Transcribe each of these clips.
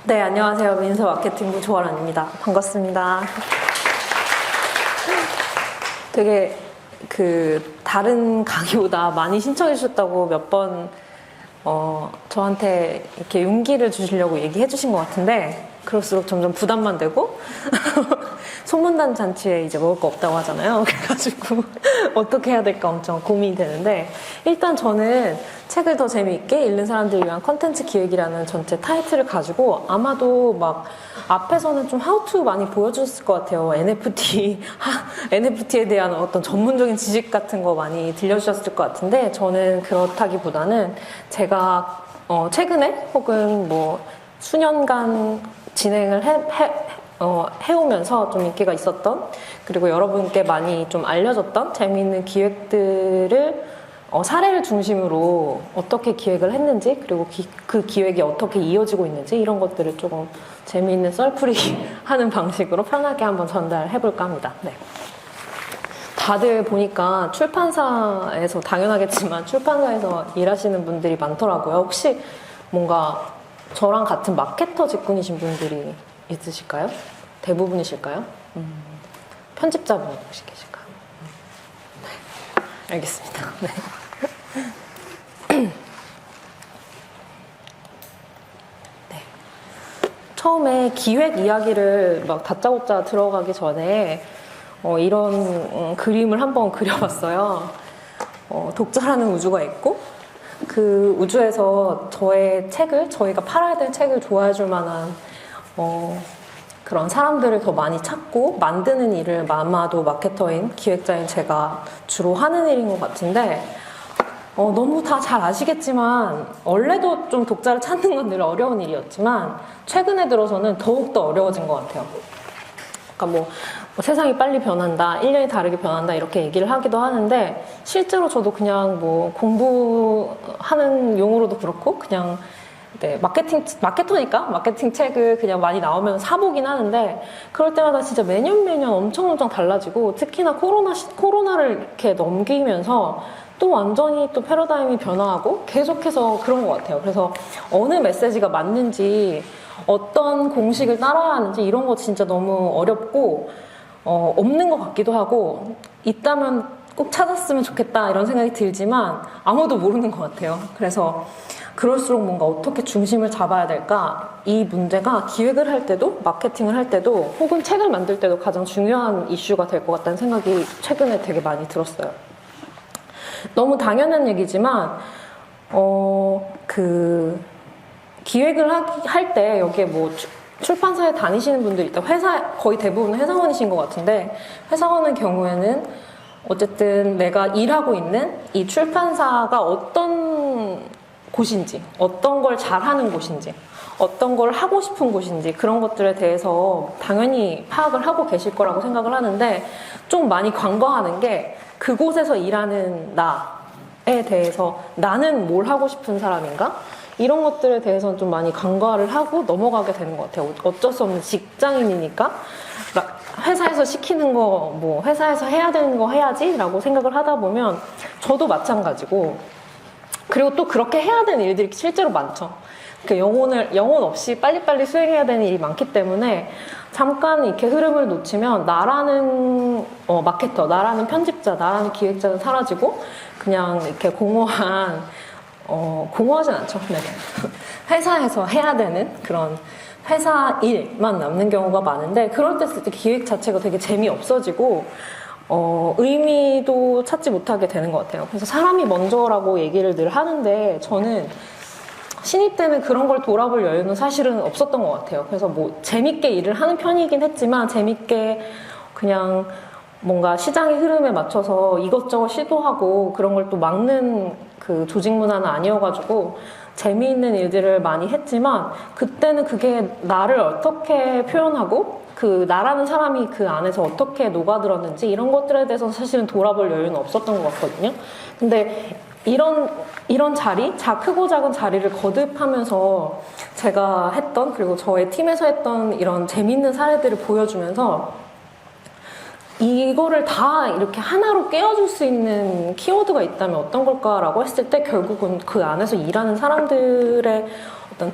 네, 안녕하세요. 민서 마케팅부 조아란입니다. 반갑습니다. 되게 다른 강의보다 많이 신청해 주셨다고 몇 번 저한테 이렇게 용기를 주시려고 얘기해 주신 것 같은데, 그럴수록 점점 부담만 되고 소문단 잔치에 이제 먹을 거 없다고 하잖아요. 그래가지고 어떻게 해야 될까 엄청 고민이 되는데, 일단 저는 책을 더 재미있게 읽는 사람들을 위한 컨텐츠 기획이라는 전체 타이틀을 가지고 아마도 막 앞에서는 좀 하우투 많이 보여주셨을 것 같아요. NFT에 대한 어떤 전문적인 지식 같은 거 많이 들려주셨을 것 같은데, 저는 그렇다기보다는 제가 최근에 혹은 뭐 수년간 진행을 해오면서 좀 인기가 있었던, 그리고 여러분께 많이 좀 알려졌던 재미있는 기획들을 사례를 중심으로 어떻게 기획을 했는지, 그리고 그 기획이 어떻게 이어지고 있는지, 이런 것들을 조금 재미있는 썰풀이 하는 방식으로 편하게 한번 전달해볼까 합니다. 네. 다들 보니까 출판사에서, 당연하겠지만 출판사에서 일하시는 분들이 많더라고요. 혹시 뭔가 저랑 같은 마케터 직군이신 분들이 있으실까요? 대부분이실까요? 편집자분 혹시 계실까요? 네. 알겠습니다. 네. 네. 처음에 기획 이야기를 막 다짜고짜 들어가기 전에 이런 그림을 한번 그려봤어요. 독자라는 우주가 있고, 그 우주에서 저희가 팔아야 될 책을 좋아해 줄 만한 그런 사람들을 더 많이 찾고 만드는 일을 아마도 마케터인, 기획자인 제가 주로 하는 일인 것 같은데, 너무 다 잘 아시겠지만 원래도 좀 독자를 찾는 건 늘 어려운 일이었지만 최근에 들어서는 더욱더 어려워진 것 같아요. 그러니까 뭐 세상이 빨리 변한다, 1년이 다르게 변한다, 이렇게 얘기를 하기도 하는데, 실제로 저도 그냥 뭐 공부하는 용어로도 그렇고, 그냥 네, 마케터니까 마케팅 책을 그냥 많이 나오면 사보긴 하는데, 그럴 때마다 진짜 매년 엄청 달라지고, 특히나 코로나를 이렇게 넘기면서 또 완전히 또 패러다임이 변화하고 계속해서 그런 것 같아요. 그래서 어느 메시지가 맞는지, 어떤 공식을 따라야 하는지, 이런 거 진짜 너무 어렵고 없는 것 같기도 하고, 있다면 꼭 찾았으면 좋겠다 이런 생각이 들지만 아무도 모르는 것 같아요. 그래서 그럴수록 뭔가 어떻게 중심을 잡아야 될까, 이 문제가 기획을 할 때도 마케팅을 할 때도 혹은 책을 만들 때도 가장 중요한 이슈가 될 것 같다는 생각이 최근에 되게 많이 들었어요. 너무 당연한 얘기지만 기획을 할 때, 여기에 뭐 출판사에 다니시는 분들이 있다, 거의 대부분 회사원이신 것 같은데, 회사원의 경우에는 어쨌든 내가 일하고 있는 이 출판사가 어떤 곳인지, 어떤 걸 잘하는 곳인지, 어떤 걸 하고 싶은 곳인지, 그런 것들에 대해서 당연히 파악을 하고 계실 거라고 생각을 하는데, 좀 많이 간과하는 게, 그곳에서 일하는 나에 대해서 나는 뭘 하고 싶은 사람인가? 이런 것들에 대해서는 좀 많이 간과를 하고 넘어가게 되는 것 같아요. 어쩔 수 없는 직장인이니까 회사에서 시키는 거, 뭐 회사에서 해야 되는 거 해야지 라고 생각을 하다 보면, 저도 마찬가지고, 그리고 또 그렇게 해야 되는 일들이 실제로 많죠. 영혼 없이 빨리빨리 수행해야 되는 일이 많기 때문에 잠깐 이렇게 흐름을 놓치면 나라는 마케터, 나라는 편집자, 나라는 기획자는 사라지고, 그냥 이렇게 공허하진 않죠. 네. 회사에서 해야 되는 그런 회사 일만 남는 경우가 많은데, 그럴 때 기획 자체가 되게 재미없어지고 의미도 찾지 못하게 되는 것 같아요. 그래서 사람이 먼저라고 얘기를 늘 하는데, 저는 신입 때는 그런 걸 돌아볼 여유는 사실은 없었던 것 같아요. 그래서 뭐 재밌게 일을 하는 편이긴 했지만, 재밌게 그냥 뭔가 시장의 흐름에 맞춰서 이것저것 시도하고 그런 걸 또 막는 그 조직 문화는 아니어가지고 재미있는 일들을 많이 했지만, 그때는 그게 나를 어떻게 표현하고 그 나라는 사람이 그 안에서 어떻게 녹아들었는지, 이런 것들에 대해서 사실은 돌아볼 여유는 없었던 것 같거든요. 근데 이런 자리, 크고 작은 자리를 거듭하면서 제가 했던, 그리고 저의 팀에서 했던 이런 재밌는 사례들을 보여주면서, 이거를 다 이렇게 하나로 깨워줄 수 있는 키워드가 있다면 어떤 걸까라고 했을 때, 결국은 그 안에서 일하는 사람들의 어떤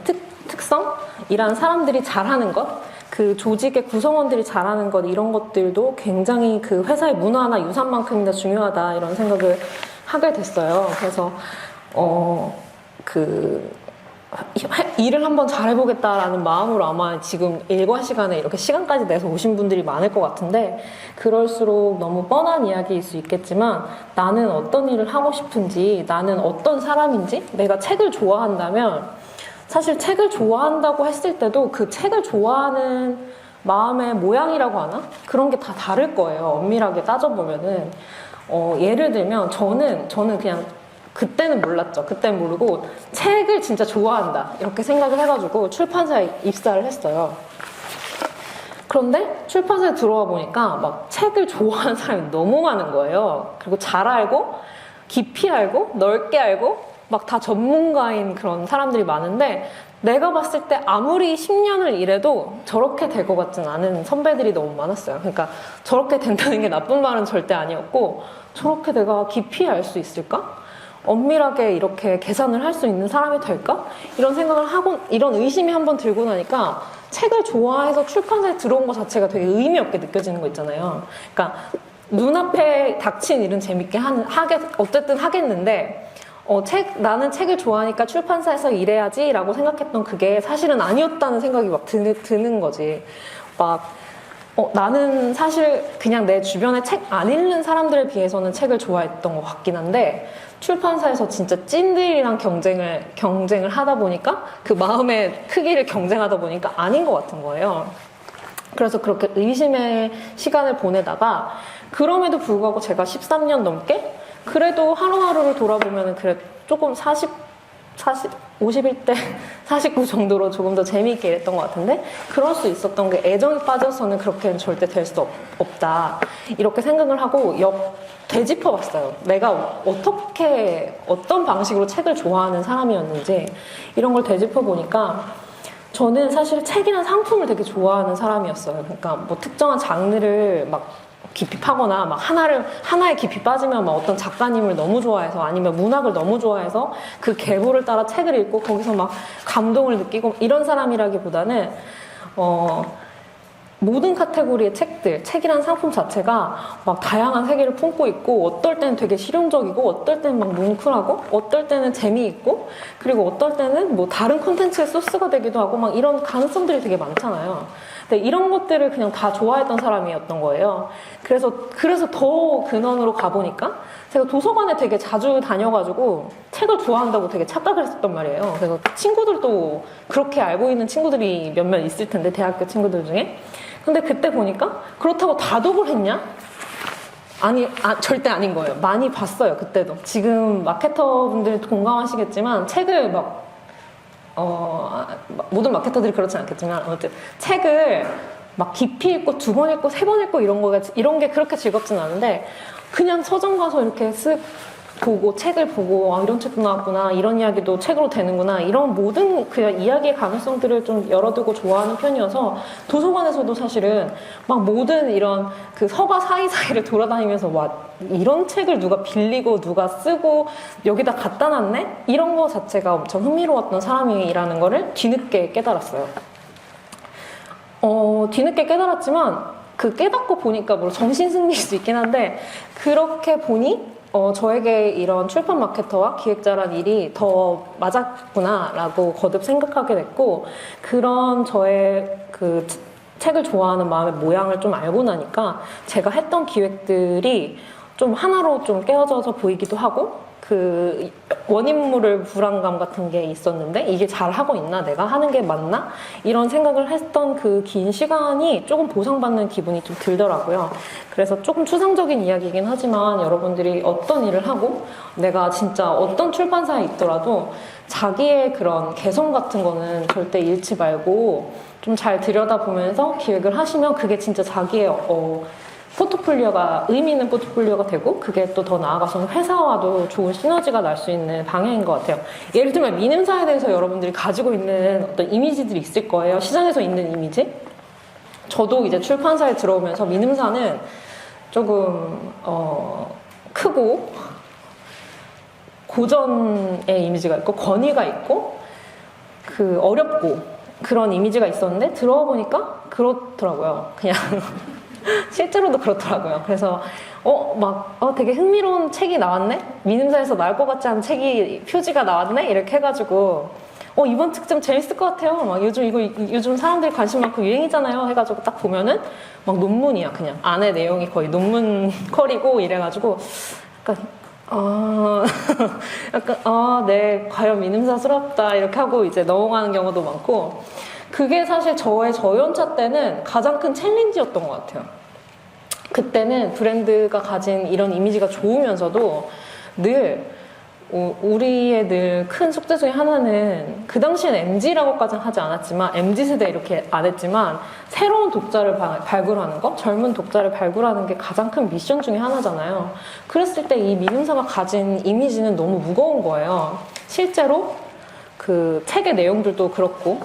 특성이란 사람들이 잘하는 것, 그 조직의 구성원들이 잘하는 것, 이런 것들도 굉장히 그 회사의 문화나 유산만큼이나 중요하다, 이런 생각을 하게 됐어요. 그래서 일을 한번 잘해보겠다라는 마음으로 아마 지금 일과 시간에 이렇게 시간까지 내서 오신 분들이 많을 것 같은데, 그럴수록 너무 뻔한 이야기일 수 있겠지만, 나는 어떤 일을 하고 싶은지, 나는 어떤 사람인지, 내가 책을 좋아한다면, 사실 책을 좋아한다고 했을 때도 그 책을 좋아하는 마음의 모양이라고 하나? 그런 게 다 다를 거예요. 엄밀하게 따져보면은. 예를 들면 저는 그냥 그때는 몰랐죠. 그때는 모르고 책을 진짜 좋아한다 이렇게 생각을 해가지고 출판사에 입사를 했어요. 그런데 출판사에 들어와 보니까 막 책을 좋아하는 사람이 너무 많은 거예요. 그리고 잘 알고 깊이 알고 넓게 알고 막 다 전문가인 그런 사람들이 많은데, 내가 봤을 때 아무리 10년을 일해도 저렇게 될 것 같진 않은 선배들이 너무 많았어요. 그러니까 저렇게 된다는 게 나쁜 말은 절대 아니었고, 저렇게 내가 깊이 알 수 있을까? 엄밀하게 이렇게 계산을 할 수 있는 사람이 될까? 이런 생각을 하고, 이런 의심이 한번 들고 나니까 책을 좋아해서 출판사에 들어온 것 자체가 되게 의미 없게 느껴지는 거 있잖아요. 그러니까 눈앞에 닥친 일은 재밌게 어쨌든 하겠는데, 나는 책을 좋아하니까 출판사에서 일해야지 라고 생각했던 그게 사실은 아니었다는 생각이 막 드는 거지. 나는 사실 그냥 내 주변에 책 안 읽는 사람들에 비해서는 책을 좋아했던 것 같긴 한데, 출판사에서 진짜 찐들이랑 경쟁을 하다 보니까, 그 마음의 크기를 경쟁하다 보니까 아닌 것 같은 거예요. 그래서 그렇게 의심의 시간을 보내다가, 그럼에도 불구하고 제가 13년 넘게 그래도 하루하루를 돌아보면 그래 조금 51대 49 정도로 조금 더 재미있게 일했던 것 같은데, 그럴 수 있었던 게 애정이 빠져서는 그렇게는 절대 될 수 없다 이렇게 생각을 하고 되짚어봤어요. 내가 어떤 방식으로 책을 좋아하는 사람이었는지, 이런 걸 되짚어보니까 저는 사실 책이란 상품을 되게 좋아하는 사람이었어요. 그러니까 뭐 특정한 장르를 막 깊이 파거나 막 하나에 깊이 빠지면 막 어떤 작가님을 너무 좋아해서, 아니면 문학을 너무 좋아해서 그 계보를 따라 책을 읽고 거기서 막 감동을 느끼고 이런 사람이라기보다는 모든 카테고리의 책이란 상품 자체가 막 다양한 세계를 품고 있고, 어떨 때는 되게 실용적이고, 어떨 때는 막 뭉클하고, 어떨 때는 재미있고, 그리고 어떨 때는 뭐 다른 콘텐츠의 소스가 되기도 하고, 막 이런 가능성들이 되게 많잖아요. 근데 이런 것들을 그냥 다 좋아했던 사람이었던 거예요. 그래서 더 근원으로 가보니까, 제가 도서관에 되게 자주 다녀가지고 책을 좋아한다고 되게 착각을 했었단 말이에요. 그래서 친구들도 그렇게 알고 있는 친구들이 몇몇 있을 텐데, 대학교 친구들 중에. 근데 그때 보니까 그렇다고 다독을 했냐? 절대 아닌 거예요. 많이 봤어요, 그때도. 지금 마케터분들 공감하시겠지만, 책을 모든 마케터들이 그렇진 않겠지만, 아무튼 책을 막 깊이 읽고 2번 읽고 3번 읽고 이런 게 그렇게 즐겁진 않은데, 그냥 서점 가서 이렇게 쓱 보고, 책을 보고, 이런 책도 나왔구나, 이런 이야기도 책으로 되는구나, 이런 모든 그냥 이야기의 가능성들을 좀 열어두고 좋아하는 편이어서, 도서관에서도 사실은 막 모든 이런 그 서가 사이사이를 돌아다니면서 와, 이런 책을 누가 빌리고 누가 쓰고 여기다 갖다 놨네? 이런 거 자체가 엄청 흥미로웠던 사람이라는 거를 뒤늦게 깨달았어요. 뒤늦게 깨달았지만, 그 깨닫고 보니까 뭐 정신승리일 수 있긴 한데, 그렇게 보니 저에게 이런 출판 마케터와 기획자란 일이 더 맞았구나라고 거듭 생각하게 됐고, 그런 저의 그 책을 좋아하는 마음의 모양을 좀 알고 나니까 제가 했던 기획들이 좀 하나로 좀 깨어져서 보이기도 하고, 그 원인물을 불안감 같은 게 있었는데, 이게 잘 하고 있나? 내가 하는 게 맞나? 이런 생각을 했던 그 긴 시간이 조금 보상받는 기분이 좀 들더라고요. 그래서 조금 추상적인 이야기이긴 하지만, 여러분들이 어떤 일을 하고 내가 진짜 어떤 출판사에 있더라도 자기의 그런 개성 같은 거는 절대 잃지 말고 좀 잘 들여다보면서 기획을 하시면, 그게 진짜 자기의 포트폴리오가, 의미 있는 포트폴리오가 되고, 그게 또 더 나아가서는 회사와도 좋은 시너지가 날 수 있는 방향인 것 같아요. 예를 들면 미능사에 대해서 여러분들이 가지고 있는 어떤 이미지들이 있을 거예요. 시장에서 있는 이미지. 저도 이제 출판사에 들어오면서 미능사는 조금 크고 고전의 이미지가 있고, 권위가 있고, 그 어렵고 그런 이미지가 있었는데 들어와 보니까 그렇더라고요. 그냥 실제로도 그렇더라고요. 그래서 되게 흥미로운 책이 나왔네? 민음사에서 나올 것 같지 않은 책이 표지가 나왔네? 이렇게 해가지고 이번 특집 재밌을 것 같아요. 막 요즘 사람들이 관심 많고 유행이잖아요. 해가지고 딱 보면은 막 논문이야. 그냥 안에 내용이 거의 논문 컬이고 이래가지고 네, 과연 민음사스럽다 이렇게 하고 이제 넘어가는 경우도 많고, 그게 사실 저의 저연차 때는 가장 큰 챌린지였던 것 같아요. 그때는 브랜드가 가진 이런 이미지가 좋으면서도 늘 우리의 늘 큰 숙제 중에 하나는, 그 당시에는 MZ라고까지는 하지 않았지만, MZ세대 이렇게 안 했지만 새로운 독자를 발굴하는 거, 젊은 독자를 발굴하는 게 가장 큰 미션 중에 하나잖아요. 그랬을 때 이 민음사가 가진 이미지는 너무 무거운 거예요. 실제로 그 책의 내용들도 그렇고.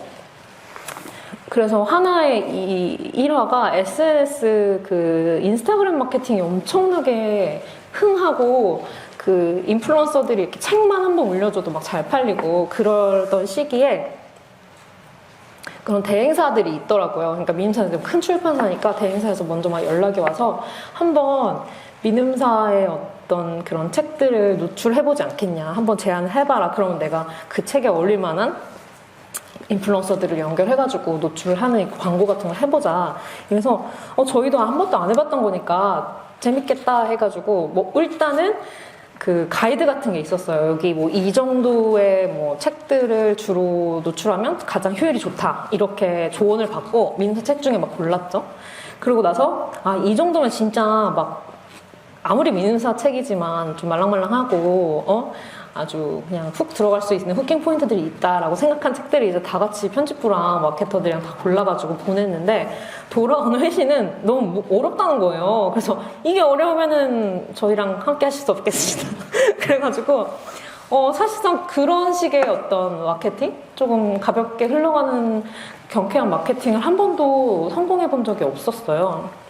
그래서 하나의 이 일화가 SNS 그 인스타그램 마케팅이 엄청나게 흥하고, 그 인플루언서들이 이렇게 책만 한번 올려줘도 막 잘 팔리고 그러던 시기에 그런 대행사들이 있더라고요. 그러니까 민음사는 큰 출판사니까 대행사에서 먼저 막 연락이 와서 한번 민음사의 어떤 그런 책들을 노출해보지 않겠냐, 한번 제안을 해봐라. 그러면 내가 그 책에 어울릴 만한 인플루언서들을 연결해가지고 노출하는 광고 같은 걸 해보자. 그래서 저희도 한 번도 안 해봤던 거니까 재밌겠다 해가지고 뭐 일단은 그 가이드 같은 게 있었어요. 여기 뭐 이 정도의 뭐 책들을 주로 노출하면 가장 효율이 좋다, 이렇게 조언을 받고 민음사 책 중에 막 골랐죠. 그러고 나서 이 정도면 진짜 막 아무리 민음사 책이지만 좀 말랑말랑하고 아주 그냥 훅 들어갈 수 있는 후킹 포인트들이 있다라고 생각한 책들을 이제 다 같이 편집부랑 마케터들이랑 다 골라가지고 보냈는데, 돌아오는 회신은 너무 어렵다는 거예요. 그래서 이게 어려우면은 저희랑 함께 하실 수 없겠습니다. 그래가지고 사실상 그런 식의 어떤 마케팅? 조금 가볍게 흘러가는 경쾌한 마케팅을 한 번도 성공해 본 적이 없었어요.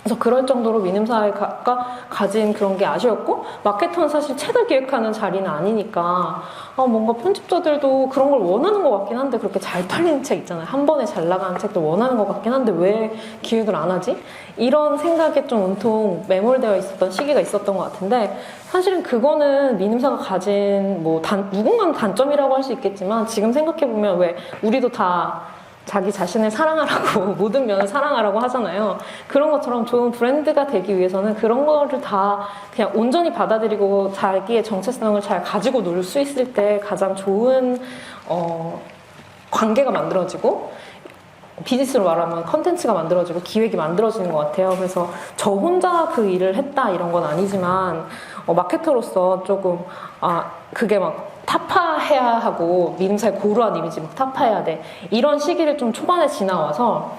그래서 그럴 정도로 민음사가 가진 그런 게 아쉬웠고, 마케터는 사실 책을 기획하는 자리는 아니니까 뭔가 편집자들도 그런 걸 원하는 것 같긴 한데, 그렇게 잘 팔리는 책 있잖아요. 한 번에 잘 나가는 책도 원하는 것 같긴 한데 왜 기획을 안 하지? 이런 생각에 좀 온통 매몰되어 있었던 시기가 있었던 것 같은데, 사실은 그거는 민음사가 가진 누군가는 단점이라고 할 수 있겠지만, 지금 생각해보면 왜 우리도 다 자기 자신을 사랑하라고 모든 면을 사랑하라고 하잖아요. 그런 것처럼 좋은 브랜드가 되기 위해서는 그런 거를 다 그냥 온전히 받아들이고 자기의 정체성을 잘 가지고 놀 수 있을 때 가장 좋은 관계가 만들어지고, 비즈니스로 말하면 컨텐츠가 만들어지고 기획이 만들어지는 것 같아요. 그래서 저 혼자 그 일을 했다 이런 건 아니지만 마케터로서 조금 그게 막 타파해야 하고 민음사의 고루한 이미지 막 타파해야 돼, 이런 시기를 좀 초반에 지나와서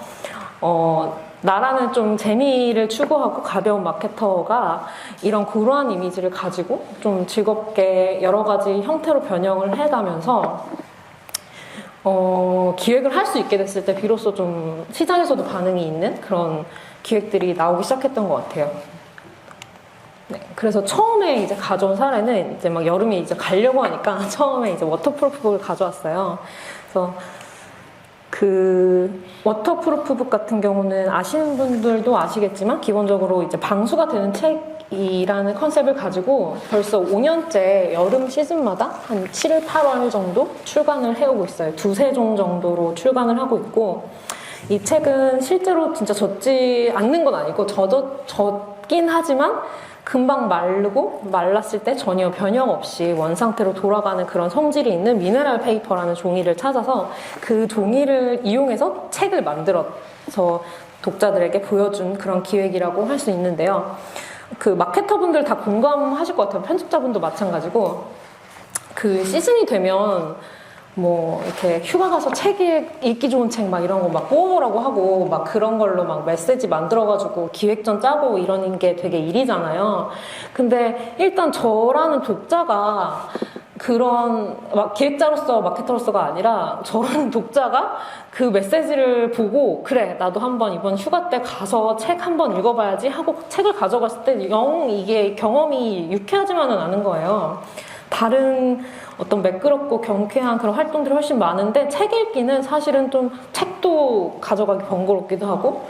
나라는 좀 재미를 추구하고 가벼운 마케터가 이런 고루한 이미지를 가지고 좀 즐겁게 여러 가지 형태로 변형을 해가면서 기획을 할 수 있게 됐을 때 비로소 좀 시장에서도 반응이 있는 그런 기획들이 나오기 시작했던 것 같아요. 네, 그래서 처음에 이제 가져온 사례는 이제 막 여름에 이제 가려고 하니까 처음에 이제 워터프루프북을 가져왔어요. 그래서 그 워터프루프북 같은 경우는 아시는 분들도 아시겠지만 기본적으로 이제 방수가 되는 책이라는 컨셉을 가지고 벌써 5년째 여름 시즌마다 한 7, 8월 정도 출간을 해오고 있어요. 두세 종 정도로 출간을 하고 있고, 이 책은 실제로 진짜 젖지 않는 건 아니고 젖긴 하지만 금방 마르고 말랐을 때 전혀 변형 없이 원상태로 돌아가는 그런 성질이 있는 미네랄 페이퍼라는 종이를 찾아서 그 종이를 이용해서 책을 만들어서 독자들에게 보여준 그런 기획이라고 할 수 있는데요. 그 마케터분들 다 공감하실 것 같아요. 편집자분도 마찬가지고, 그 시즌이 되면 뭐 이렇게 휴가 가서 책 읽기 좋은 책 막 이런 거 막 뽑으라고 하고 막 그런 걸로 막 메시지 만들어가지고 기획전 짜고 이러는 게 되게 일이잖아요. 근데 일단 저라는 독자가 그런 기획자로서 마케터로서가 아니라 저라는 독자가 그 메시지를 보고 그래 나도 한번 이번 휴가 때 가서 책 한번 읽어봐야지 하고 책을 가져갔을 때 영 이게 경험이 유쾌하지만은 않은 거예요. 다른 어떤 매끄럽고 경쾌한 그런 활동들이 훨씬 많은데 책 읽기는 사실은 좀 책도 가져가기 번거롭기도 하고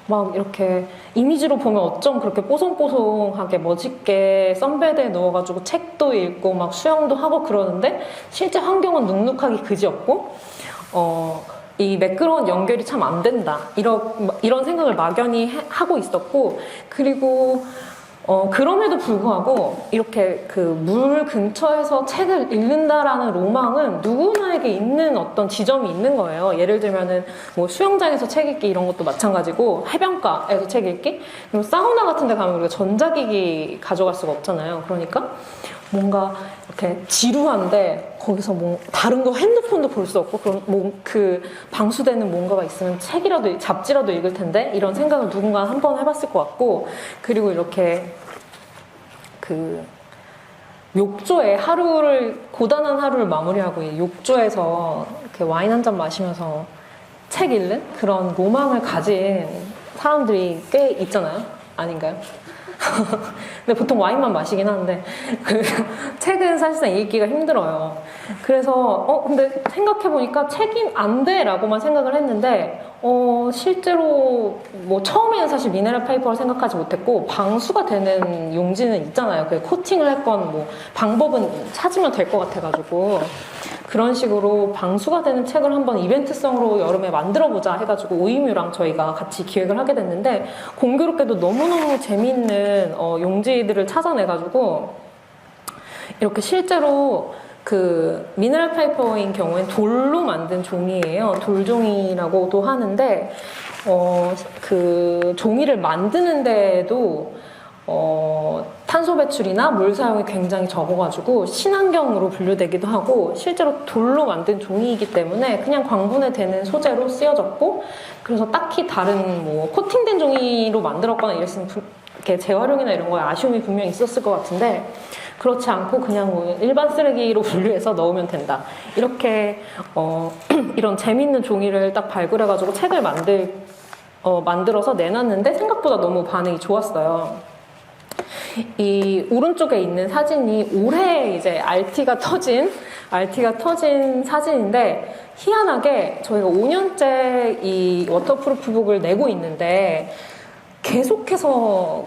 막 이렇게 이미지로 보면 어쩜 그렇게 뽀송뽀송하게 멋있게 썬베드에 넣어가지고 책도 읽고 막 수영도 하고 그러는데 실제 환경은 눅눅하기 그지없고 이 매끄러운 연결이 참 안 된다 이런 생각을 막연히 하고 있었고 그리고 그럼에도 불구하고 이렇게 그 물 근처에서 책을 읽는다라는 로망은 누구나에게 있는 어떤 지점이 있는 거예요. 예를 들면은 뭐 수영장에서 책 읽기 이런 것도 마찬가지고 해변가에서 책 읽기 그리고 사우나 같은 데 가면 우리가 전자기기 가져갈 수가 없잖아요. 그러니까 뭔가 이렇게 지루한데 거기서 뭐 다른 거 핸드폰도 볼 수 없고 그럼 뭐 그 방수되는 뭔가가 있으면 책이라도 잡지라도 읽을 텐데 이런 생각을 누군가 한번 해봤을 것 같고 그리고 이렇게 그 욕조에 고단한 하루를 마무리하고 욕조에서 이렇게 와인 한 잔 마시면서 책 읽는 그런 로망을 가진 사람들이 꽤 있잖아요. 아닌가요? 근데 보통 와인만 마시긴 하는데 그 책은 사실상 읽기가 힘들어요. 그래서 근데 생각해보니까 책이 안 돼라고만 생각을 했는데 실제로 뭐 처음에는 사실 미네랄 페이퍼를 생각하지 못했고 방수가 되는 용지는 있잖아요. 그 코팅을 했건 뭐 방법은 찾으면 될 것 같아가지고 그런 식으로 방수가 되는 책을 한번 이벤트성으로 여름에 만들어보자 해가지고 오이뮤랑 저희가 같이 기획을 하게 됐는데 공교롭게도 너무너무 재미있는 용지들을 찾아내가지고 이렇게 실제로 그 미네랄 페이퍼인 경우엔 돌로 만든 종이에요. 돌종이라고도 하는데 그 종이를 만드는데도 탄소 배출이나 물 사용이 굉장히 적어가지고 친환경으로 분류되기도 하고 실제로 돌로 만든 종이이기 때문에 그냥 광분해 되는 소재로 쓰여졌고 그래서 딱히 다른 뭐 코팅된 종이로 만들었거나 이랬으면 이렇게 재활용이나 이런 거에 아쉬움이 분명히 있었을 것 같은데 그렇지 않고 그냥 뭐 일반 쓰레기로 분류해서 넣으면 된다 이렇게 이런 재밌는 종이를 딱 발굴해가지고 책을 만들어서 내놨는데 생각보다 너무 반응이 좋았어요. 이 오른쪽에 있는 사진이 올해 이제 RT가 터진 사진인데 희한하게 저희가 5년째 이 워터프루프북을 내고 있는데 계속해서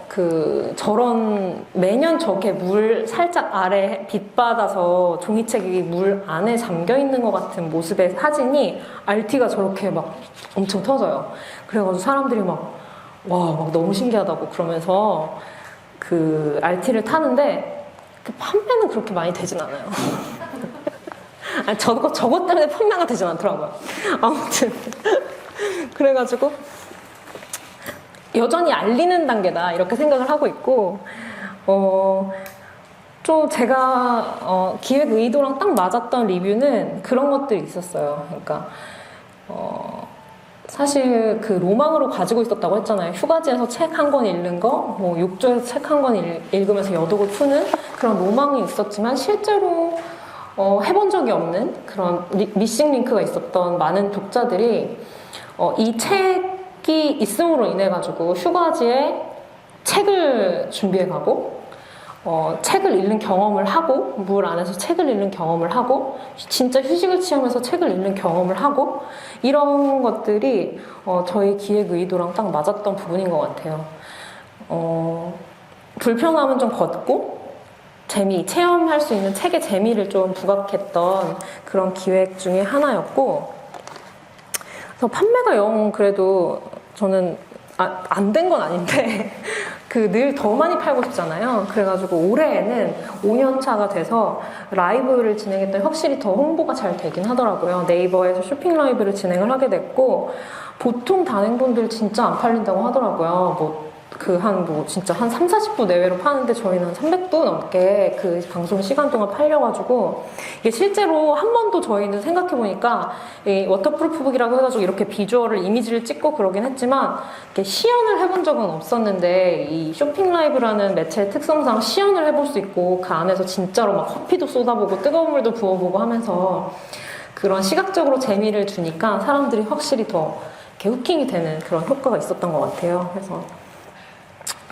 저런 매년 저게 물 살짝 아래 빛 받아서 종이책이 물 안에 잠겨 있는 것 같은 모습의 사진이 RT가 저렇게 막 엄청 터져요. 그래가지고 사람들이 막 너무 신기하다고 그러면서 그 RT를 타는데 판매는 그렇게 많이 되진 않아요. 아니, 저것 때문에 판매가 되진 않더라고요. 아무튼 그래가지고 여전히 알리는 단계다 이렇게 생각을 하고 있고 좀 제가 기획 의도랑 딱 맞았던 리뷰는 그런 것들이 있었어요. 그러니까 사실 그 로망으로 가지고 있었다고 했잖아요. 휴가지에서 책 한 권 읽는 거, 뭐 욕조에서 책 한 권 읽으면서 여독을 푸는 그런 로망이 있었지만 실제로 해본 적이 없는 그런 미싱 링크가 있었던 많은 독자들이 이 책이 있음으로 인해 가지고 휴가지에 책을 준비해 가고 책을 읽는 경험을 하고 물 안에서 책을 읽는 경험을 하고 진짜 휴식을 취하면서 책을 읽는 경험을 하고 이런 것들이 저희 기획 의도랑 딱 맞았던 부분인 것 같아요. 불편함은 좀 걷고 체험할 수 있는 책의 재미를 좀 부각했던 그런 기획 중에 하나였고 그래서 판매가 영 그래도 저는 안 된 건 아닌데 늘 더 많이 팔고 싶잖아요. 그래가지고 올해에는 5년차가 돼서 라이브를 진행했더니 확실히 더 홍보가 잘 되긴 하더라고요. 네이버에서 쇼핑 라이브를 진행을 하게 됐고 보통 단행본들 진짜 안 팔린다고 하더라고요. 진짜 한 3, 40부 내외로 파는데 저희는 300부 넘게 그 방송 시간 동안 팔려가지고 이게 실제로 한 번도 저희는 생각해보니까 이 워터프루프북이라고 해가지고 이렇게 비주얼을 이미지를 찍고 그러긴 했지만 이렇게 시연을 해본 적은 없었는데 이 쇼핑 라이브라는 매체의 특성상 시연을 해볼 수 있고 그 안에서 진짜로 막 커피도 쏟아보고 뜨거운 물도 부어보고 하면서 그런 시각적으로 재미를 주니까 사람들이 확실히 더 이렇게 후킹이 되는 그런 효과가 있었던 것 같아요. 그래서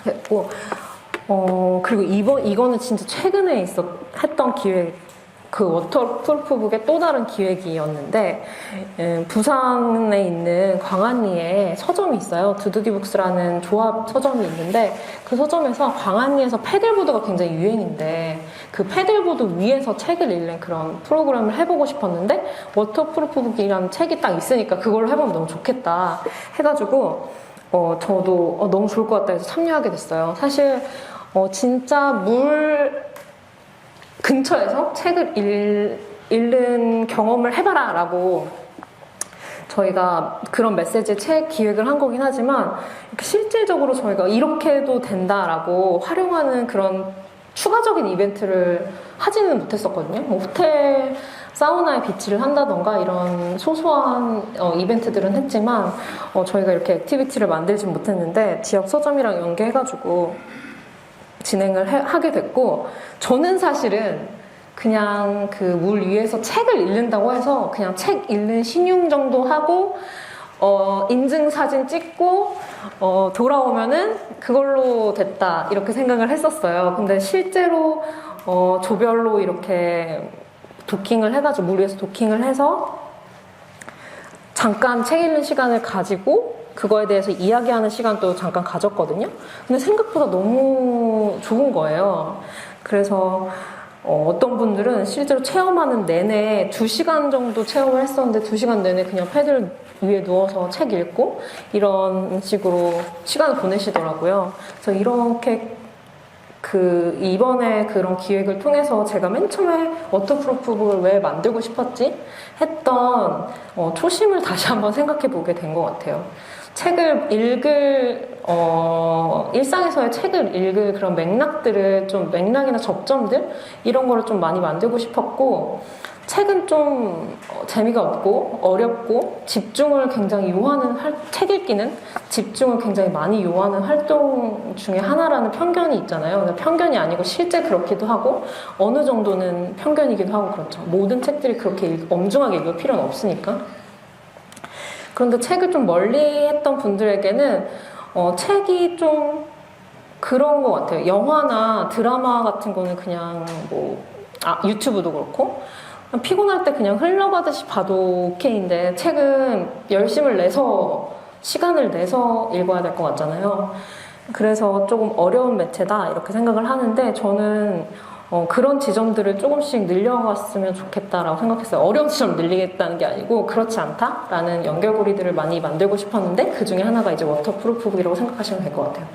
했고 그리고 이거는 진짜 최근에 했던 기획, 그 워터프루프북의 또 다른 기획이었는데, 부산에 있는 광안리에 서점이 있어요. 두두기북스라는 조합 서점이 있는데, 그 서점에서 광안리에서 패들보드가 굉장히 유행인데, 그 패들보드 위에서 책을 읽는 그런 프로그램을 해보고 싶었는데, 워터프루프북이라는 책이 딱 있으니까 그걸 해보면 너무 좋겠다 해가지고, 저도 너무 좋을 것 같다 해서 참여하게 됐어요. 사실 진짜 물 근처에서 책을 읽는 경험을 해봐라 라고 저희가 그런 메시지의 책 기획을 한 거긴 하지만, 실질적으로 저희가 이렇게도 된다라고 활용하는 그런 추가적인 이벤트를 하지는 못했었거든요. 뭐 호텔 사우나에 비치를 한다던가 이런 소소한 이벤트들은 했지만, 저희가 이렇게 액티비티를 만들지 못했는데 지역 서점이랑 연계해가지고 진행을 하게 됐고, 저는 사실은 그냥 그 물 위에서 책을 읽는다고 해서 그냥 책 읽는 신용 정도 하고 인증사진 찍고 돌아오면은 그걸로 됐다 이렇게 생각을 했었어요. 근데 실제로 조별로 이렇게 도킹을 해가지고 물 위에서 도킹을 해서 잠깐 책 읽는 시간을 가지고 그거에 대해서 이야기하는 시간도 잠깐 가졌거든요. 근데 생각보다 너무 좋은 거예요. 그래서 어떤 분들은 실제로 체험하는 내내 2시간 정도 체험을 했었는데 2시간 내내 그냥 패들 위에 누워서 책 읽고 이런 식으로 시간을 보내시더라고요. 그래서 이렇게 이번에 그런 기획을 통해서 제가 맨 처음에 워터프루프북을 왜 만들고 싶었지 했던 초심을 다시 한번 생각해 보게 된 것 같아요. 책을 일상에서의 책을 읽을 그런 맥락들을 맥락이나 접점들 이런 거를 좀 많이 만들고 싶었고, 책은 좀 재미가 없고 어렵고 집중을 굉장히 요하는 책 읽기는 집중을 굉장히 많이 요하는 활동 중에 하나라는 편견이 있잖아요. 편견이 아니고 실제 그렇기도 하고 어느 정도는 편견이기도 하고 그렇죠. 모든 책들이 그렇게 엄중하게 읽을 필요는 없으니까. 그런데 책을 좀 멀리 했던 분들에게는 책이 좀 그런 것 같아요. 영화나 드라마 같은 거는 그냥 유튜브도 그렇고 피곤할 때 그냥 흘러가듯이 봐도 오케이인데, 책은 열심을 내서 시간을 내서 읽어야 될 것 같잖아요. 그래서 조금 어려운 매체다 이렇게 생각을 하는데, 저는 그런 지점들을 조금씩 늘려갔으면 좋겠다라고 생각했어요. 어려운 지점 늘리겠다는 게 아니고 그렇지 않다라는 연결고리들을 많이 만들고 싶었는데, 그 중에 하나가 이제 워터프루프북이라고 생각하시면 될 것 같아요.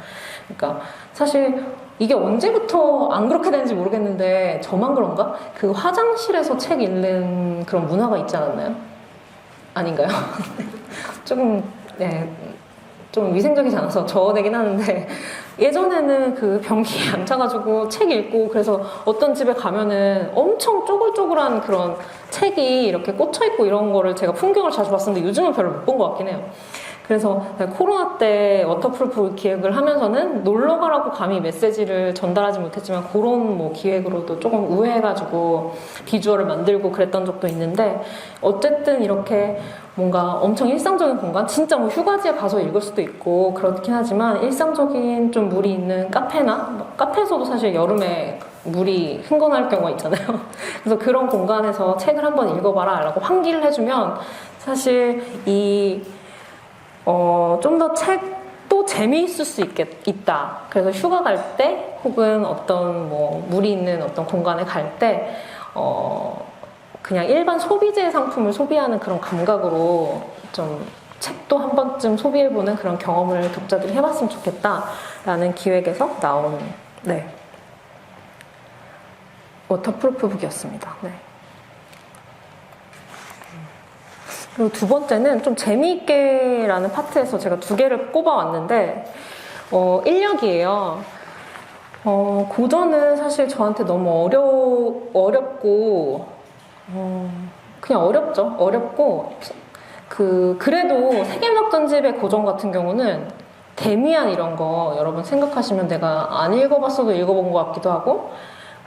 그러니까 사실 이게 언제부터 안 그렇게 되는지 모르겠는데 저만 그런가? 그 화장실에서 책 읽는 그런 문화가 있지 않았나요? 아닌가요? 조금 좀 위생적이지 않아서 저어내긴 하는데, 예전에는 그 변기에 앉아가지고 책 읽고, 그래서 어떤 집에 가면은 엄청 쪼글쪼글한 그런 책이 이렇게 꽂혀있고 이런 거를 제가 풍경을 자주 봤었는데 요즘은 별로 못 본 것 같긴 해요. 그래서 코로나 때 워터프루프 기획을 하면서는 놀러 가라고 감히 메시지를 전달하지 못했지만, 그런 기획으로도 조금 우회해가지고 비주얼을 만들고 그랬던 적도 있는데, 어쨌든 이렇게 뭔가 엄청 일상적인 공간, 진짜 휴가지에 가서 읽을 수도 있고 그렇긴 하지만, 일상적인 좀 물이 있는 카페에서도 사실 여름에 물이 흥건할 경우가 있잖아요. 그래서 그런 공간에서 책을 한번 읽어봐라 라고 환기를 해주면, 사실 좀 더 책도 재미있을 수 있다. 그래서 휴가 갈 때 혹은 어떤 물이 있는 어떤 공간에 갈 때 그냥 일반 소비재 상품을 소비하는 그런 감각으로 좀 책도 한 번쯤 소비해보는 그런 경험을 독자들이 해봤으면 좋겠다라는 기획에서 나온 워터프루프북이었습니다. 네. 그리고 두 번째는 좀 재미있게 라는 파트에서 제가 2개를 꼽아왔는데, 인력이에요. 고전은 사실 저한테 너무 어렵고, 그냥 어렵죠. 어렵고, 그래도 세계문학전집의 고전 같은 경우는 데미안 이런 거 여러분 생각하시면 내가 안 읽어봤어도 읽어본 것 같기도 하고,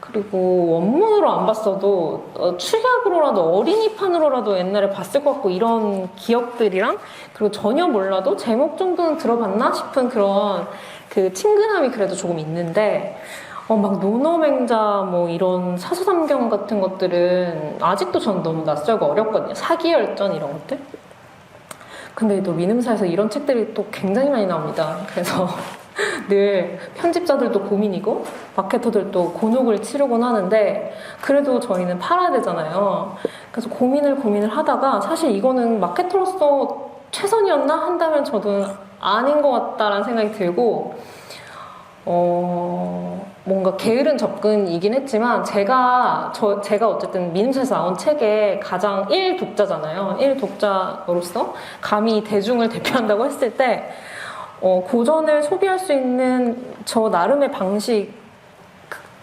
그리고 원문으로 안 봤어도 축약으로라도 어린이판으로라도 옛날에 봤을 것 같고, 이런 기억들이랑, 그리고 전혀 몰라도 제목 정도는 들어봤나 싶은 그런 그 친근함이 그래도 조금 있는데 막 논어맹자 뭐 이런 사서삼경 같은 것들은 아직도 전 너무 낯설고 어렵거든요. 사기열전 이런 것들. 근데 또 민음사에서 이런 책들이 또 굉장히 많이 나옵니다. 그래서 늘 편집자들도 고민이고 마케터들도 곤혹을 치르곤 하는데 그래도 저희는 팔아야 되잖아요. 그래서 고민을 하다가 사실 이거는 마케터로서 최선이었나 한다면 저도 아닌 것 같다라는 생각이 들고 뭔가 게으른 접근이긴 했지만 제가 어쨌든 민음사에서 나온 책의 가장 1독자잖아요. 1독자로서 감히 대중을 대표한다고 했을 때 고전을 소비할 수 있는 저 나름의 방식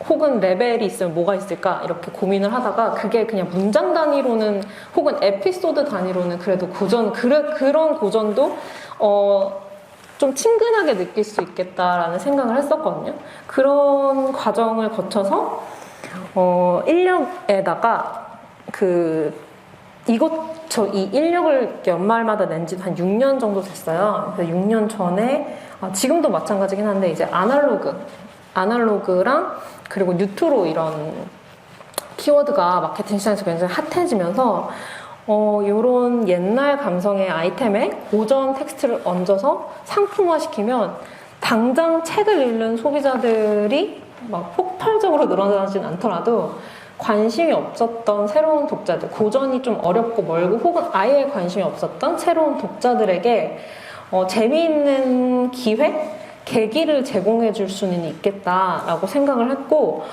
혹은 레벨이 있으면 뭐가 있을까 이렇게 고민을 하다가 그게 그냥 문장 단위로는 혹은 에피소드 단위로는 그래도 그런 고전도 좀 친근하게 느낄 수 있겠다라는 생각을 했었거든요. 그런 과정을 거쳐서 인력에다가 이 인력을 연말마다 낸 지도 한 6년 정도 됐어요. 그래서 6년 전에 지금도 마찬가지긴 한데 이제 아날로그랑 그리고 뉴트로 이런 키워드가 마케팅 시장에서 굉장히 핫해지면서 요런 옛날 감성의 아이템에 고전 텍스트를 얹어서 상품화시키면 당장 책을 읽는 소비자들이 막 폭발적으로 늘어나진 않더라도 관심이 없었던 새로운 독자들, 고전이 좀 어렵고 멀고 혹은 아예 관심이 없었던 새로운 독자들에게 재미있는 계기를 제공해 줄 수는 있겠다라고 생각을 했고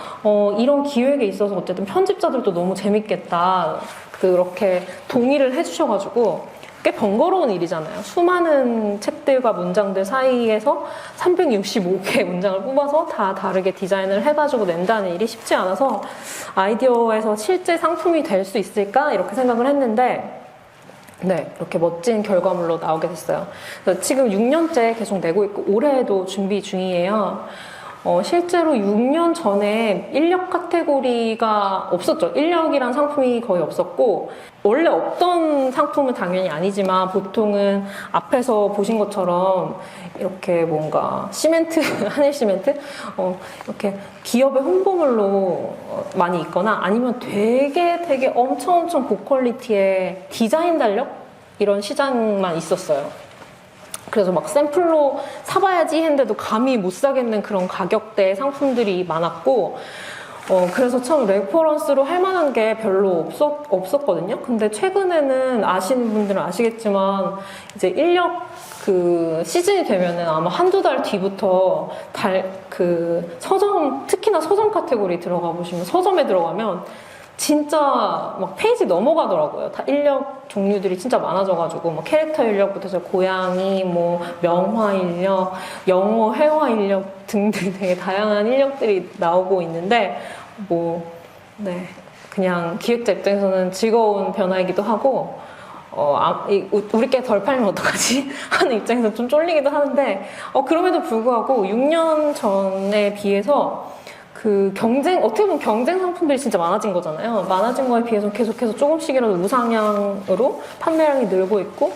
이런 기획에 있어서 어쨌든 편집자들도 너무 재밌겠다 그렇게 동의를 해주셔가지고 꽤 번거로운 일이잖아요. 수많은 책들과 문장들 사이에서 365개의 문장을 뽑아서 다 다르게 디자인을 해가지고 낸다는 일이 쉽지 않아서 아이디어에서 실제 상품이 될 수 있을까 이렇게 생각을 했는데 네, 이렇게 멋진 결과물로 나오게 됐어요. 지금 6년째 계속 내고 있고 올해에도 준비 중이에요. 실제로 6년 전에 인력 카테고리가 없었죠. 인력이란 상품이 거의 없었고 원래 없던 상품은 당연히 아니지만 보통은 앞에서 보신 것처럼 이렇게 뭔가 시멘트, 한일 시멘트 이렇게 기업의 홍보물로 많이 있거나 아니면 되게 엄청 고퀄리티의 디자인 달력 이런 시장만 있었어요. 그래서 막 샘플로 사봐야지 했는데도 감히 못 사겠는 그런 가격대의 상품들이 많았고 그래서 참 레퍼런스로 할 만한 게 별로 없었거든요. 근데 최근에는 아시는 분들은 아시겠지만 이제 인력 시즌이 되면은 아마 한두 달 뒤부터 서점, 특히나 서점 카테고리 들어가 보시면 서점에 들어가면 진짜 막 페이지 넘어가더라고요. 다 인력 종류들이 진짜 많아져가지고 뭐 캐릭터 인력부터 해서 고양이, 뭐 명화 인력, 영어 회화 인력 등등 되게 다양한 인력들이 나오고 있는데 네, 그냥 기획자 입장에서는 즐거운 변화이기도 하고 우리께 덜 팔면 어떡하지? 하는 입장에서 좀 쫄리기도 하는데 그럼에도 불구하고 6년 전에 비해서 어떻게 보면 경쟁 상품들이 진짜 많아진 거잖아요. 많아진 거에 비해서 계속해서 조금씩이라도 우상향으로 판매량이 늘고 있고,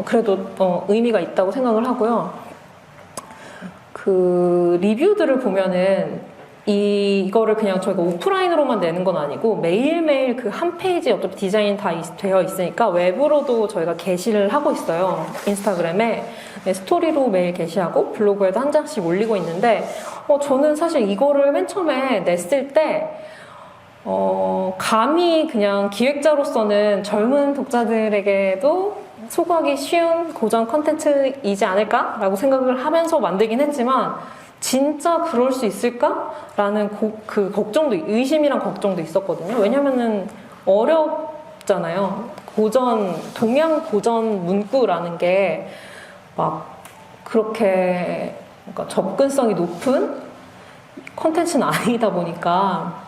그래도, 의미가 있다고 생각을 하고요. 리뷰들을 보면은, 이거를 그냥 저희가 오프라인으로만 내는 건 아니고, 매일매일 한 페이지 어차피 디자인이 다 되어 있으니까, 외부로도 저희가 게시를 하고 있어요. 인스타그램에. 네, 스토리로 매일 게시하고 블로그에도 한 장씩 올리고 있는데 저는 사실 이거를 맨 처음에 냈을 때 감히 그냥 기획자로서는 젊은 독자들에게도 소구하기 쉬운 고전 컨텐츠이지 않을까라고 생각을 하면서 만들긴 했지만 진짜 그럴 수 있을까라는 의심이랑 걱정도 있었거든요. 왜냐면은 어렵잖아요. 동양 고전 문구라는 게 막 그렇게 접근성이 높은 컨텐츠는 아니다 보니까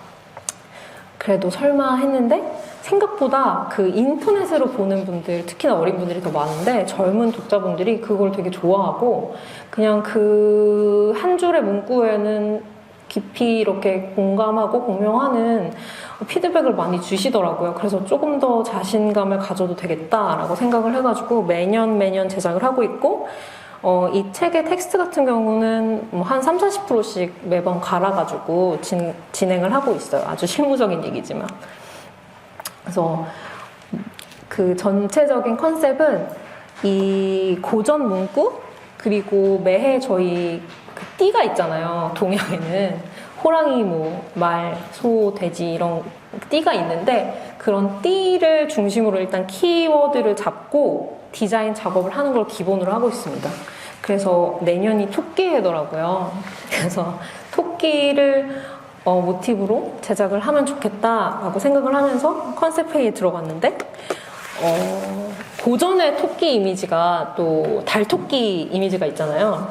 그래도 설마 했는데 생각보다 인터넷으로 보는 분들, 특히나 어린 분들이 더 많은데 젊은 독자분들이 그걸 되게 좋아하고 그냥 한 줄의 문구에는 깊이 이렇게 공감하고 공명하는 피드백을 많이 주시더라고요. 그래서 조금 더 자신감을 가져도 되겠다라고 생각을 해가지고 매년 제작을 하고 있고 이 책의 텍스트 같은 경우는 뭐한 30~40%씩 매번 갈아가지고 진행을 하고 있어요. 아주 실무적인 얘기지만. 그래서 그 전체적인 컨셉은 이 고전 문구, 그리고 매해 저희 그 띠가 있잖아요. 동양에는 호랑이, 뭐 말, 소, 돼지 이런 띠가 있는데, 그런 띠를 중심으로 일단 키워드를 잡고 디자인 작업을 하는 걸 기본으로 하고 있습니다. 그래서 내년이 토끼해더라고요. 그래서 토끼를 모티브로 제작을 하면 좋겠다라고 생각을 하면서 컨셉 회의에 들어갔는데, 고전의 토끼 이미지가 또 달토끼 이미지가 있잖아요.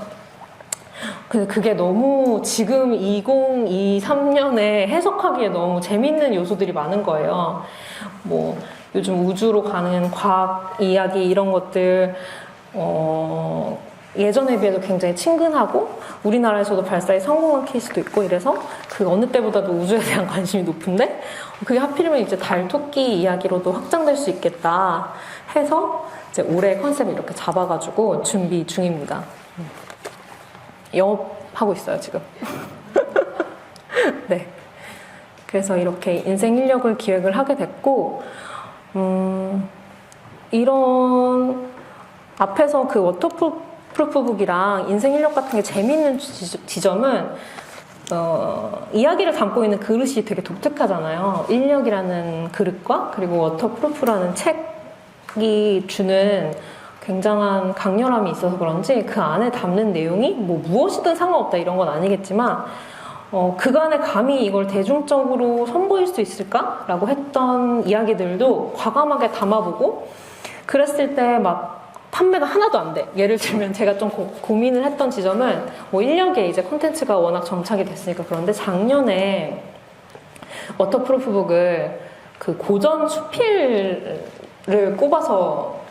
근데 그게 너무 지금 2023년에 해석하기에 너무 재밌는 요소들이 많은 거예요. 뭐 요즘 우주로 가는 과학 이야기 이런 것들 예전에 비해서 굉장히 친근하고 우리나라에서도 발사에 성공한 케이스도 있고 이래서 그 어느 때보다도 우주에 대한 관심이 높은데 그게 하필이면 이제 달 토끼 이야기로도 확장될 수 있겠다 해서 이제 올해 컨셉을 이렇게 잡아가지고 준비 중입니다. 영업하고 있어요 지금. 네. 그래서 이렇게 인생 인력을 기획을 하게 됐고 이런 앞에서 그 워터프루프북이랑 인생 인력 같은 게 재미있는 지점은 이야기를 담고 있는 그릇이 되게 독특하잖아요. 인력이라는 그릇과 그리고 워터프루프라는 책이 주는 굉장한 강렬함이 있어서 그런지 그 안에 담는 내용이 뭐 무엇이든 상관없다 이런 건 아니겠지만 그간에 감히 이걸 대중적으로 선보일 수 있을까라고 했던 이야기들도 과감하게 담아보고 그랬을 때 막 판매가 하나도 안 돼. 예를 들면 제가 좀 고민을 했던 지점은 뭐 인력에 이제 콘텐츠가 워낙 정착이 됐으니까 그런데 작년에 워터프루프북을 그 고전 수필을 꼽아서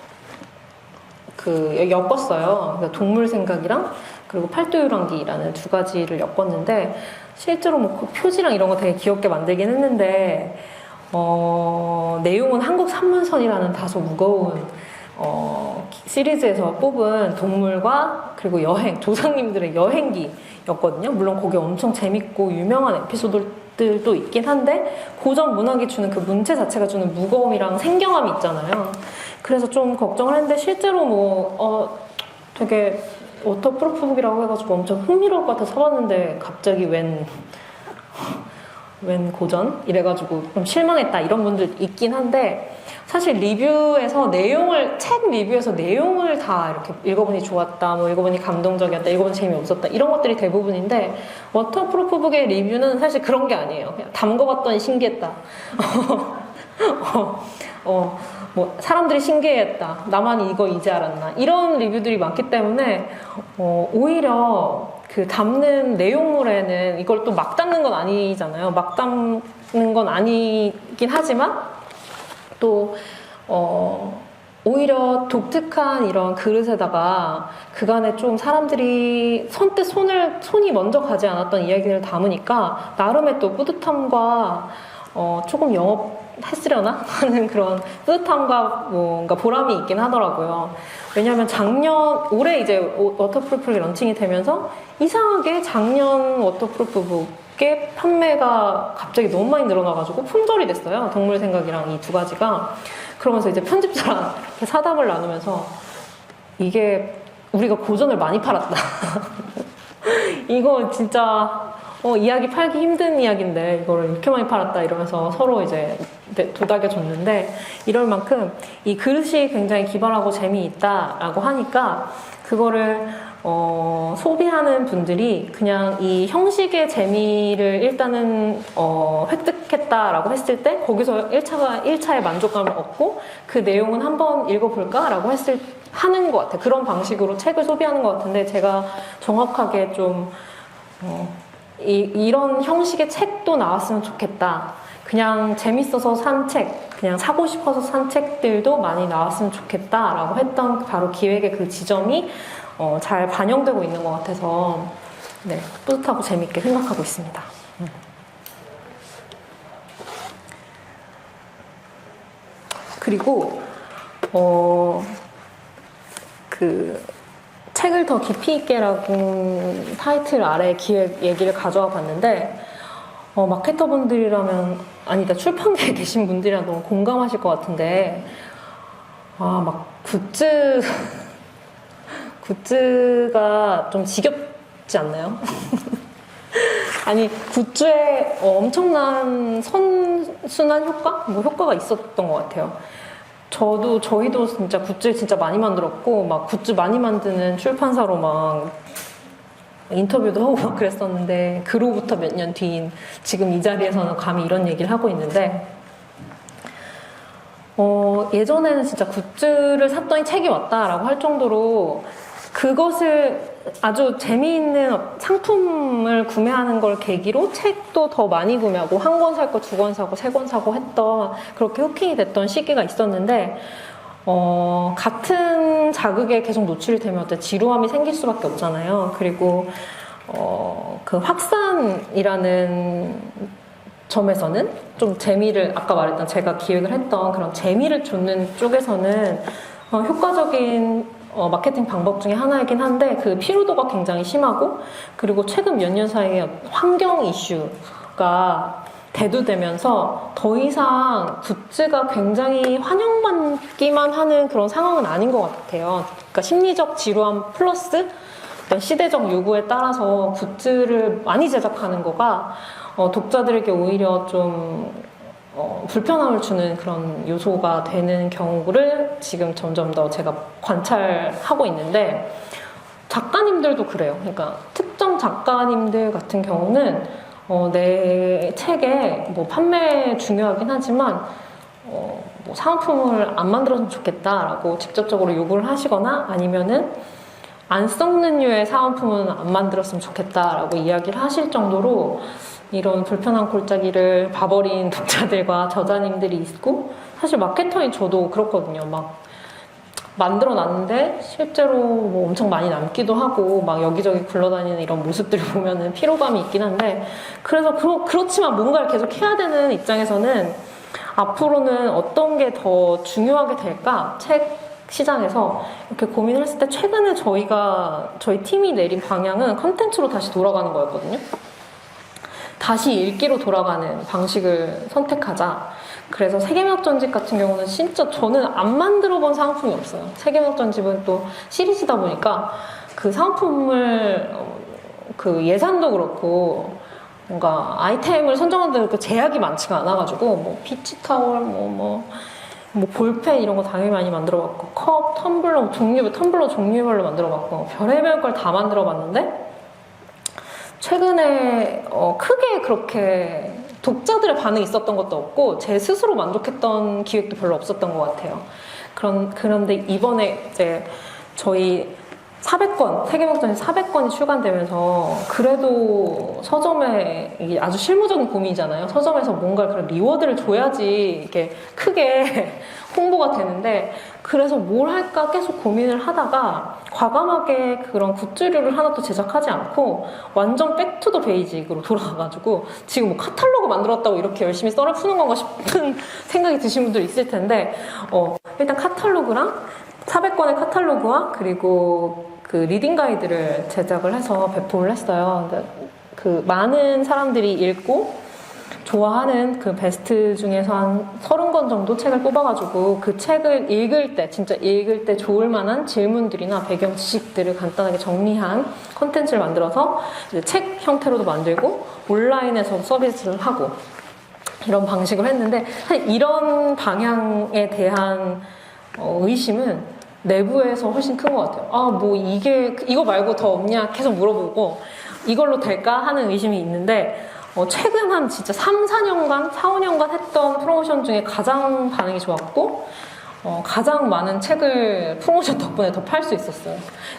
엮었어요. 그러니까 동물 생각이랑 그리고 팔도유랑기라는 두 가지를 엮었는데 실제로 뭐 그 표지랑 이런 거 되게 귀엽게 만들긴 했는데 내용은 한국 산문선이라는 다소 무거운 시리즈에서 뽑은 동물과 그리고 여행, 조상님들의 여행기였거든요. 물론 거기 엄청 재밌고 유명한 에피소드들도 있긴 한데 고전 문학이 주는 그 문체 자체가 주는 무거움이랑 생경함이 있잖아요. 그래서 좀 걱정을 했는데 실제로 뭐 되게 워터프루프북이라고 해가지고 엄청 흥미로울 것 같아서 사봤는데 갑자기 웬 고전? 이래가지고 좀 실망했다 이런 분들 있긴 한데 사실 책 리뷰에서 내용을 다 이렇게 읽어보니 좋았다, 뭐 읽어보니 감동적이었다, 읽어보니 재미없었다 이런 것들이 대부분인데 워터프루프북의 리뷰는 사실 그런 게 아니에요. 그냥 담궈봤더니 신기했다. 뭐 사람들이 신기했다. 나만 이거 이제 알았나. 이런 리뷰들이 많기 때문에 오히려 그 담는 내용물에는 이걸 또 막 담는 건 아니잖아요. 막 담는 건 아니긴 하지만 또 오히려 독특한 이런 그릇에다가 그간에 좀 사람들이 선뜻 손이 먼저 가지 않았던 이야기를 담으니까 나름의 또 뿌듯함과 조금 영업했으려나 하는 그런 뿌듯함과 뭔가 보람이 있긴 하더라고요. 왜냐하면 올해 이제 워터프루프북이 런칭이 되면서 이상하게 작년 워터프루프북의 판매가 갑자기 너무 많이 늘어나가지고 품절이 됐어요. 동물 생각이랑 이 두 가지가. 그러면서 이제 편집자랑 이렇게 사담을 나누면서 이게 우리가 고전을 많이 팔았다. 이거 진짜 이야기 팔기 힘든 이야기인데 이거를 이렇게 많이 팔았다 이러면서 서로 이제 도닥여줬는데 이럴 만큼 이 그릇이 굉장히 기발하고 재미있다라고 하니까 그거를 소비하는 분들이 그냥 이 형식의 재미를 일단은 획득했다라고 했을 때 거기서 1차의 만족감을 얻고 그 내용은 한번 읽어볼까라고 하는 것 같아요. 그런 방식으로 책을 소비하는 것 같은데 제가 정확하게 좀 이런 형식의 책도 나왔으면 좋겠다. 그냥 재밌어서 산 책, 그냥 사고 싶어서 산 책들도 많이 나왔으면 좋겠다라고 했던 바로 기획의 그 지점이 잘 반영되고 있는 것 같아서 네, 뿌듯하고 재밌게 생각하고 있습니다. 그리고 책을 더 깊이 있게라고 타이틀 아래 기획 얘기를 가져와 봤는데, 마케터분들이라면, 아니다, 출판계에 계신 분들이랑 너무 공감하실 것 같은데, 막 굿즈가 좀 지겹지 않나요? 아니, 굿즈에 엄청난 선순환 효과? 뭐 효과가 있었던 것 같아요. 저희도 진짜 굿즈 진짜 많이 만들었고, 막 굿즈 많이 만드는 출판사로 막 인터뷰도 하고 막 그랬었는데, 그로부터 몇 년 뒤인 지금 이 자리에서는 감히 이런 얘기를 하고 있는데, 예전에는 진짜 굿즈를 샀더니 책이 왔다라고 할 정도로 그것을 아주 재미있는 상품을 구매하는 걸 계기로 책도 더 많이 구매하고 한 권 살 거 두 권 사고 세 권 사고 했던, 그렇게 후킹이 됐던 시기가 있었는데, 같은 자극에 계속 노출이 되면 어때 지루함이 생길 수밖에 없잖아요. 그리고 그 확산이라는 점에서는 좀 재미를, 아까 말했던 제가 기획을 했던 그런 재미를 줬는 쪽에서는 효과적인 마케팅 방법 중에 하나이긴 한데, 그 피로도가 굉장히 심하고, 그리고 최근 몇 년 사이에 환경 이슈가 대두되면서 더 이상 굿즈가 굉장히 환영받기만 하는 그런 상황은 아닌 것 같아요. 그러니까 심리적 지루함 플러스 어떤 시대적 요구에 따라서 굿즈를 많이 제작하는 거가 독자들에게 오히려 좀 불편함을 주는 그런 요소가 되는 경우를 지금 점점 더 제가 관찰하고 있는데, 작가님들도 그래요. 그러니까 특정 작가님들 같은 경우는 내 책에 뭐 판매 중요하긴 하지만 뭐 사은품을 안 만들었으면 좋겠다라고 직접적으로 요구를 하시거나, 아니면은 안 썩는 류의 사은품은 안 만들었으면 좋겠다라고 이야기를 하실 정도로 이런 불편한 골짜기를 봐버린 독자들과 저자님들이 있고, 사실 마케터인 저도 그렇거든요. 막 만들어 놨는데 실제로 뭐 엄청 많이 남기도 하고 막 여기저기 굴러다니는 이런 모습들을 보면은 피로감이 있긴 한데, 그래서 그렇지만 뭔가를 계속 해야 되는 입장에서는 앞으로는 어떤 게 더 중요하게 될까? 책 시장에서 이렇게 고민을 했을 때, 최근에 저희 팀이 내린 방향은 컨텐츠로 다시 돌아가는 거였거든요. 다시 읽기로 돌아가는 방식을 선택하자. 그래서 세계명학 전집 같은 경우는 진짜 저는 안 만들어 본 상품이 없어요. 세계명학 전집은 또 시리즈다 보니까 그 상품을 그 예산도 그렇고 뭔가 아이템을 선정하는데 그 제약이 많지가 않아가지고, 뭐 피치타월, 뭐 볼펜 이런 거 당연히 많이 만들어봤고, 컵, 텀블러 종류별로 만들어봤고, 별의별 걸 다 만들어봤는데, 최근에 크게 그렇게 독자들의 반응이 있었던 것도 없고 제 스스로 만족했던 기획도 별로 없었던 것 같아요. 그런데 이번에 이제 저희 400권, 세계명전이 400권이 출간되면서, 그래도 서점에, 이게 아주 실무적인 고민이잖아요. 서점에서 뭔가 그런 리워드를 줘야지 이게 크게 홍보가 되는데, 그래서 뭘 할까 계속 고민을 하다가 과감하게 그런 굿즈류를 하나 또 제작하지 않고 완전 백투더 베이직으로 돌아가가지고 지금 뭐 카탈로그 만들었다고 이렇게 열심히 썰을 푸는 건가 싶은 생각이 드신 분들 있을 텐데, 일단 카탈로그랑 400권의 카탈로그와 그리고 그 리딩 가이드를 제작을 해서 배포를 했어요. 근데 그 많은 사람들이 읽고 좋아하는 그 베스트 중에서 한 30권 정도 책을 뽑아가지고 그 책을 읽을 때, 진짜 읽을 때 좋을 만한 질문들이나 배경 지식들을 간단하게 정리한 컨텐츠를 만들어서 이제 책 형태로도 만들고 온라인에서 서비스를 하고 이런 방식을 했는데, 사실 이런 방향에 대한 의심은 내부에서 훨씬 큰 것 같아요. 뭐 이거 말고 더 없냐 계속 물어보고 이걸로 될까 하는 의심이 있는데, 최근 한 진짜 3, 4년간, 4, 5년간 했던 프로모션 중에 가장 반응이 좋았고, 가장 많은 책을 프로모션 덕분에 더 팔 수 있었어요.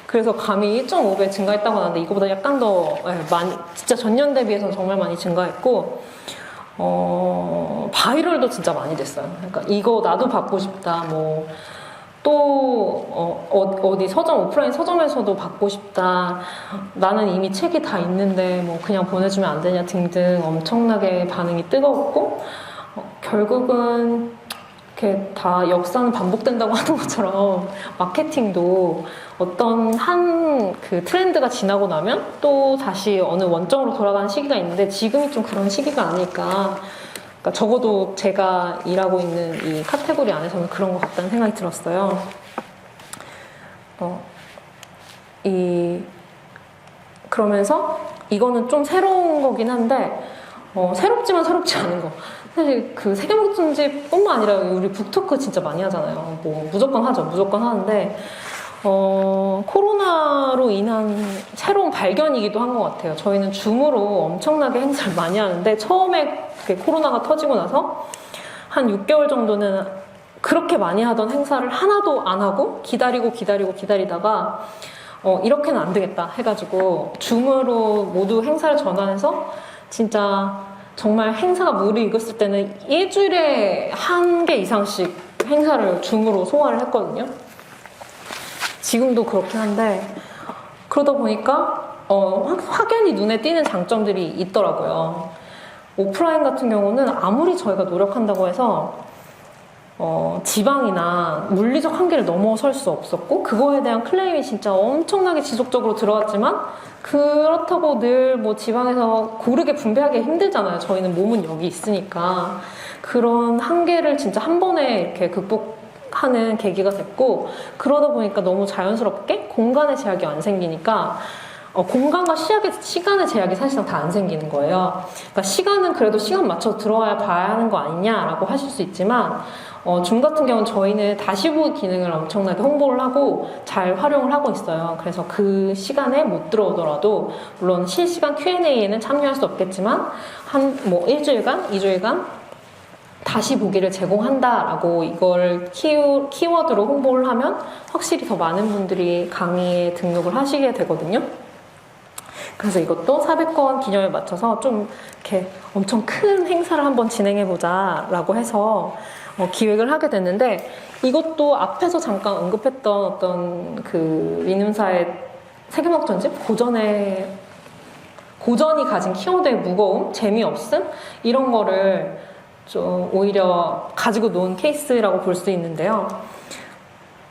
그래서 감히 1.5배 증가했다고 하는데 이거보다 약간 더 많이, 진짜 전년 대비해서 정말 많이 증가했고, 바이럴도 진짜 많이 됐어요. 그러니까 이거 나도 받고 싶다, 뭐, 또 어디 서점, 오프라인 서점에서도 받고 싶다, 나는 이미 책이 다 있는데 뭐 그냥 보내주면 안 되냐 등등 엄청나게 반응이 뜨거웠고, 결국은 이렇게 다 역사는 반복된다고 하는 것처럼 마케팅도 어떤 한 그 트렌드가 지나고 나면 또 다시 어느 원점으로 돌아가는 시기가 있는데 지금이 좀 그런 시기가 아닐까. 그러니까 적어도 제가 일하고 있는 이 카테고리 안에서는 그런 것 같다는 생각이 들었어요. 그러면서 이거는 좀 새로운 거긴 한데 새롭지만 새롭지 않은 거. 사실 그 세계목전지뿐만 아니라 우리 북토크 진짜 많이 하잖아요. 뭐 무조건 하죠. 무조건 하는데 코로나로 인한 새로운 발견이기도 한 것 같아요. 저희는 줌으로 엄청나게 행사를 많이 하는데 처음에 코로나가 터지고 나서 한 6개월 정도는 그렇게 많이 하던 행사를 하나도 안 하고 기다리다가 이렇게는 안 되겠다 해가지고 줌으로 모두 행사를 전환해서 진짜 정말 행사가 무르익었을 때는 일주일에 한 개 이상씩 행사를 줌으로 소화를 했거든요. 지금도 그렇긴 한데 그러다 보니까 확연히 눈에 띄는 장점들이 있더라고요. 오프라인 같은 경우는 아무리 저희가 노력한다고 해서 지방이나 물리적 한계를 넘어설 수 없었고 그거에 대한 클레임이 진짜 엄청나게 지속적으로 들어왔지만 그렇다고 늘 뭐 지방에서 고르게 분배하기 힘들잖아요. 저희는 몸은 여기 있으니까 그런 한계를 진짜 한 번에 이렇게 극복하는 계기가 됐고 그러다 보니까 너무 자연스럽게 공간의 제약이 안 생기니까 공간과 시간의 제약이 사실상 다 안 생기는 거예요. 그러니까 시간은 그래도 시간 맞춰서 들어와야 봐야 하는 거 아니냐라고 하실 수 있지만 줌 같은 경우는 저희는 다시 보기 기능을 엄청나게 홍보를 하고 잘 활용을 하고 있어요. 그래서 그 시간에 못 들어오더라도 물론 실시간 Q&A에는 참여할 수 없겠지만 뭐 일주일간, 2주일간 다시 보기를 제공한다라고 이걸 키워드로 홍보를 하면 확실히 더 많은 분들이 강의에 등록을 하시게 되거든요. 그래서 이것도 400건 기념에 맞춰서 좀 이렇게 엄청 큰 행사를 한번 진행해보자 라고 해서 기획을 하게 됐는데 이것도 앞에서 잠깐 언급했던 어떤 그 민음사의 세계막전집 고전이 가진 키워드의 무거움, 재미없음 이런 거를 좀 오히려 가지고 논 케이스라고 볼 수 있는데요.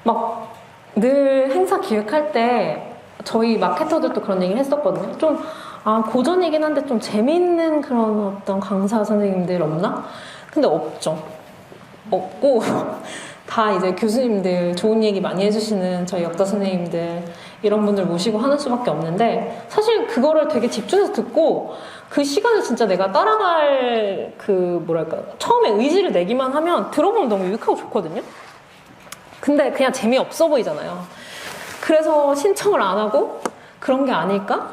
막 늘 행사 기획할 때 저희 마케터들도 그런 얘기를 했었거든요. 좀 고전이긴 한데 좀 재미있는 그런 어떤 강사 선생님들 없나? 근데 없고 다 이제 교수님들 좋은 얘기 많이 해주시는 저희 역사 선생님들 이런 분들 모시고 하는 수밖에 없는데 사실 그거를 되게 집중해서 듣고 그 시간을 진짜 내가 따라갈 처음에 의지를 내기만 하면 들어보면 너무 유익하고 좋거든요. 근데 그냥 재미없어 보이잖아요. 그래서 신청을 안 하고 그런 게 아닐까?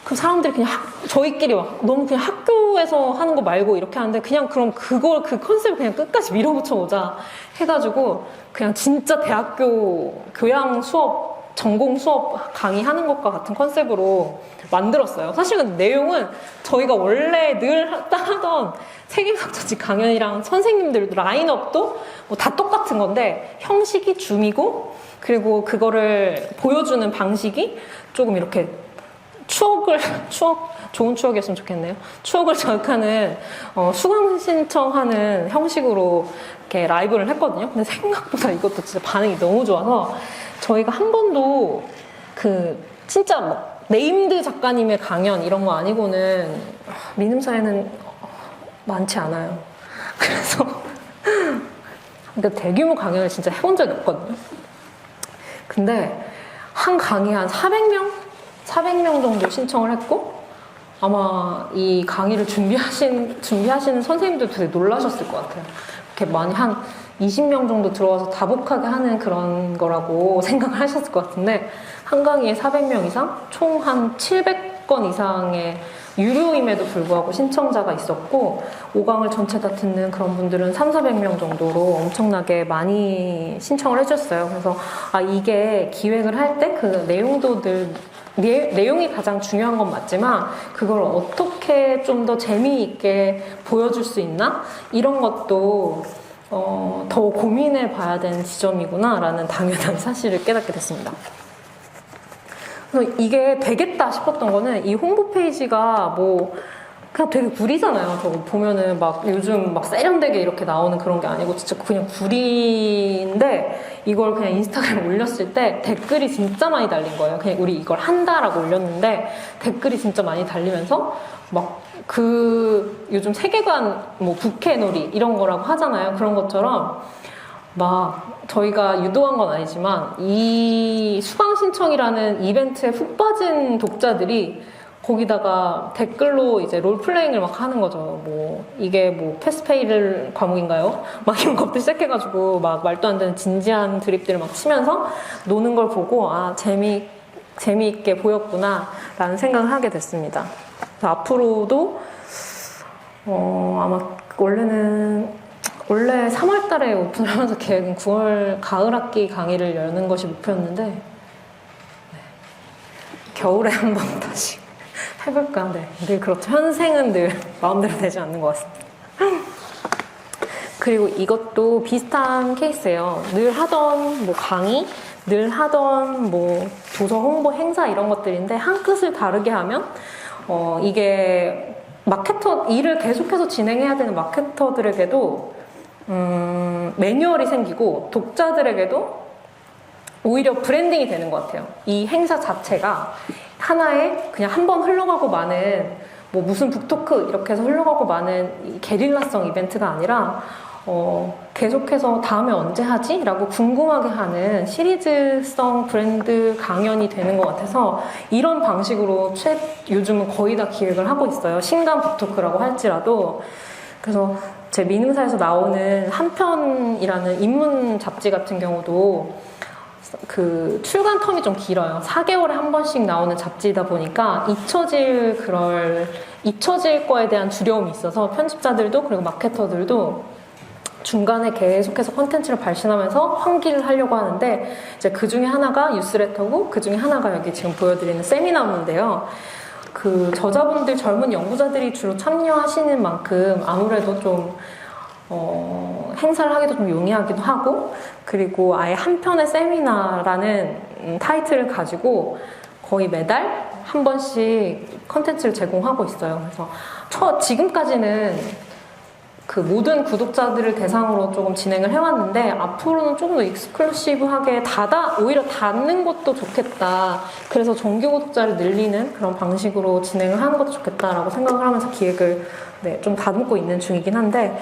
그 사람들이 그냥 저희끼리 막 너무 그냥 학교에서 하는 거 말고 이렇게 하는데 그냥 그럼 그 컨셉을 그냥 끝까지 밀어붙여 보자 해가지고 그냥 진짜 대학교 교양 수업, 전공 수업 강의하는 것과 같은 컨셉으로 만들었어요. 사실은 내용은 저희가 원래 늘 하던 세계막전지 강연이랑 선생님들 라인업도 뭐 다 똑같은 건데 형식이 줌이고 그리고 그거를 보여주는 방식이 조금 이렇게 좋은 추억이었으면 좋겠네요. 추억을 저격하는 수강 신청하는 형식으로 이렇게 라이브를 했거든요. 근데 생각보다 이것도 진짜 반응이 너무 좋아서 저희가 한 번도 진짜 뭐 네임드 작가님의 강연 이런 거 아니고는 민음사에는 많지 않아요. 그래서 그러니까 대규모 강연을 진짜 해본 적이 없거든요. 근데 한 강의에 한 400명 정도 신청을 했고 아마 이 강의를 준비하시는 선생님들도 되게 놀라셨을 것 같아요. 이렇게 많이 한 20명 정도 들어와서 다복하게 하는 그런 거라고 생각을 하셨을 것 같은데 한 강의에 400명 이상, 총 한 700건 이상의 유료임에도 불구하고 신청자가 있었고 5강을 전체 다 듣는 그런 분들은 300~400명 정도로 엄청나게 많이 신청을 해줬어요. 그래서 이게 기획을 할 때 그 내용도 내용이 가장 중요한 건 맞지만 그걸 어떻게 좀 더 재미있게 보여줄 수 있나? 이런 것도 더 고민해 봐야 되는 지점이구나 라는 당연한 사실을 깨닫게 됐습니다. 그래서 이게 되겠다 싶었던 거는 이 홍보 페이지가 뭐 그냥 되게 구리잖아요. 저거 보면은 막 요즘 막 세련되게 이렇게 나오는 그런 게 아니고 진짜 그냥 구리인데 이걸 그냥 인스타그램에 올렸을 때 댓글이 진짜 많이 달린 거예요. 그냥 우리 이걸 한다라고 올렸는데 댓글이 진짜 많이 달리면서 막 그 요즘 세계관 뭐 부캐놀이 이런 거라고 하잖아요. 그런 것처럼 막 저희가 유도한 건 아니지만 이 수강 신청이라는 이벤트에 푹 빠진 독자들이 거기다가 댓글로 이제 롤플레잉을 막 하는 거죠. 뭐 이게 뭐 패스페이를 과목인가요? 막 이런 것도 시작해가지고 막 말도 안 되는 진지한 드립들을 막 치면서 노는 걸 보고 아 재미있게 보였구나 라는 생각을 하게 됐습니다. 그래서 앞으로도 아마 원래 3월 달에 오픈을 하면서 계획은 9월 가을 학기 강의를 여는 것이 목표였는데 네. 겨울에 한번 다시 해볼까? 네. 늘 그렇죠. 현생은 늘 마음대로 되지 않는 것 같습니다. 그리고 이것도 비슷한 케이스예요. 늘 하던 뭐 강의, 늘 하던 뭐 도서 홍보 행사 이런 것들인데 한 끗을 다르게 하면 이게 일을 계속해서 진행해야 되는 마케터들에게도 매뉴얼이 생기고 독자들에게도 오히려 브랜딩이 되는 것 같아요. 이 행사 자체가 하나의 그냥 한 번 흘러가고 마는 뭐 무슨 북토크 이렇게 해서 흘러가고 마는 이 게릴라성 이벤트가 아니라 계속해서 다음에 언제 하지? 라고 궁금하게 하는 시리즈성 브랜드 강연이 되는 것 같아서 이런 방식으로 요즘은 거의 다 기획을 하고 있어요. 신간 북토크라고 할지라도. 그래서 제 민음사에서 나오는 한편이라는 인문 잡지 같은 경우도 그 출간 텀이 좀 길어요. 4개월에 한 번씩 나오는 잡지이다 보니까 잊혀질 거에 대한 두려움이 있어서 편집자들도 그리고 마케터들도 중간에 계속해서 콘텐츠를 발신하면서 환기를 하려고 하는데 이제 그 중에 하나가 뉴스레터고 그 중에 하나가 여기 지금 보여드리는 세미나문인데요. 그 저자분들 젊은 연구자들이 주로 참여하시는 만큼 아무래도 좀 행사를 하기도 좀 용이하기도 하고 그리고 아예 한 편의 세미나라는 타이틀을 가지고 거의 매달 한 번씩 컨텐츠를 제공하고 있어요. 그래서 지금까지는 그 모든 구독자들을 대상으로 조금 진행을 해왔는데 앞으로는 조금 더 익스클루시브하게 오히려 닫는 것도 좋겠다. 그래서 정규 구독자를 늘리는 그런 방식으로 진행을 하는 것도 좋겠다라고 생각을 하면서 기획을 좀 다듬고 있는 중이긴 한데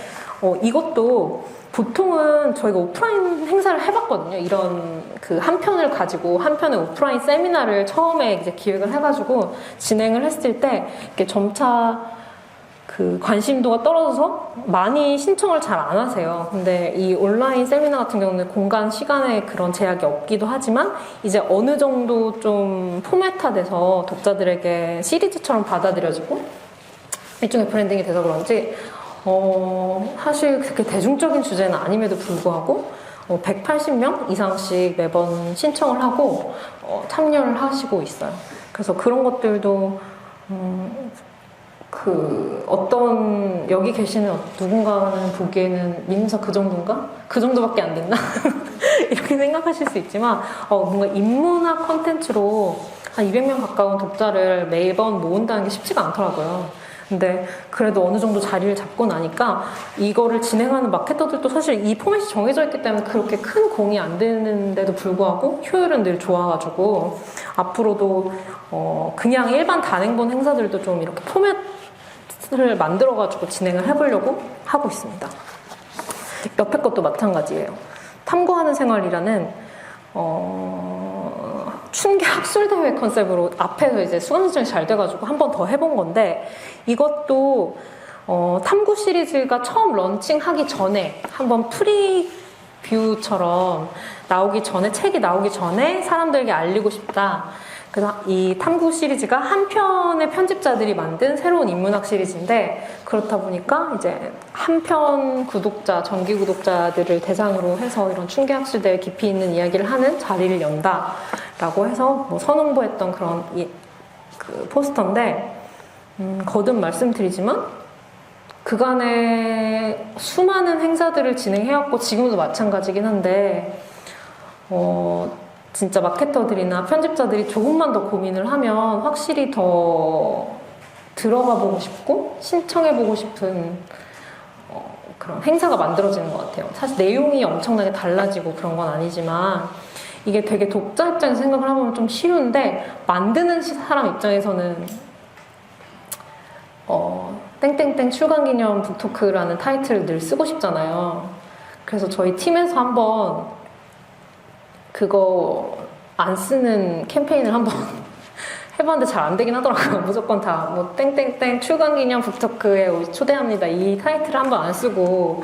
이것도 보통은 저희가 오프라인 행사를 해봤거든요. 이런 그 한 편을 가지고 한 편의 오프라인 세미나를 처음에 이제 기획을 해가지고 진행을 했을 때 이렇게 점차 그 관심도가 떨어져서 많이 신청을 잘 안 하세요. 근데 이 온라인 세미나 같은 경우는 공간, 시간에 그런 제약이 없기도 하지만 이제 어느 정도 좀 포맷화돼서 독자들에게 시리즈처럼 받아들여지고 일종의 브랜딩이 돼서 그런지 사실 그렇게 대중적인 주제는 아님에도 불구하고 180명 이상씩 매번 신청을 하고 참여를 하시고 있어요. 그래서 그런 것들도 여기 계시는 누군가는 보기에는 민음사 그 정도인가? 그 정도밖에 안 됐나? 이렇게 생각하실 수 있지만, 뭔가 인문학 콘텐츠로 한 200명 가까운 독자를 매번 모은다는 게 쉽지가 않더라고요. 근데 그래도 어느 정도 자리를 잡고 나니까 이거를 진행하는 마케터들도 사실 이 포맷이 정해져 있기 때문에 그렇게 큰 공이 안 되는데도 불구하고 효율은 늘 좋아가지고 앞으로도 그냥 일반 단행본 행사들도 좀 이렇게 포맷을 만들어가지고 진행을 해보려고 하고 있습니다. 옆에 것도 마찬가지예요. 탐구하는 생활이라는 춘계 학술대회 컨셉으로 앞에서 이제 수강 신청이 잘 돼가지고 한 번 더 해본 건데 이것도 탐구 시리즈가 처음 런칭하기 전에 한번 프리뷰처럼 책이 나오기 전에 사람들에게 알리고 싶다. 그래서 이 탐구 시리즈가 한 편의 편집자들이 만든 새로운 인문학 시리즈인데 그렇다 보니까 이제 한 편 구독자, 정기 구독자들을 대상으로 해서 이런 춘계학술대회 깊이 있는 이야기를 하는 자리를 연다라고 해서 뭐 선홍보했던 그런 그 포스터인데 거듭 말씀드리지만 그간에 수많은 행사들을 진행해왔고 지금도 마찬가지긴 한데 진짜 마케터들이나 편집자들이 조금만 더 고민을 하면 확실히 더 들어가 보고 싶고 신청해 보고 싶은 그런 행사가 만들어지는 것 같아요. 사실 내용이 엄청나게 달라지고 그런 건 아니지만 이게 되게 독자 입장에서 생각을 해보면 좀 쉬운데 만드는 사람 입장에서는 땡땡땡 출간기념 북토크라는 타이틀을 늘 쓰고 싶잖아요. 그래서 저희 팀에서 한번 그거 안 쓰는 캠페인을 한번 해봤는데 잘 안 되긴 하더라고요. 무조건 다 뭐 땡땡땡 출간기념 북토크에 초대합니다. 이 타이틀을 한번 안 쓰고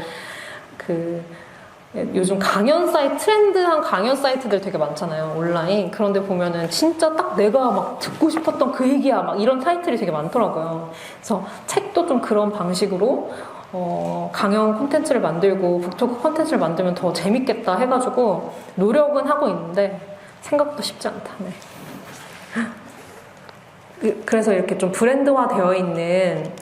요즘 강연 사이트, 트렌드한 강연 사이트들 되게 많잖아요. 온라인. 그런데 보면은 진짜 딱 내가 막 듣고 싶었던 그 얘기야. 막 이런 타이틀이 되게 많더라고요. 그래서 책도 좀 그런 방식으로 강연 콘텐츠를 만들고 북토크 콘텐츠를 만들면 더 재밌겠다 해가지고 노력은 하고 있는데 생각보다 쉽지 않다. 네. 그래서 이렇게 좀 브랜드화 되어 있는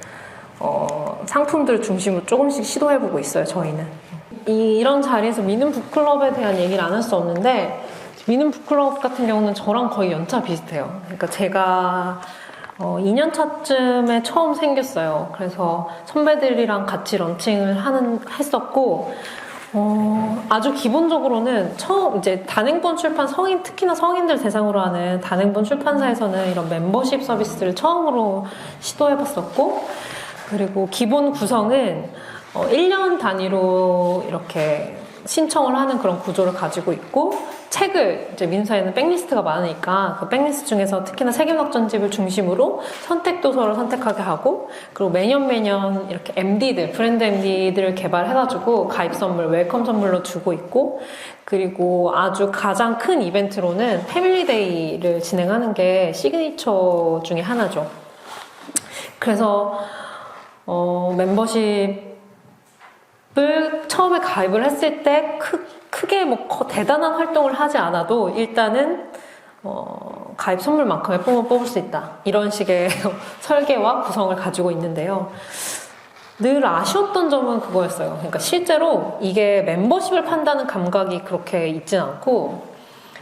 상품들 중심으로 조금씩 시도해보고 있어요. 저희는. 이런 자리에서 미는 북클럽에 대한 얘기를 안 할 수 없는데 미는 북클럽 같은 경우는 저랑 거의 연차 비슷해요. 그러니까 제가 2년 차쯤에 처음 생겼어요. 그래서 선배들이랑 같이 런칭을 했었고 아주 기본적으로는 이제 단행본 출판 특히나 성인들 대상으로 하는 단행본 출판사에서는 이런 멤버십 서비스를 처음으로 시도해봤었고, 그리고 기본 구성은 1년 단위로 이렇게 신청을 하는 그런 구조를 가지고 있고, 책을 이제 민사에는 백리스트가 많으니까 그 백리스트 중에서 특히나 세계역전집을 중심으로 선택 도서를 선택하게 하고, 그리고 매년 이렇게 브랜드 MD들을 개발해가지고 가입 선물, 웰컴 선물로 주고 있고, 그리고 아주 가장 큰 이벤트로는 패밀리데이를 진행하는 게 시그니처 중에 하나죠. 그래서 멤버십을 처음에 가입을 했을 때 크게 뭐 대단한 활동을 하지 않아도 일단은 가입 선물만큼의 뽕을 뽑을 수 있다. 이런 식의 설계와 구성을 가지고 있는데요. 늘 아쉬웠던 점은 그거였어요. 그러니까 실제로 이게 멤버십을 판다는 감각이 그렇게 있진 않고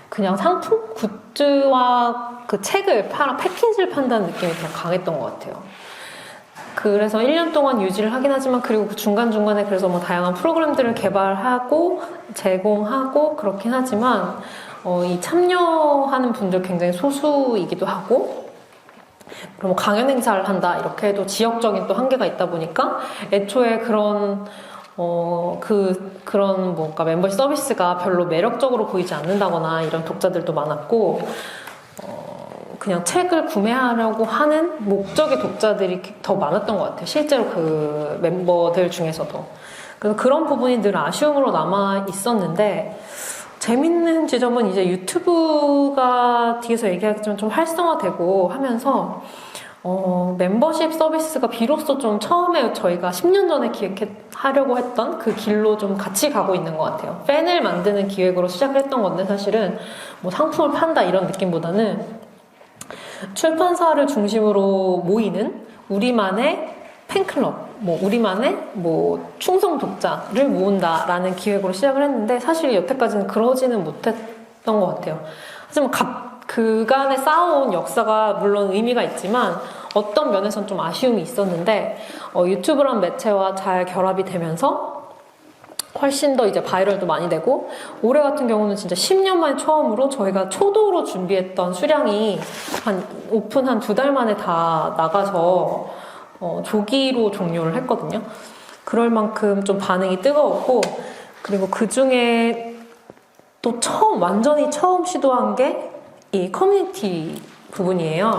그냥 상품, 굿즈와 그 책을 패키지를 판다는 느낌이 더 강했던 것 같아요. 그래서 1년 동안 유지를 하긴 하지만, 그리고 그 중간중간에 그래서 뭐 다양한 프로그램들을 개발하고 제공하고 그렇긴 하지만 이 참여하는 분들 굉장히 소수이기도 하고, 그럼 강연 행사를 한다 이렇게 해도 지역적인 또 한계가 있다 보니까 애초에 그런 뭔가 멤버십 서비스가 별로 매력적으로 보이지 않는다거나 이런 독자들도 많았고, 그냥 책을 구매하려고 하는 목적의 독자들이 더 많았던 것 같아요. 실제로 그 멤버들 중에서도. 그래서 그런 부분이 늘 아쉬움으로 남아 있었는데, 재밌는 지점은 이제 유튜브가 뒤에서 얘기하겠지만 좀 활성화되고 하면서 멤버십 서비스가 비로소 좀 처음에 저희가 10년 전에 기획하려고 했던 그 길로 좀 같이 가고 있는 것 같아요. 팬을 만드는 기획으로 시작을 했던 건데, 사실은 뭐 상품을 판다 이런 느낌보다는 출판사를 중심으로 모이는 우리만의 팬클럽, 우리만의 충성 독자를 모은다라는 기획으로 시작을 했는데, 사실 여태까지는 그러지는 못했던 것 같아요. 하지만 그간에 쌓아온 역사가 물론 의미가 있지만 어떤 면에서는 좀 아쉬움이 있었는데, 유튜브란 매체와 잘 결합이 되면서 훨씬 더 이제 바이럴도 많이 되고, 올해 같은 경우는 진짜 10년 만에 처음으로 저희가 초도로 준비했던 수량이 오픈 한 2달 만에 다 나가서 조기로 종료를 했거든요. 그럴 만큼 좀 반응이 뜨거웠고, 그리고 그 중에 또 완전히 처음 시도한 게 이 커뮤니티 부분이에요.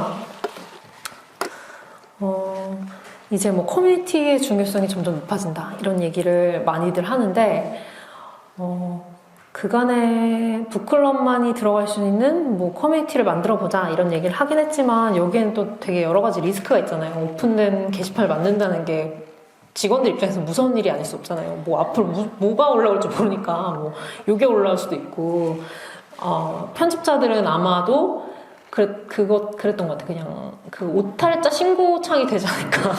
이제 커뮤니티의 중요성이 점점 높아진다 이런 얘기를 많이들 하는데, 그간에 북클럽만이 들어갈 수 있는 커뮤니티를 만들어 보자 이런 얘기를 하긴 했지만, 여기에는 또 되게 여러 가지 리스크가 있잖아요. 오픈된 게시판을 만든다는 게 직원들 입장에서 무서운 일이 아닐 수 없잖아요. 앞으로 뭐가 올라올지 모르니까 요게 올라올 수도 있고, 편집자들은 아마도 그랬던 것 같아. 그냥 그 오탈자 신고창이 되지 않을까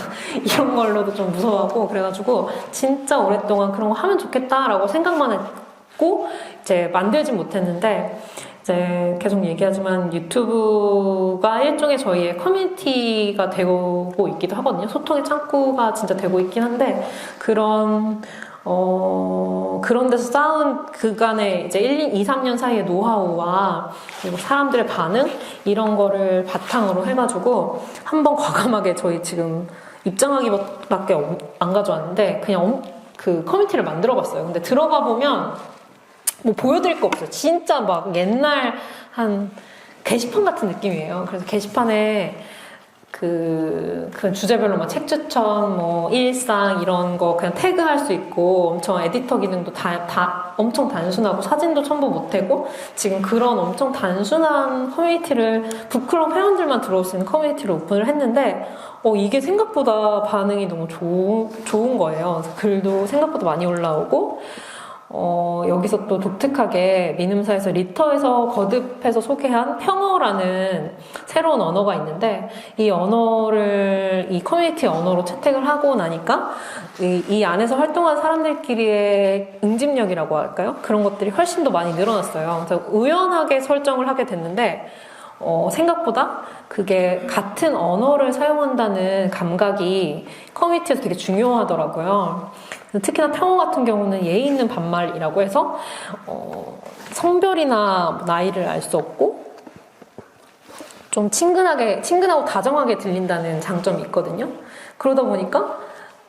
이런 걸로도 좀 무서워하고, 그래가지고 진짜 오랫동안 그런 거 하면 좋겠다라고 생각만 했고 이제 만들진 못했는데, 이제 계속 얘기하지만 유튜브가 일종의 저희의 커뮤니티가 되고 있기도 하거든요. 소통의 창구가 진짜 되고 있긴 한데, 그런 데서 쌓은 그간의 이제 2, 3년 사이의 노하우와 그리고 사람들의 반응, 이런 거를 바탕으로 해가지고 한번 과감하게 저희 지금 입장하기밖에 안 가져왔는데, 그냥 그 커뮤니티를 만들어 봤어요. 근데 들어가 보면 뭐 보여드릴 거 없어요. 진짜 막 옛날 한 게시판 같은 느낌이에요. 그래서 게시판에 그 주제별로 막 책 추천, 뭐 일상 이런 거 그냥 태그할 수 있고, 엄청 에디터 기능도 다 엄청 단순하고 사진도 첨부 못하고, 지금 그런 엄청 단순한 커뮤니티를 북클럽 회원들만 들어올 수 있는 커뮤니티를 오픈을 했는데, 이게 생각보다 반응이 너무 좋은 거예요. 그래서 글도 생각보다 많이 올라오고, 여기서 또 독특하게 미음사에서 리터에서 거듭해서 소개한 평어라는 새로운 언어가 있는데, 이 언어를 이 커뮤니티 언어로 채택을 하고 나니까 이 안에서 활동한 사람들끼리의 응집력이라고 할까요? 그런 것들이 훨씬 더 많이 늘어났어요. 그래서 우연하게 설정을 하게 됐는데, 생각보다 그게 같은 언어를 사용한다는 감각이 커뮤니티에서 되게 중요하더라고요. 특히나 평어 같은 경우는 예의 있는 반말이라고 해서 성별이나 나이를 알 수 없고 좀 친근하고 다정하게 들린다는 장점이 있거든요. 그러다 보니까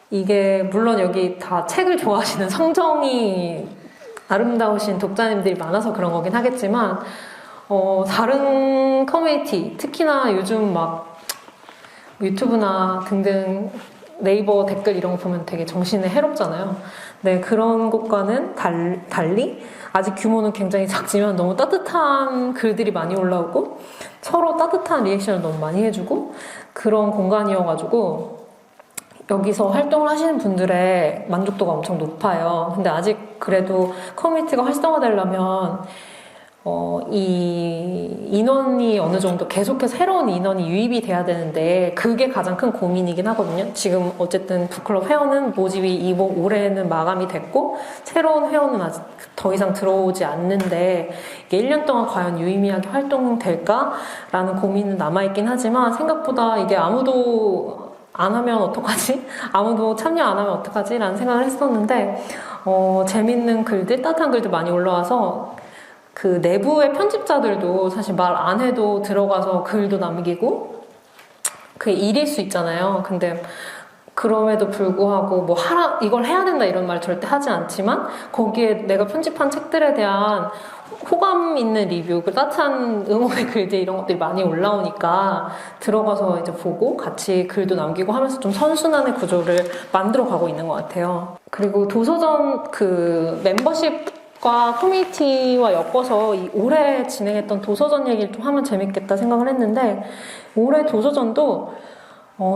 이게 물론 여기 다 책을 좋아하시는 성정이 아름다우신 독자님들이 많아서 그런 거긴 하겠지만, 다른 커뮤니티, 특히나 요즘 막 유튜브나 등등 네이버 댓글 이런 거 보면 되게 정신에 해롭잖아요. 네, 그런 것과는 달리 아직 규모는 굉장히 작지만 너무 따뜻한 글들이 많이 올라오고 서로 따뜻한 리액션을 너무 많이 해주고 그런 공간이어가지고 여기서 활동을 하시는 분들의 만족도가 엄청 높아요. 근데 아직 그래도 커뮤니티가 활성화되려면 이 인원이 어느 정도 계속해서 새로운 인원이 유입이 돼야 되는데 그게 가장 큰 고민이긴 하거든요. 지금 어쨌든 북클럽 회원은 모집이 올해는 마감이 됐고 새로운 회원은 아직 더 이상 들어오지 않는데 이게 1년 동안 과연 유의미하게 활동될까라는 고민은 남아있긴 하지만 생각보다 이게 아무도 안 하면 어떡하지? 아무도 참여 안 하면 어떡하지? 라는 생각을 했었는데 재밌는 글들, 따뜻한 글들 많이 올라와서 그 내부의 편집자들도 사실 말 안 해도 들어가서 글도 남기고 그게 일일 수 있잖아요. 근데 그럼에도 불구하고 뭐 이걸 해야 된다 이런 말 절대 하지 않지만 거기에 내가 편집한 책들에 대한 호감 있는 리뷰, 그 따뜻한 응원의 글들 이런 것들이 많이 올라오니까 들어가서 이제 보고 같이 글도 남기고 하면서 좀 선순환의 구조를 만들어 가고 있는 것 같아요. 그리고 도서전 그 멤버십과 커뮤니티와 엮어서 이 올해 진행했던 도서전 얘기를 좀 하면 재밌겠다 생각을 했는데 올해 도서전도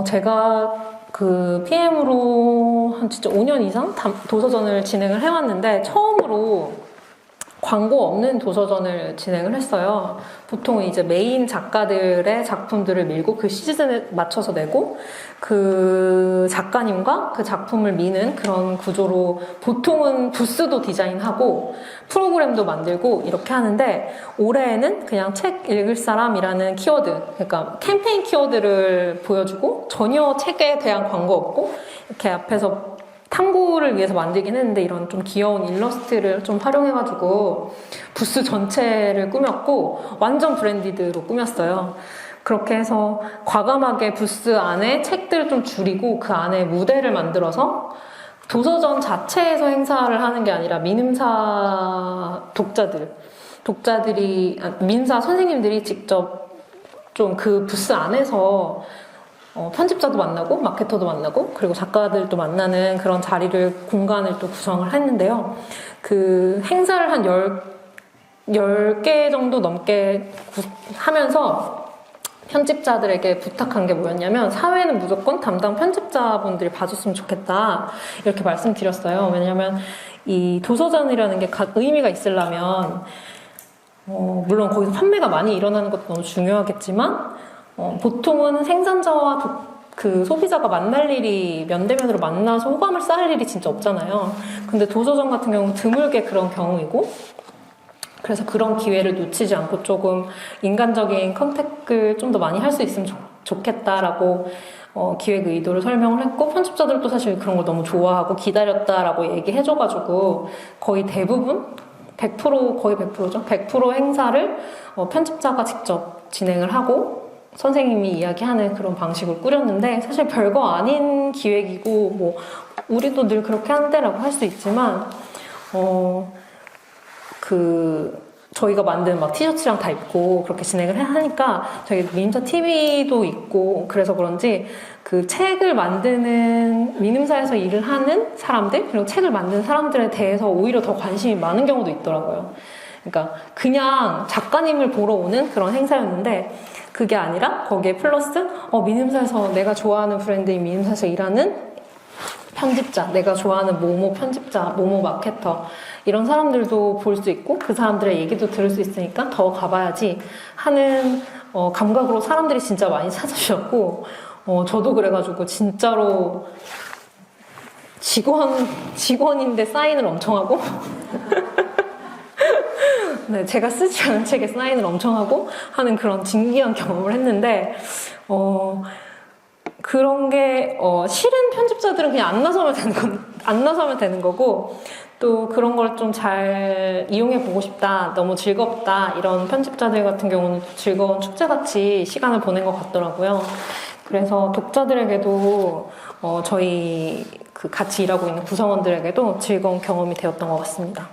제가 그 PM으로 한 진짜 5년 이상 도서전을 진행을 해왔는데 처음으로 광고 없는 도서전을 진행을 했어요. 보통 이제 메인 작가들의 작품들을 밀고 그 시즌에 맞춰서 내고 그 작가님과 그 작품을 미는 그런 구조로 보통은 부스도 디자인하고 프로그램도 만들고 이렇게 하는데 올해에는 그냥 책 읽을 사람이라는 키워드, 그러니까 캠페인 키워드를 보여주고 전혀 책에 대한 광고 없고 이렇게 앞에서 탐구를 위해서 만들긴 했는데 이런 좀 귀여운 일러스트를 좀 활용해가지고 부스 전체를 꾸몄고 완전 브랜디드로 꾸몄어요. 그렇게 해서 과감하게 부스 안에 책들을 좀 줄이고 그 안에 무대를 만들어서 도서전 자체에서 행사를 하는 게 아니라 민음사 독자들이 민사 선생님들이 직접 좀 그 부스 안에서 편집자도 만나고 마케터도 만나고 그리고 작가들도 만나는 그런 공간을 또 구성을 했는데요. 그 행사를 한 10개 정도 넘게 하면서 편집자들에게 부탁한 게 뭐였냐면 사회는 무조건 담당 편집자분들이 봐줬으면 좋겠다 이렇게 말씀드렸어요. 왜냐하면 이 도서전이라는 게 의미가 있으려면 물론 거기서 판매가 많이 일어나는 것도 너무 중요하겠지만 보통은 생산자와 그 소비자가 만날 일이 면대면으로 만나서 호감을 쌓을 일이 진짜 없잖아요. 근데 도서전 같은 경우는 드물게 그런 경우이고 그래서 그런 기회를 놓치지 않고 조금 인간적인 컨택을 좀 더 많이 할 수 있으면 좋겠다라고 기획 의도를 설명을 했고, 편집자들도 사실 그런 걸 너무 좋아하고 기다렸다라고 얘기해줘가지고 거의 대부분 100% 거의 100%죠. 100% 행사를 편집자가 직접 진행을 하고 선생님이 이야기하는 그런 방식을 꾸렸는데, 사실 별거 아닌 기획이고 뭐 우리도 늘 그렇게 한대라고 할 수 있지만 저희가 만든 막 티셔츠랑 다 입고 그렇게 진행을 하니까 저희 미님사 TV도 있고, 그래서 그런지 그 책을 만드는 미님사에서 일을 하는 사람들, 그리고 책을 만드는 사람들에 대해서 오히려 더 관심이 많은 경우도 있더라고요. 그러니까 그냥 작가님을 보러 오는 그런 행사였는데, 그게 아니라 거기에 플러스 미님사에서 내가 좋아하는 브랜드인 미님사에서 일하는 편집자, 내가 좋아하는 모모 편집자, 모모 마케터, 이런 사람들도 볼 수 있고 그 사람들의 얘기도 들을 수 있으니까 더 가봐야지 하는 감각으로 사람들이 진짜 많이 찾아주셨고, 저도 그래가지고 진짜로 직원인데 사인을 엄청 하고 네, 제가 쓰지 않은 책에 사인을 엄청 하고 하는 그런 신기한 경험을 했는데, 그런 게 싫은 편집자들은 그냥 안 나서면 되는 거고, 또 그런 걸 좀 잘 이용해 보고 싶다, 너무 즐겁다, 이런 편집자들 같은 경우는 즐거운 축제같이 시간을 보낸 것 같더라고요. 그래서 독자들에게도 저희 그 같이 일하고 있는 구성원들에게도 즐거운 경험이 되었던 것 같습니다.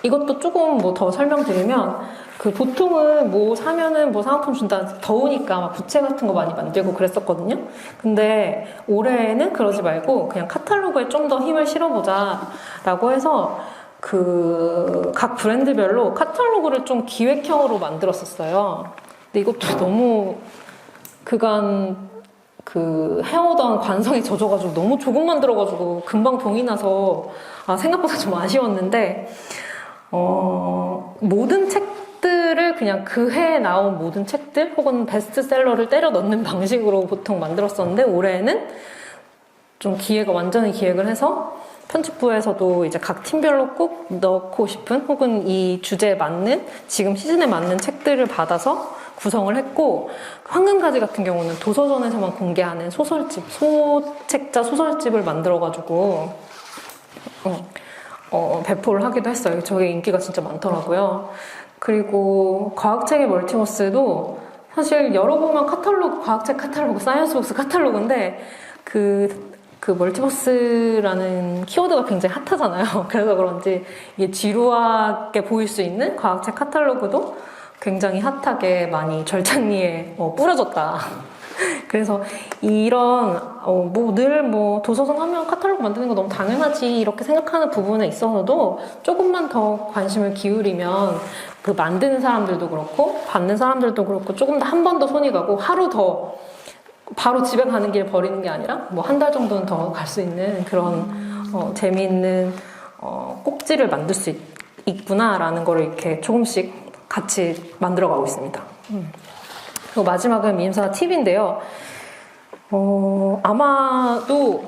이것도 조금 뭐 더 설명드리면, 그 보통은 뭐 사면은 뭐 사은품 준다, 더우니까 막 부채 같은 거 많이 만들고 그랬었거든요. 근데 올해는 그러지 말고 그냥 카탈로그에 좀 더 힘을 실어보자라고 해서 그 각 브랜드별로 카탈로그를 좀 기획형으로 만들었었어요. 근데 이것도 너무 그간 해오던 관성이 젖어가지고 너무 조금 만들어가지고 금방 동이 나서 생각보다 좀 아쉬웠는데, 모든 책들을 그냥 그 해에 나온 모든 책들 혹은 베스트셀러를 때려 넣는 방식으로 보통 만들었었는데, 올해는 좀 완전히 기획을 해서 편집부에서도 이제 각 팀별로 꼭 넣고 싶은 혹은 이 주제에 맞는, 지금 시즌에 맞는 책들을 받아서 구성을 했고, 황금가지 같은 경우는 도서전에서만 공개하는 소책자 소설집을 만들어가지고 배포를 하기도 했어요. 저게 인기가 진짜 많더라고요. 그리고 과학책의 멀티버스도 사실 열어보면 과학책 카탈로그, 사이언스북스 카탈로그인데 그 멀티버스라는 키워드가 굉장히 핫하잖아요. 그래서 그런지 이게 지루하게 보일 수 있는 과학책 카탈로그도 굉장히 핫하게 많이 절찬리에 뿌려졌다. 그래서 이런 늘 도서전 하면 카탈로그 만드는 거 너무 당연하지 이렇게 생각하는 부분에 있어서도 조금만 더 관심을 기울이면 그 만드는 사람들도 그렇고 받는 사람들도 그렇고 조금 더 한 번 더 손이 가고, 하루 더 바로 집에 가는 길 버리는 게 아니라 뭐 한 달 정도는 더 갈 수 있는 그런 재미있는 꼭지를 만들 수 있구나라는 거를 이렇게 조금씩 같이 만들어가고 있습니다. 그리고 마지막은 미임사 팁인데요. 아마도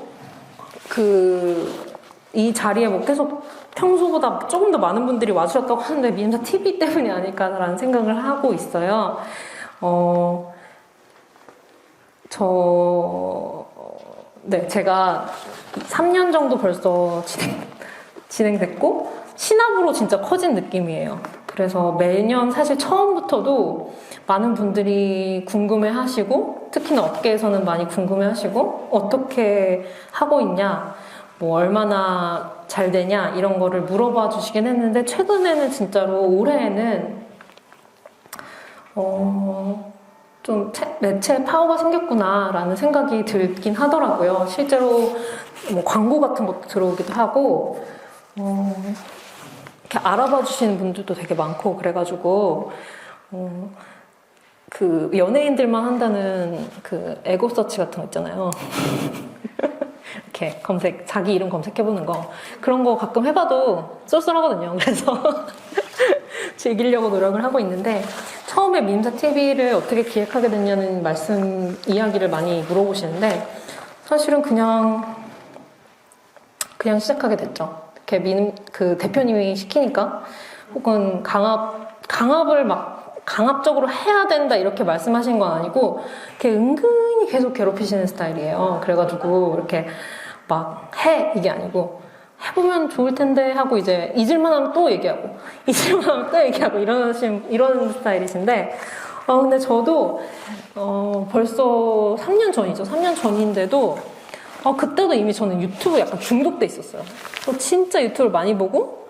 이 자리에 뭐 계속 평소보다 조금 더 많은 분들이 와주셨다고 하는데 미임사 TV 때문이 아닐까라는 생각을 하고 있어요. 제가 3년 정도 벌써 진행됐고 신압으로 진짜 커진 느낌이에요. 그래서 매년 사실 처음부터도 많은 분들이 궁금해하시고, 특히나 업계에서는 많이 궁금해하시고, 어떻게 하고 있냐, 뭐 얼마나 잘 되냐 이런 거를 물어봐 주시긴 했는데, 최근에는 진짜로 올해에는 좀 매체 파워가 생겼구나라는 생각이 들긴 하더라고요. 실제로 뭐 광고 같은 것도 들어오기도 하고, 이렇게 알아봐 주시는 분들도 되게 많고, 그래가지고 그 연예인들만 한다는 그 에고 서치 같은 거 있잖아요. 이렇게 자기 이름 검색해보는 거, 그런 거 가끔 해봐도 쏠쏠하거든요. 그래서 즐기려고 노력을 하고 있는데, 처음에 미임사 TV를 어떻게 기획하게 됐냐는 이야기를 많이 물어보시는데, 사실은 그냥 시작하게 됐죠. 그 대표님이 시키니까 혹은 강압을 막 강압적으로 해야 된다 이렇게 말씀하신 건 아니고 이렇게 은근히 계속 괴롭히시는 스타일이에요. 그래가지고 이렇게 막 해 이게 아니고 해보면 좋을 텐데 하고 이제 잊을만 하면 또 얘기하고 잊을만 하면 또 얘기하고 이런 스타일이신데 근데 저도 벌써 3년 전이죠. 3년 전인데도 그때도 이미 저는 유튜브 약간 중독돼 있었어요. 진짜 유튜브를 많이 보고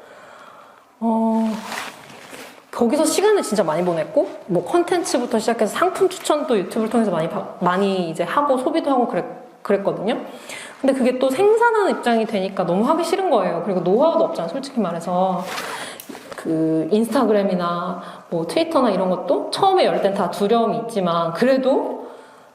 거기서 시간을 진짜 많이 보냈고 뭐 콘텐츠부터 시작해서 상품 추천도 유튜브를 통해서 많이 이제 하고 소비도 하고 그랬거든요. 근데 그게 또 생산하는 입장이 되니까 너무 하기 싫은 거예요. 그리고 노하우도 없잖아요. 솔직히 말해서 그 인스타그램이나 뭐 트위터나 이런 것도 처음에 열 땐 다 두려움이 있지만 그래도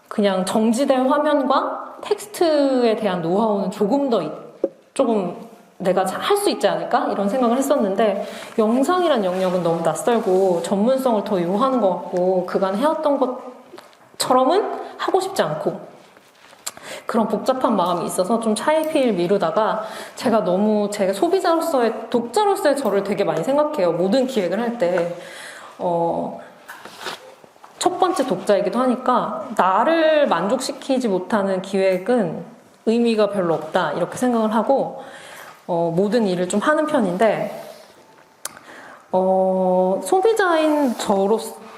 그냥 정지된 화면과 텍스트에 대한 노하우는 조금 내가 할 수 있지 않을까? 이런 생각을 했었는데 영상이란 영역은 너무 낯설고 전문성을 더 요하는 것 같고 그간 해왔던 것처럼은 하고 싶지 않고 그런 복잡한 마음이 있어서 좀 차일피일 미루다가 제가 소비자로서의 독자로서의 저를 되게 많이 생각해요. 모든 기획을 할 때 첫 번째 독자이기도 하니까 나를 만족시키지 못하는 기획은 의미가 별로 없다 이렇게 생각을 하고 모든 일을 좀 하는 편인데 소비자인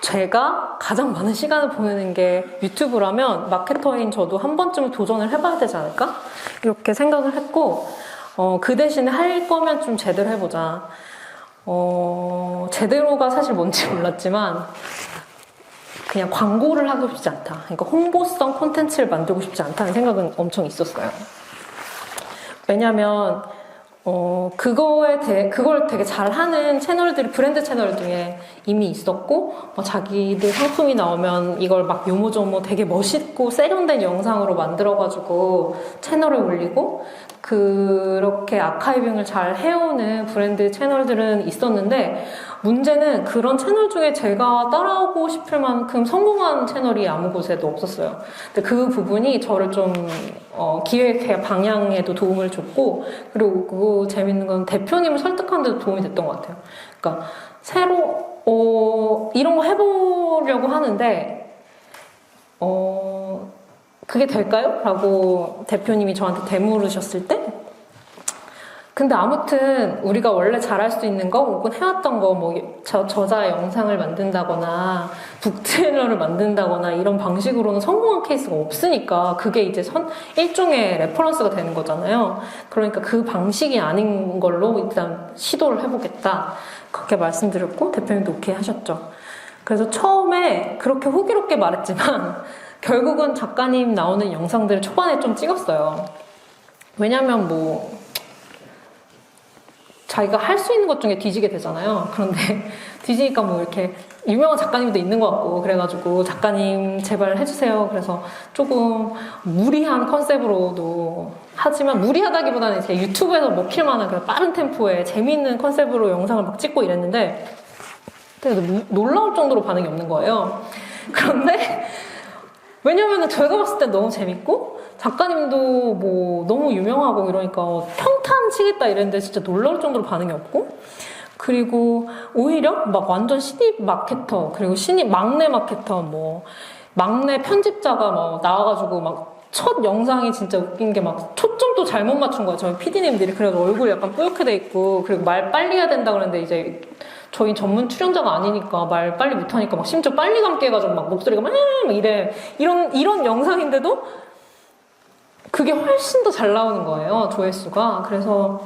제가 가장 많은 시간을 보내는 게 유튜브라면 마케터인 저도 한 번쯤은 도전을 해봐야 되지 않을까? 이렇게 생각을 했고 그 대신에 할 거면 좀 제대로 해보자. 제대로가 사실 뭔지 몰랐지만 그냥 광고를 하고 싶지 않다. 그러니까 홍보성 콘텐츠를 만들고 싶지 않다는 생각은 엄청 있었어요. 왜냐면 그걸 되게 잘하는 채널들이 브랜드 채널 중에 이미 있었고 자기들 상품이 나오면 이걸 막 요모조모 되게 멋있고 세련된 영상으로 만들어가지고 채널에 올리고 그렇게 아카이빙을 잘 해오는 브랜드 채널들은 있었는데 문제는 그런 채널 중에 제가 따라오고 싶을 만큼 성공한 채널이 아무 곳에도 없었어요. 근데 그 부분이 저를 좀 기획 방향에도 도움을 줬고 그리고 재밌는 건 대표님을 설득하는 데도 도움이 됐던 것 같아요. 그러니까 이런 거 해보려고 하는데 그게 될까요? 라고 대표님이 저한테 되물으셨을 때 근데 아무튼 우리가 원래 잘할 수 있는 거 혹은 해왔던 거 뭐 저자 영상을 만든다거나 북트레일러를 만든다거나 이런 방식으로는 성공한 케이스가 없으니까 그게 이제 일종의 레퍼런스가 되는 거잖아요. 그러니까 그 방식이 아닌 걸로 일단 시도를 해보겠다 그렇게 말씀드렸고 대표님도 오케이 하셨죠. 그래서 처음에 그렇게 호기롭게 말했지만 결국은 작가님 나오는 영상들을 초반에 좀 찍었어요. 왜냐면 뭐 자기가 할 수 있는 것 중에 뒤지게 되잖아요. 그런데 뒤지니까 뭐 이렇게 유명한 작가님도 있는 것 같고 그래가지고 작가님 제발 해주세요. 그래서 조금 무리한 컨셉으로도 하지만 무리하다기보다는 이제 유튜브에서 먹힐 만한 그런 빠른 템포의 재미있는 컨셉으로 영상을 막 찍고 이랬는데 근데 놀라울 정도로 반응이 없는 거예요. 그런데 왜냐면은 제가 봤을 때 너무 재밌고 작가님도 뭐 너무 유명하고 이러니까 평탄 치겠다 이랬는데 진짜 놀라울 정도로 반응이 없고 그리고 오히려 막 완전 신입 마케터 그리고 신입 막내 마케터 뭐 막내 편집자가 막 나와가지고 막 첫 영상이 진짜 웃긴 게 막 초점도 잘못 맞춘 거예요. 저희 PD님들이. 그래서 얼굴이 약간 뿌옇게 돼 있고 그리고 말 빨리 해야 된다 그랬는데 이제 저희 전문 출연자가 아니니까 말 빨리 못하니까 막 심지어 빨리 감기 해가지고 막 목소리가 막 이래 이런 영상인데도 그게 훨씬 더 잘 나오는 거예요. 조회수가. 그래서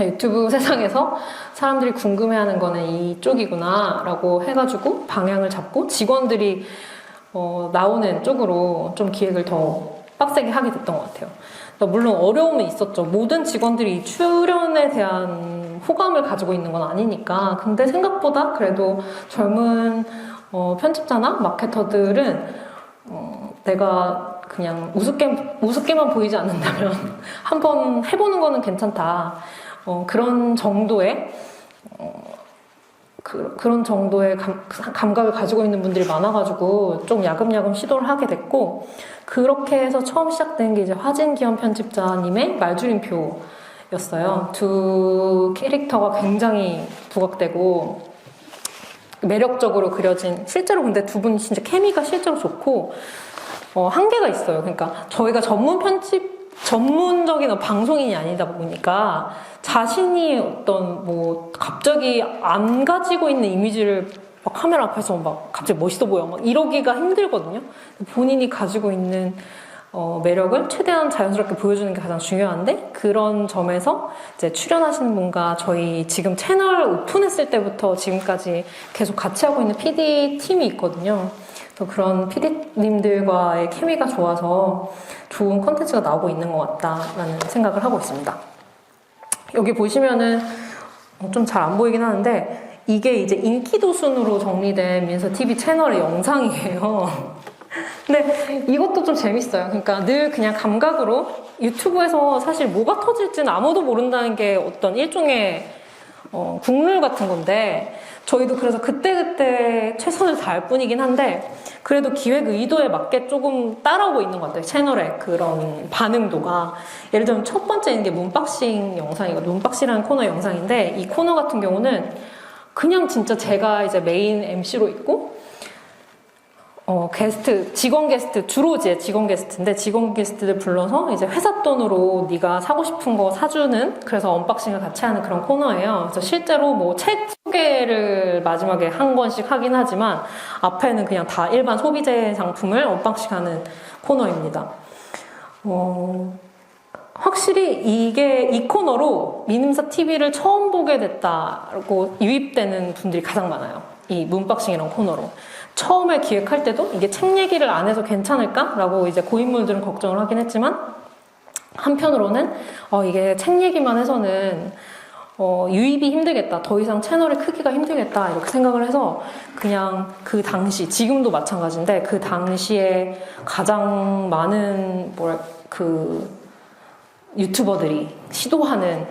유튜브 세상에서 사람들이 궁금해하는 거는 이쪽이구나 라고 해가지고 방향을 잡고 직원들이 나오는 쪽으로 좀 기획을 더 빡세게 하게 됐던 것 같아요. 물론 어려움은 있었죠. 모든 직원들이 출연에 대한 호감을 가지고 있는 건 아니니까. 근데 생각보다 그래도 젊은 편집자나 마케터들은 내가 그냥 우습게만 보이지 않는다면 한번 해보는 거는 괜찮다. 그런 정도의 그런 정도의 감각을 가지고 있는 분들이 많아가지고 좀 야금야금 시도를 하게 됐고 그렇게 해서 처음 시작된 게 이제 화진기현 편집자님의 말줄임표였어요. 두 캐릭터가 굉장히 부각되고 매력적으로 그려진, 실제로 근데 두 분이 진짜 케미가 실제로 좋고 한계가 있어요. 그러니까 저희가 전문적인 방송인이 아니다 보니까 자신이 어떤 뭐 갑자기 안 가지고 있는 이미지를 막 카메라 앞에서 막 갑자기 멋있어 보여 막 이러기가 힘들거든요. 본인이 가지고 있는 매력을 최대한 자연스럽게 보여주는 게 가장 중요한데, 그런 점에서 이제 출연하시는 분과 저희 지금 채널 오픈했을 때부터 지금까지 계속 같이 하고 있는 PD 팀이 있거든요. 그런 PD님들과의 케미가 좋아서 좋은 콘텐츠가 나오고 있는 것 같다라는 생각을 하고 있습니다. 여기 보시면은 좀 잘 안 보이긴 하는데, 이게 이제 인기도 순으로 정리된 민서TV 채널의 영상이에요. 근데 이것도 좀 재밌어요. 그러니까 늘 그냥 감각으로 유튜브에서 사실 뭐가 터질지는 아무도 모른다는 게 어떤 일종의 국룰 같은 건데, 저희도 그래서 그때그때 최선을 다할 뿐이긴 한데, 그래도 기획 의도에 맞게 조금 따라오고 있는 것 같아요. 채널의 그런 반응도가. 예를 들면 첫 번째인 게 문박싱 영상이고, 문박싱이라는 코너 영상인데, 이 코너 같은 경우는 그냥 진짜 제가 이제 메인 MC로 있고, 게스트, 직원 게스트, 주로 이제 직원 게스트인데, 직원 게스트들 불러서 이제 회사 돈으로 네가 사고 싶은 거 사주는, 그래서 언박싱을 같이 하는 그런 코너예요. 그래서 실제로 뭐 책 소개를 마지막에 한 권씩 하긴 하지만, 앞에는 그냥 다 일반 소비재 상품을 언박싱 하는 코너입니다. 확실히 이 코너로 미음사 TV를 처음 보게 됐다고 유입되는 분들이 가장 많아요. 이 문박싱이라는 코너로. 처음에 기획할 때도 이게 책 얘기를 안 해서 괜찮을까라고 이제 고인물들은 걱정을 하긴 했지만, 한편으로는 이게 책 얘기만 해서는 유입이 힘들겠다, 더 이상 채널의 크기가 힘들겠다 이렇게 생각을 해서 그냥 그 당시, 지금도 마찬가지인데 그 당시에 가장 많은 유튜버들이 시도하는,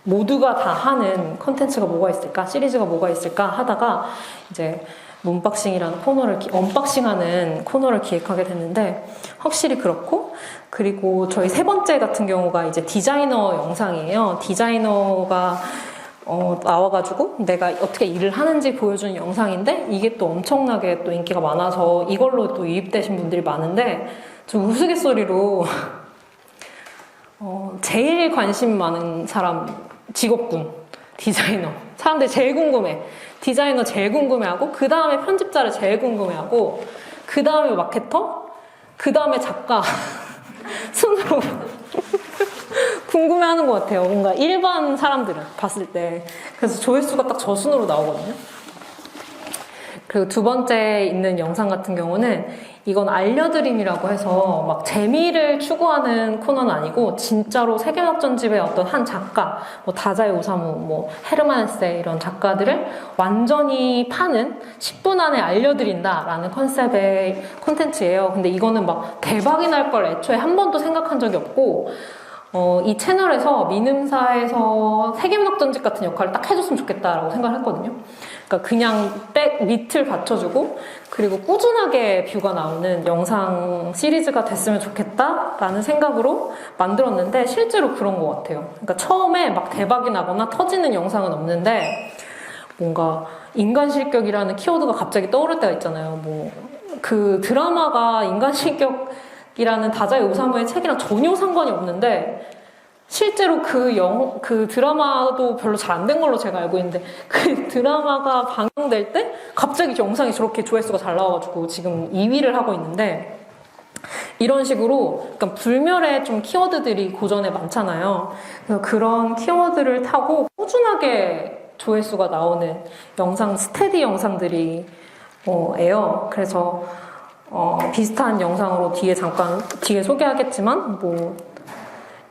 모두가 다 하는 컨텐츠가 뭐가 있을까, 시리즈가 뭐가 있을까 하다가 이제 문박싱이라는 코너를, 언박싱하는 코너를 기획하게 됐는데, 확실히 그렇고, 그리고 저희 세 번째 같은 경우가 이제 디자이너 영상이에요. 디자이너가 나와가지고 내가 어떻게 일을 하는지 보여주는 영상인데, 이게 또 엄청나게 또 인기가 많아서 이걸로 또 유입되신 분들이 많은데, 좀 우스갯소리로 제일 관심 많은 사람, 직업군, 디자이너. 사람들이 제일 궁금해. 디자이너 제일 궁금해하고, 그 다음에 편집자를 제일 궁금해하고, 그 다음에 마케터, 그 다음에 작가 순으로 궁금해하는 것 같아요. 뭔가 일반 사람들은 봤을 때. 그래서 조회수가 딱 저 순으로 나오거든요. 그리고 두 번째 있는 영상 같은 경우는, 이건 알려드림이라고 해서 막 재미를 추구하는 코너는 아니고, 진짜로 세계막전집의 어떤 한 작가, 뭐 다자이 오사무, 뭐 헤르만 헤세 이런 작가들을 완전히 파는 10분 안에 알려드린다라는 컨셉의 콘텐츠예요. 근데 이거는 막 대박이 날 걸 애초에 한 번도 생각한 적이 없고, 이 채널에서 미음사에서 세계문학전집 같은 역할을 딱 해줬으면 좋겠다라고 생각을 했거든요. 그러니까 그냥 밑을 받쳐주고, 그리고 꾸준하게 뷰가 나오는 영상 시리즈가 됐으면 좋겠다라는 생각으로 만들었는데, 실제로 그런 것 같아요. 그러니까 처음에 막 대박이 나거나 터지는 영상은 없는데, 뭔가 인간 실격이라는 키워드가 갑자기 떠오를 때가 있잖아요. 뭐 그 드라마가 인간 실격이라는 다자이 오사무의 책이랑 전혀 상관이 없는데, 실제로 그 드라마도 별로 잘 안 된 걸로 제가 알고 있는데, 그 드라마가 방영될 때 갑자기 영상이 저렇게 조회수가 잘 나와가지고 지금 2위를 하고 있는데, 이런 식으로 그러니까 불멸의 좀 키워드들이 고전에 많잖아요. 그래서 그런 키워드를 타고 꾸준하게 조회수가 나오는 영상, 스테디 영상들이 에요. 그래서 비슷한 영상으로 뒤에 소개하겠지만, 뭐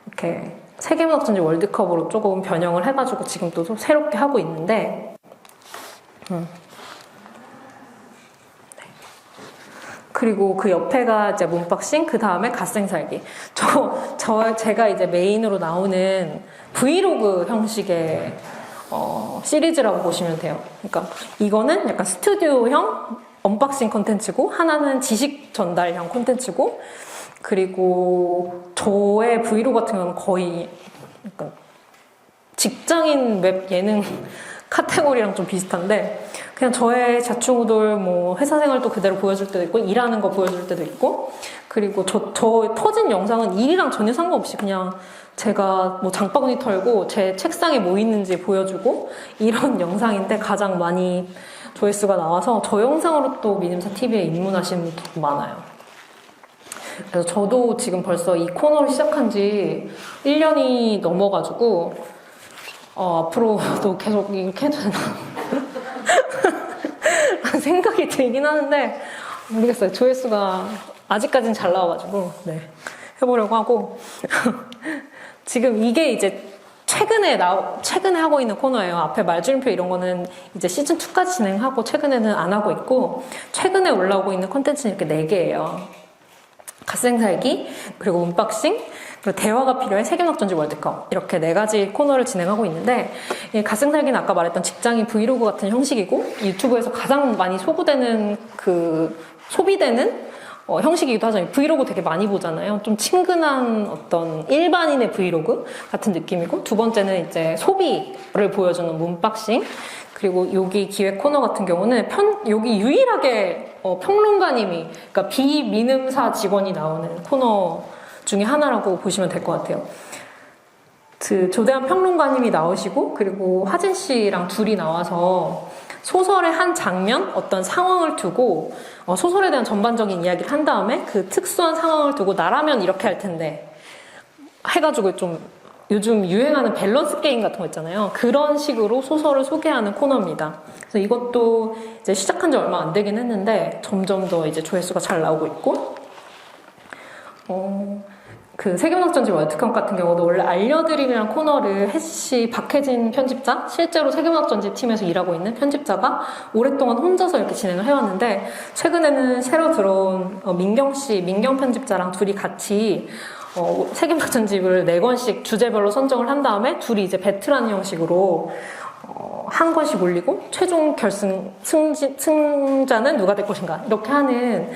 이렇게 세계문학전지 월드컵으로 조금 변형을 해가지고 지금 또 새롭게 하고 있는데, 그리고 그 옆에가 이제 문박싱, 그 다음에 갓생살기. 제가 이제 메인으로 나오는 브이로그 형식의 시리즈라고 보시면 돼요. 그러니까 이거는 약간 스튜디오형 언박싱 콘텐츠고, 하나는 지식 전달형 콘텐츠고, 그리고 저의 브이로그 같은 경우는 거의 직장인 웹 예능 카테고리랑 좀 비슷한데 그냥 저의 자충우돌 뭐 회사 생활도 그대로 보여줄 때도 있고 일하는 거 보여줄 때도 있고 그리고 저 터진 영상은 일이랑 전혀 상관없이 그냥 제가 뭐 장바구니 털고 제 책상에 뭐 있는지 보여주고 이런 영상인데 가장 많이 조회수가 나와서 저 영상으로 또 미님사 TV에 입문하시는 분들도 많아요. 그래서 저도 지금 벌써 이 코너를 시작한 지 1년이 넘어가지고 앞으로도 계속 이렇게 해도 되나 생각이 들긴 하는데 모르겠어요. 조회수가 아직까지는 잘 나와가지고 네, 해보려고 하고 지금 이게 이제 최근에 하고 있는 코너예요. 앞에 말줄임표 이런 거는 이제 시즌2까지 진행하고 최근에는 안 하고 있고 최근에 올라오고 있는 콘텐츠는 이렇게 4개예요. 갓생살기, 그리고 운박싱, 그리고 대화가 필요해 세계음악전지 월드컵 이렇게 4가지 코너를 진행하고 있는데 이 갓생살기는 아까 말했던 직장인 브이로그 같은 형식이고 유튜브에서 가장 많이 소비되는 형식이기도 하잖아요. 브이로그 되게 많이 보잖아요. 좀 친근한 어떤 일반인의 브이로그 같은 느낌이고 두 번째는 이제 소비를 보여주는 문박싱 그리고 여기 기획 코너 같은 경우는 여기 유일하게 평론가님이 그러니까 비민음사 직원이 나오는 코너 중에 하나라고 보시면 될 것 같아요. 조대한 평론가님이 나오시고 그리고 하진 씨랑 둘이 나와서 소설의 한 장면, 어떤 상황을 두고 소설에 대한 전반적인 이야기를 한 다음에 그 특수한 상황을 두고 나라면 이렇게 할 텐데 해가지고 좀 요즘 유행하는 밸런스 게임 같은 거 있잖아요. 그런 식으로 소설을 소개하는 코너입니다. 그래서 이것도 이제 시작한 지 얼마 안 되긴 했는데 점점 더 이제 조회수가 잘 나오고 있고 그 세계음악전지 월드컵 같은 경우도 원래 알려드림이라는 코너를 혜씨 박혜진 편집자 실제로 세계음악전지 팀에서 일하고 있는 편집자가 오랫동안 혼자서 이렇게 진행을 해왔는데 최근에는 새로 들어온 민경씨 민경 편집자랑 둘이 같이 세계음악전집을 4권씩 주제별로 선정을 한 다음에 둘이 이제 배틀하는 형식으로 한 권씩 올리고 최종 결승 승자는 누가 될 것인가 이렇게 하는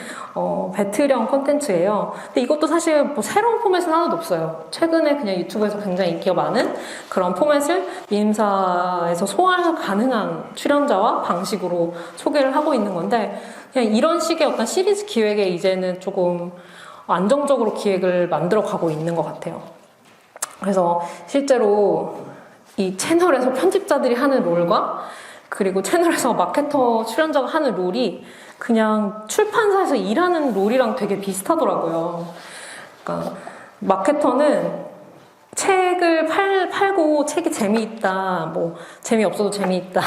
배틀형 콘텐츠예요. 근데 이것도 사실 뭐 새로운 포맷은 하나도 없어요. 최근에 그냥 유튜브에서 굉장히 인기가 많은 그런 포맷을 미임사에서 소화 가능한 출연자와 방식으로 소개를 하고 있는 건데 그냥 이런 식의 어떤 시리즈 기획에 이제는 조금 안정적으로 기획을 만들어 가고 있는 것 같아요. 그래서 실제로 이 채널에서 편집자들이 하는 롤과 그리고 채널에서 마케터 출연자가 하는 롤이 그냥 출판사에서 일하는 롤이랑 되게 비슷하더라고요. 그러니까 마케터는 책을 팔고 책이 재미있다, 뭐 재미없어도 재미있다,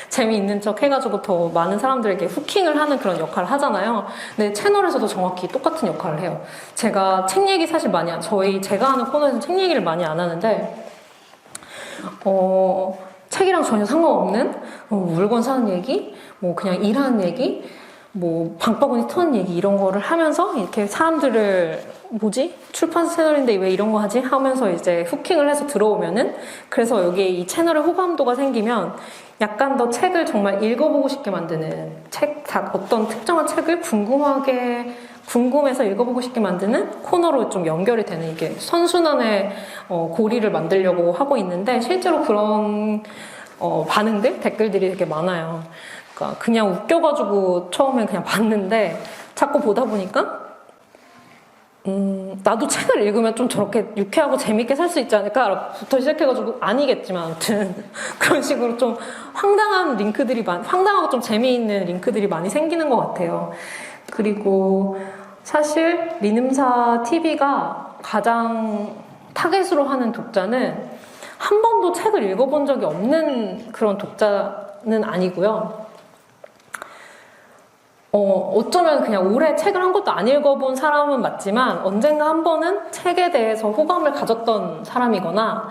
재미있는 척 해가지고 더 많은 사람들에게 후킹을 하는 그런 역할을 하잖아요. 근데 채널에서도 정확히 똑같은 역할을 해요. 제가 책 얘기 사실 제가 하는 코너에서는 책 얘기를 많이 안 하는데 책이랑 전혀 상관없는 물건 사는 얘기, 뭐 그냥 일하는 얘기, 뭐 방바구니 터는 얘기 이런 거를 하면서 이렇게 사람들을 출판사 채널인데 왜 이런 거 하지? 하면서 이제 후킹을 해서 들어오면은 그래서 여기에 이 채널에 호감도가 생기면 약간 더 책을 정말 읽어보고 싶게 만드는 어떤 특정한 책을 궁금해서 읽어보고 싶게 만드는 코너로 좀 연결이 되는 이게 선순환의 고리를 만들려고 하고 있는데 실제로 그런 댓글들이 되게 많아요. 그러니까 그냥 웃겨가지고 처음엔 그냥 봤는데 자꾸 보다 보니까 나도 책을 읽으면 좀 저렇게 유쾌하고 재밌게 살 수 있지 않을까부터 시작해가지고 아니겠지만 아무튼 그런 식으로 좀 황당하고 좀 재미있는 링크들이 많이 생기는 것 같아요. 그리고 사실 미음사 TV가 가장 타겟으로 하는 독자는 한 번도 책을 읽어본 적이 없는 그런 독자는 아니고요. 어쩌면 그냥 오래 책을 한 것도 안 읽어본 사람은 맞지만 언젠가 한 번은 책에 대해서 호감을 가졌던 사람이거나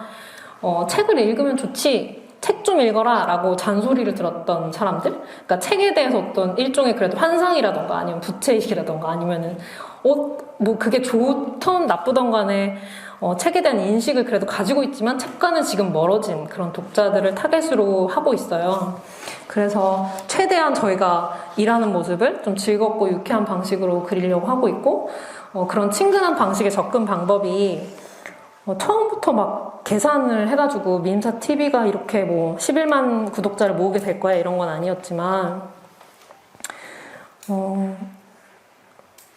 책을 읽으면 좋지 책 좀 읽어라 라고 잔소리를 들었던 사람들, 그러니까 책에 대해서 어떤 일종의 그래도 환상이라던가 아니면 부채의식이라던가 아니면은 뭐 그게 좋던 나쁘던 간에 책에 대한 인식을 그래도 가지고 있지만 책과는 지금 멀어진 그런 독자들을 타겟으로 하고 있어요. 그래서 최대한 저희가 일하는 모습을 좀 즐겁고 유쾌한 방식으로 그리려고 하고 있고 그런 친근한 방식의 접근 방법이 처음부터 막 계산을 해가지고 미임사 TV가 이렇게 뭐 11만 구독자를 모으게 될 거야 이런 건 아니었지만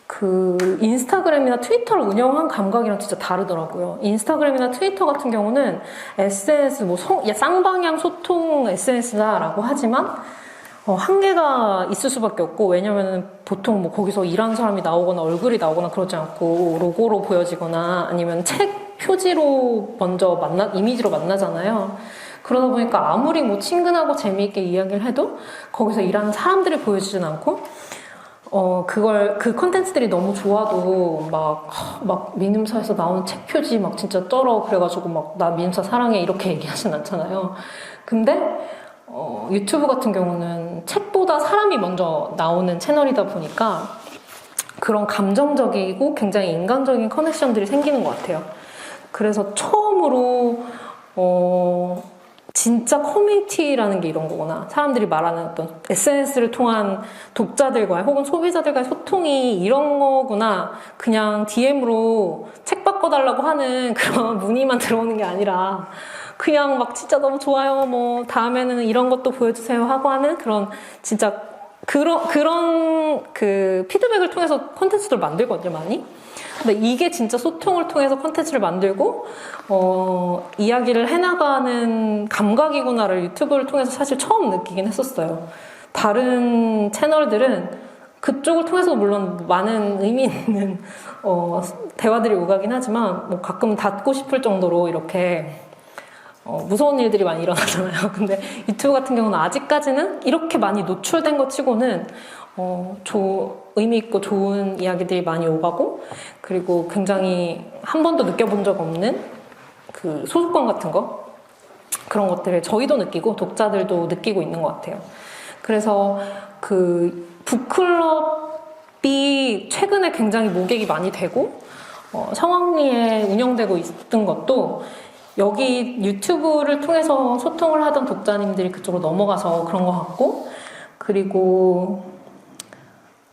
그 인스타그램이나 트위터를 운영한 감각이랑 진짜 다르더라고요. 인스타그램이나 트위터 같은 경우는 SNS 뭐 쌍방향 소통 SNS다라고 하지만 한계가 있을 수밖에 없고, 왜냐면은 보통 뭐 거기서 일하는 사람이 나오거나 얼굴이 나오거나 그러지 않고 로고로 보여지거나 아니면 책 표지로 먼저 이미지로 만나잖아요. 그러다 보니까 아무리 뭐 친근하고 재미있게 이야기를 해도 거기서 일하는 사람들이 보여지진 않고, 그 컨텐츠들이 너무 좋아도 막 미음사에서 나오는 책 표지 막 진짜 쩔어. 그래가지고 막 나 미음사 사랑해 이렇게 얘기하진 않잖아요. 근데 유튜브 같은 경우는 책보다 사람이 먼저 나오는 채널이다 보니까 그런 감정적이고 굉장히 인간적인 커넥션들이 생기는 것 같아요. 그래서 처음으로 진짜 커뮤니티라는 게 이런 거구나. 사람들이 말하는 어떤 SNS를 통한 독자들과의 혹은 소비자들과의 소통이 이런 거구나. 그냥 DM으로 책 바꿔달라고 하는 그런 문의만 들어오는 게 아니라 그냥 막 진짜 너무 좋아요. 뭐 다음에는 이런 것도 보여주세요 하고 하는 그런 진짜 그런 그 피드백을 통해서 콘텐츠를 만들거든요, 많이. 근데 이게 진짜 소통을 통해서 콘텐츠를 만들고 이야기를 해나가는 감각이구나를 유튜브를 통해서 사실 처음 느끼긴 했었어요. 다른 채널들은 그쪽을 통해서 물론 많은 의미 있는 대화들이 오가긴 하지만 뭐 가끔 닫고 싶을 정도로 이렇게 무서운 일들이 많이 일어나잖아요. 근데 유튜브 같은 경우는 아직까지는 이렇게 많이 노출된 것 치고는 의미 있고 좋은 이야기들이 많이 오가고, 그리고 굉장히 한 번도 느껴본 적 없는 그 소속감 같은 거, 그런 것들을 저희도 느끼고 독자들도 느끼고 있는 것 같아요. 그래서 그 북클럽이 최근에 굉장히 모객이 많이 되고 성황리에 운영되고 있던 것도 여기 유튜브를 통해서 소통을 하던 독자님들이 그쪽으로 넘어가서 그런 것 같고, 그리고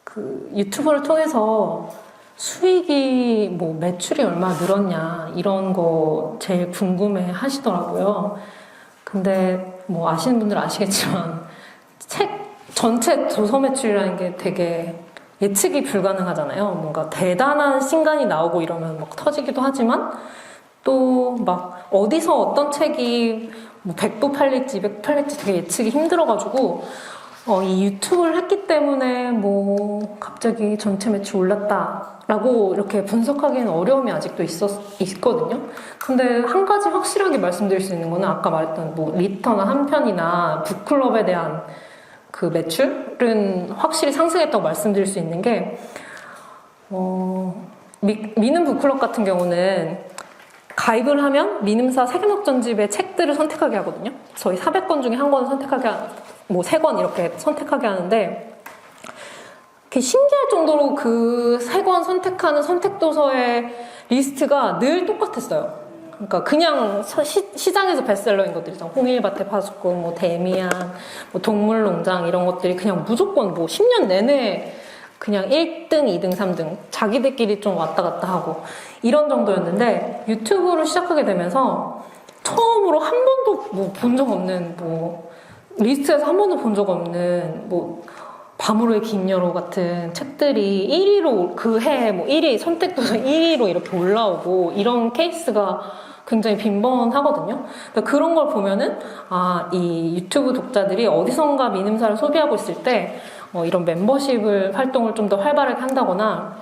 그 유튜브를 통해서 수익이 뭐 매출이 얼마 늘었냐 이런 거 제일 궁금해 하시더라고요. 근데 뭐 아시는 분들 아시겠지만 책 전체 도서 매출이라는 게 되게 예측이 불가능하잖아요. 뭔가 대단한 신간이 나오고 이러면 막 터지기도 하지만 또 막 어디서 어떤 책이 뭐 100부 팔릴지 200부 팔릴지 되게 예측이 힘들어가지고 이 유튜브를 했기 때문에 뭐 갑자기 전체 매출 올랐다라고 이렇게 분석하기에는 어려움이 아직도 있거든요. 근데 한 가지 확실하게 말씀드릴 수 있는 거는 아까 말했던 뭐 리터나 한 편이나 북클럽에 대한 그 매출은 확실히 상승했다고 말씀드릴 수 있는 게 미는 북클럽 같은 경우는 가입을 하면 미음사 세계역 전집의 책들을 선택하게 하거든요. 저희 400권 중에 한 권을 선택하게 뭐 3권 이렇게 선택하게 하는데, 그게 신기할 정도로 그 3권 선택하는 선택도서의 리스트가 늘 똑같았어요. 그러니까 그냥 시장에서 베스트셀러인 것들 있잖아요. 홍일밭의 파수꾼, 뭐 데미안, 뭐 동물농장 이런 것들이 그냥 무조건 뭐 10년 내내 그냥 1등, 2등, 3등 자기들끼리 좀 왔다 갔다 하고 이런 정도였는데, 유튜브를 시작하게 되면서 처음으로 한 번도 뭐 본 적 없는 뭐 리스트에서 한 번도 본 적 없는 뭐 밤으로의 김여로 같은 책들이 1위로 그 해 뭐 1위 선택도서 1위로 이렇게 올라오고 이런 케이스가 굉장히 빈번하거든요. 그런 걸 보면은 이 유튜브 독자들이 어디선가 미음사를 소비하고 있을 때 이런 멤버십을 활동을 좀 더 활발하게 한다거나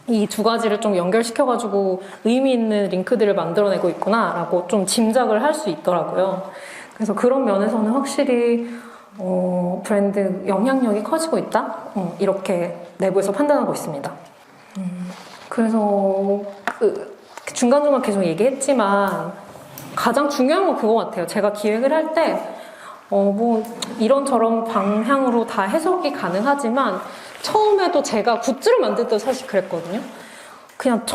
이 두 가지를 좀 연결시켜가지고 의미 있는 링크들을 만들어내고 있구나라고 좀 짐작을 할 수 있더라고요. 그래서 그런 면에서는 확실히 브랜드 영향력이 커지고 있다? 이렇게 내부에서 판단하고 있습니다. 그래서 중간중간 계속 얘기했지만 가장 중요한 건 그거 같아요. 제가 기획을 할 때 뭐 이런저런 방향으로 다 해석이 가능하지만 처음에도 제가 굿즈를 만들 때 사실 그랬거든요. 그냥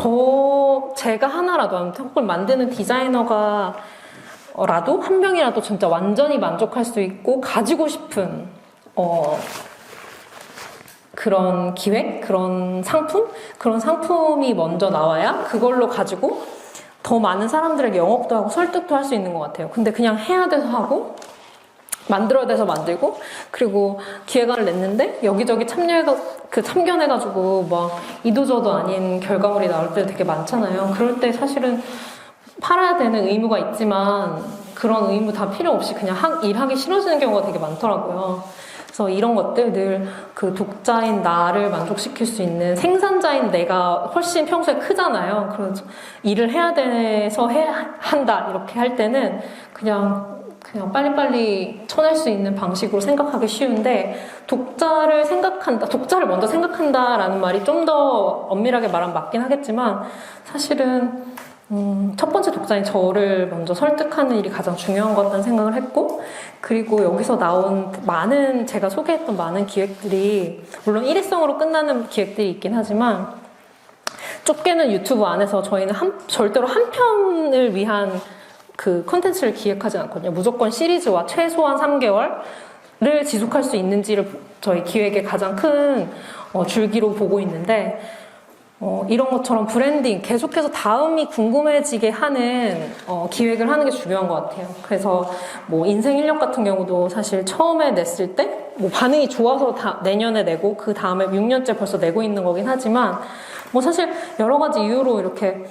제가 하나라도 혹은 만드는 디자이너가 라도 한 명이라도 진짜 완전히 만족할 수 있고 가지고 싶은 그런 기획, 그런 상품이 먼저 나와야 그걸로 가지고 더 많은 사람들에게 영업도 하고 설득도 할 수 있는 것 같아요. 근데 그냥 해야 돼서 하고 만들어야 돼서 만들고 그리고 기획안을 냈는데 여기저기 참견해가지고 막 이도저도 아닌 결과물이 나올 때 되게 많잖아요. 그럴 때 사실은 팔아야 되는 의무가 있지만 그런 의무 다 필요 없이 그냥 일하기 싫어지는 경우가 되게 많더라고요. 그래서 이런 것들 늘 그 독자인 나를 만족시킬 수 있는 생산자인 내가 훨씬 평소에 크잖아요. 그래서 일을 해야 돼서 한다 이렇게 할 때는 그냥 빨리빨리 쳐낼 수 있는 방식으로 생각하기 쉬운데 독자를 먼저 생각한다라는 말이 좀 더 엄밀하게 말하면 맞긴 하겠지만 사실은 첫 번째 독자인 저를 먼저 설득하는 일이 가장 중요한 것 같다는 생각을 했고 그리고 여기서 나온 제가 소개했던 많은 기획들이 물론 일회성으로 끝나는 기획들이 있긴 하지만 좁게는 유튜브 안에서 저희는 절대로 한 편을 위한 그 콘텐츠를 기획하지 않거든요. 무조건 시리즈와 최소한 3개월을 지속할 수 있는지를 저희 기획의 가장 큰 줄기로 보고 있는데 이런 것처럼 브랜딩, 계속해서 다음이 궁금해지게 하는 기획을 하는 게 중요한 것 같아요. 그래서 뭐 인생 인력 같은 경우도 사실 처음에 냈을 때 뭐 반응이 좋아서 내년에 내고 그 다음에 6년째 벌써 내고 있는 거긴 하지만 뭐 사실 여러 가지 이유로 이렇게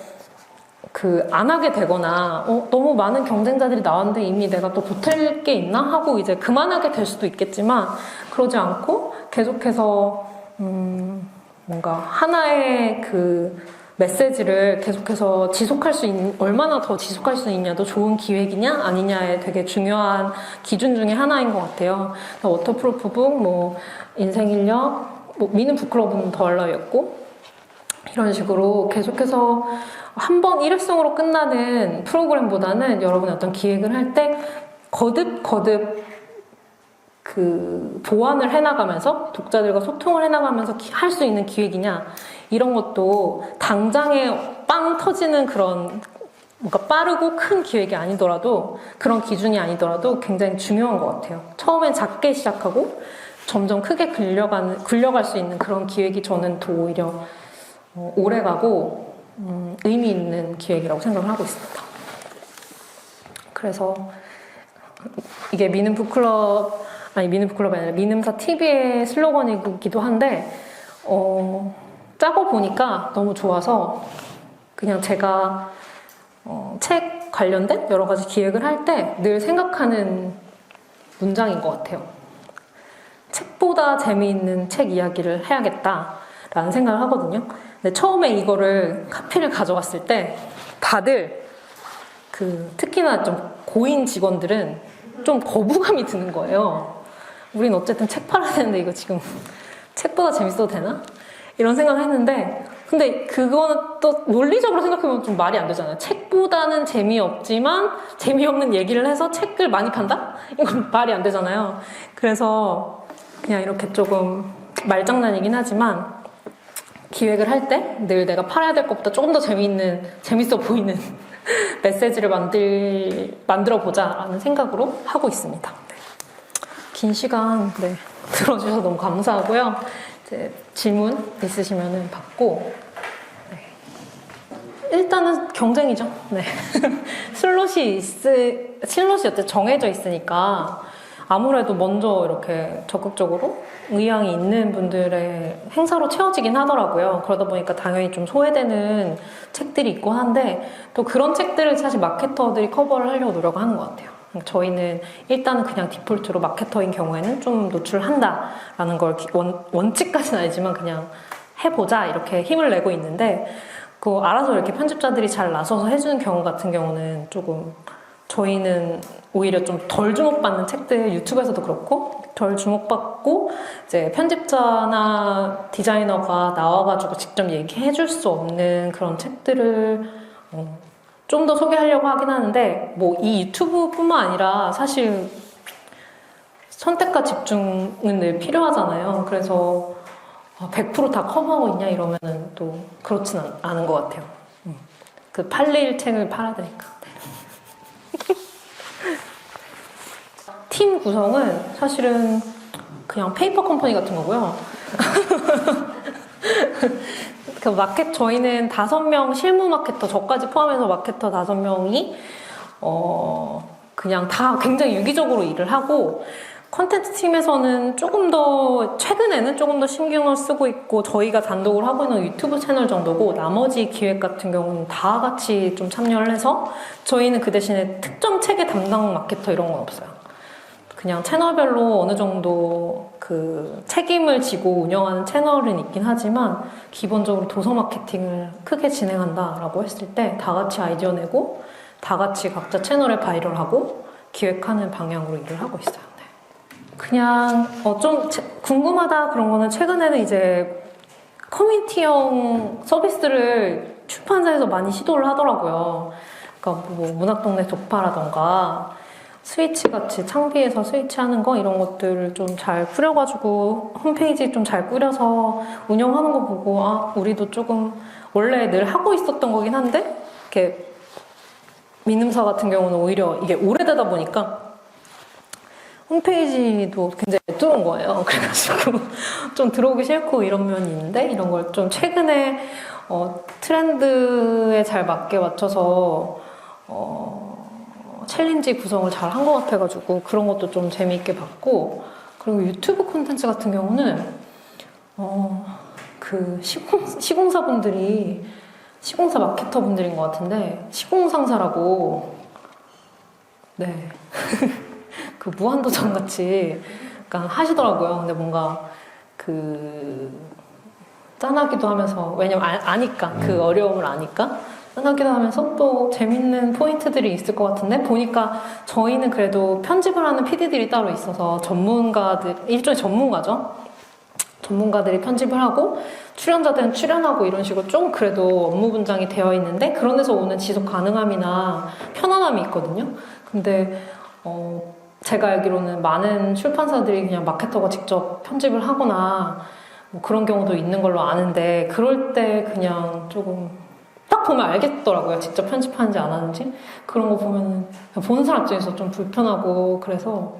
안 하게 되거나 너무 많은 경쟁자들이 나왔는데 이미 내가 또 보탤 게 있나 하고 이제 그만하게 될 수도 있겠지만 그러지 않고 계속해서 뭔가 하나의 그 메시지를 계속해서 얼마나 더 지속할 수 있냐도 좋은 기획이냐 아니냐의 되게 중요한 기준 중에 하나인 것 같아요. 워터프루프북, 뭐 인생인력, 뭐 미는 북클럽은 더 알라였고 이런 식으로 계속해서 한 번 일회성으로 끝나는 프로그램보다는 여러분이 어떤 기획을 할 때 거듭 그 보완을 해나가면서 독자들과 소통을 해나가면서 할 수 있는 기획이냐 이런 것도 당장에 빵 터지는 그런 뭔가 빠르고 큰 기획이 아니더라도 그런 기준이 아니더라도 굉장히 중요한 것 같아요. 처음엔 작게 시작하고 점점 크게 굴려갈 수 있는 그런 기획이 저는 더 오히려 오래가고 의미 있는 기획이라고 생각을 하고 있습니다. 그래서 이게 미는 북클럽이 아니라 미는사 TV의 슬로건이기도 한데 짜고 보니까 너무 좋아서 그냥 제가 책 관련된 여러 가지 기획을 할 때 늘 생각하는 문장인 것 같아요. 책보다 재미있는 책 이야기를 해야겠다라는 생각을 하거든요. 근데 처음에 이거를 카피를 가져갔을 때 다들 특히나 좀 고인 직원들은 좀 거부감이 드는 거예요. 우린 어쨌든 책 팔아야 되는데 이거 지금 책보다 재밌어도 되나? 이런 생각을 했는데 근데 그거는 또 논리적으로 생각해보면 좀 말이 안 되잖아요. 책보다는 재미없지만 재미없는 얘기를 해서 책을 많이 판다? 이건 말이 안 되잖아요. 그래서 그냥 이렇게 조금 말장난이긴 하지만 기획을 할 때 늘 내가 팔아야 될 것보다 조금 더 재밌어 보이는 메시지를 만들어보자라는 생각으로 하고 있습니다. 긴 시간 들어주셔서 너무 감사하고요. 이제 질문 있으시면 받고 일단은 경쟁이죠. 네. 슬롯이 어쨌든 정해져 있으니까 아무래도 먼저 이렇게 적극적으로 의향이 있는 분들의 행사로 채워지긴 하더라고요. 그러다 보니까 당연히 좀 소외되는 책들이 있고 한데 또 그런 책들을 사실 마케터들이 커버를 하려고 노력하는 것 같아요. 저희는 일단은 그냥 디폴트로 마케터인 경우에는 좀 노출한다라는 걸 원칙까지는 아니지만 그냥 해보자 이렇게 힘을 내고 있는데 그거 알아서 이렇게 편집자들이 잘 나서서 해주는 경우 같은 경우는 조금 저희는 오히려 좀 덜 주목받는 책들 유튜브에서도 그렇고 덜 주목받고 이제 편집자나 디자이너가 나와가지고 직접 얘기해줄 수 없는 그런 책들을 좀 더 소개하려고 하긴 하는데 뭐 이 유튜브뿐만 아니라 사실 선택과 집중은 늘 필요하잖아요. 그래서 100%다 커버하고 있냐 이러면은 또 그렇진 않은 것 같아요. 그 팔릴 책을 팔아야 되니까. 팀 구성은 사실은 그냥 페이퍼 컴퍼니 같은 거고요. 그 마켓, 저희는 5명 실무 마케터, 저까지 포함해서 마케터 5명이, 그냥 다 굉장히 유기적으로 일을 하고, 컨텐츠 팀에서는 최근에는 조금 더 신경을 쓰고 있고, 저희가 단독으로 하고 있는 유튜브 채널 정도고, 나머지 기획 같은 경우는 다 같이 좀 참여를 해서, 저희는 그 대신에 특정 책의 담당 마케터 이런 건 없어요. 그냥 채널별로 어느 정도 그 책임을 지고 운영하는 채널은 있긴 하지만, 기본적으로 도서 마케팅을 크게 진행한다라고 했을 때, 다 같이 아이디어 내고, 다 같이 각자 채널에 바이럴하고, 기획하는 방향으로 일을 하고 있어요. 그냥 좀 궁금하다 그런 거는 최근에는 이제 커뮤니티형 서비스를 출판사에서 많이 시도를 하더라고요. 그러니까 뭐 문학동네 독파라던가 스위치 같이 창비해서 스위치 하는 거 이런 것들을 좀 잘 꾸려가지고 홈페이지 좀 잘 꾸려서 운영하는 거 보고 우리도 조금 원래 늘 하고 있었던 거긴 한데 이렇게 민음사 같은 경우는 오히려 이게 오래되다 보니까 홈페이지도 굉장히 들어온 거예요. 그래가지고 좀 들어오기 싫고 이런 면이 있는데 이런 걸 좀 최근에 트렌드에 잘 맞춰서 챌린지 구성을 잘 한 것 같아가지고 그런 것도 좀 재미있게 봤고 그리고 유튜브 콘텐츠 같은 경우는 그 시공사분들이 시공사 마케터 분들인 것 같은데 시공상사라고 네. 그 무한도전 같이 약간 하시더라고요. 근데 뭔가 그 짠하기도 하면서 왜냐면 아니까 그 어려움을 아니까 짠하기도 하면서 또 재밌는 포인트들이 있을 것 같은데 보니까 저희는 그래도 편집을 하는 PD들이 따로 있어서 일종의 전문가죠. 전문가들이 편집을 하고 출연자들은 출연하고 이런 식으로 좀 그래도 업무 분장이 되어 있는데 그런 데서 오는 지속 가능함이나 편안함이 있거든요. 근데 제가 알기로는 많은 출판사들이 그냥 마케터가 직접 편집을 하거나 뭐 그런 경우도 있는 걸로 아는데 그럴 때 그냥 조금 딱 보면 알겠더라고요. 직접 편집하는지 안 하는지. 그런 거 보면 보는 사람 입장에서 좀 불편하고 그래서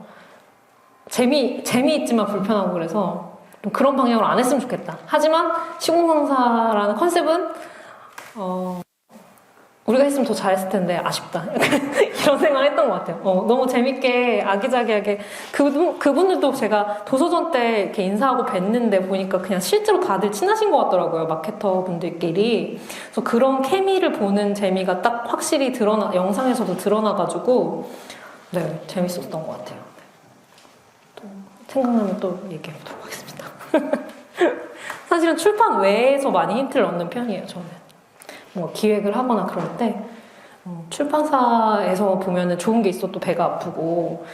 재미있지만 불편하고 그래서 좀 그런 방향으로 안 했으면 좋겠다. 하지만 시공상사라는 컨셉은 우리가 했으면 더 잘했을 텐데 아쉽다. 이런 생각을 했던 것 같아요. 너무 재밌게 아기자기하게 그분들도 제가 도서전 때 이렇게 인사하고 뵀는데 보니까 그냥 실제로 다들 친하신 것 같더라고요. 마케터 분들끼리. 그래서 그런 케미를 보는 재미가 딱 확실히 영상에서도 드러나가지고 네 재밌었던 것 같아요. 또 생각나면 또 얘기해 보도록 하겠습니다. 사실은 출판 외에서 많이 힌트를 얻는 편이에요. 저는. 뭔가 기획을 하거나 그럴 때 출판사에서 보면은 좋은 게 있어도 배가 아프고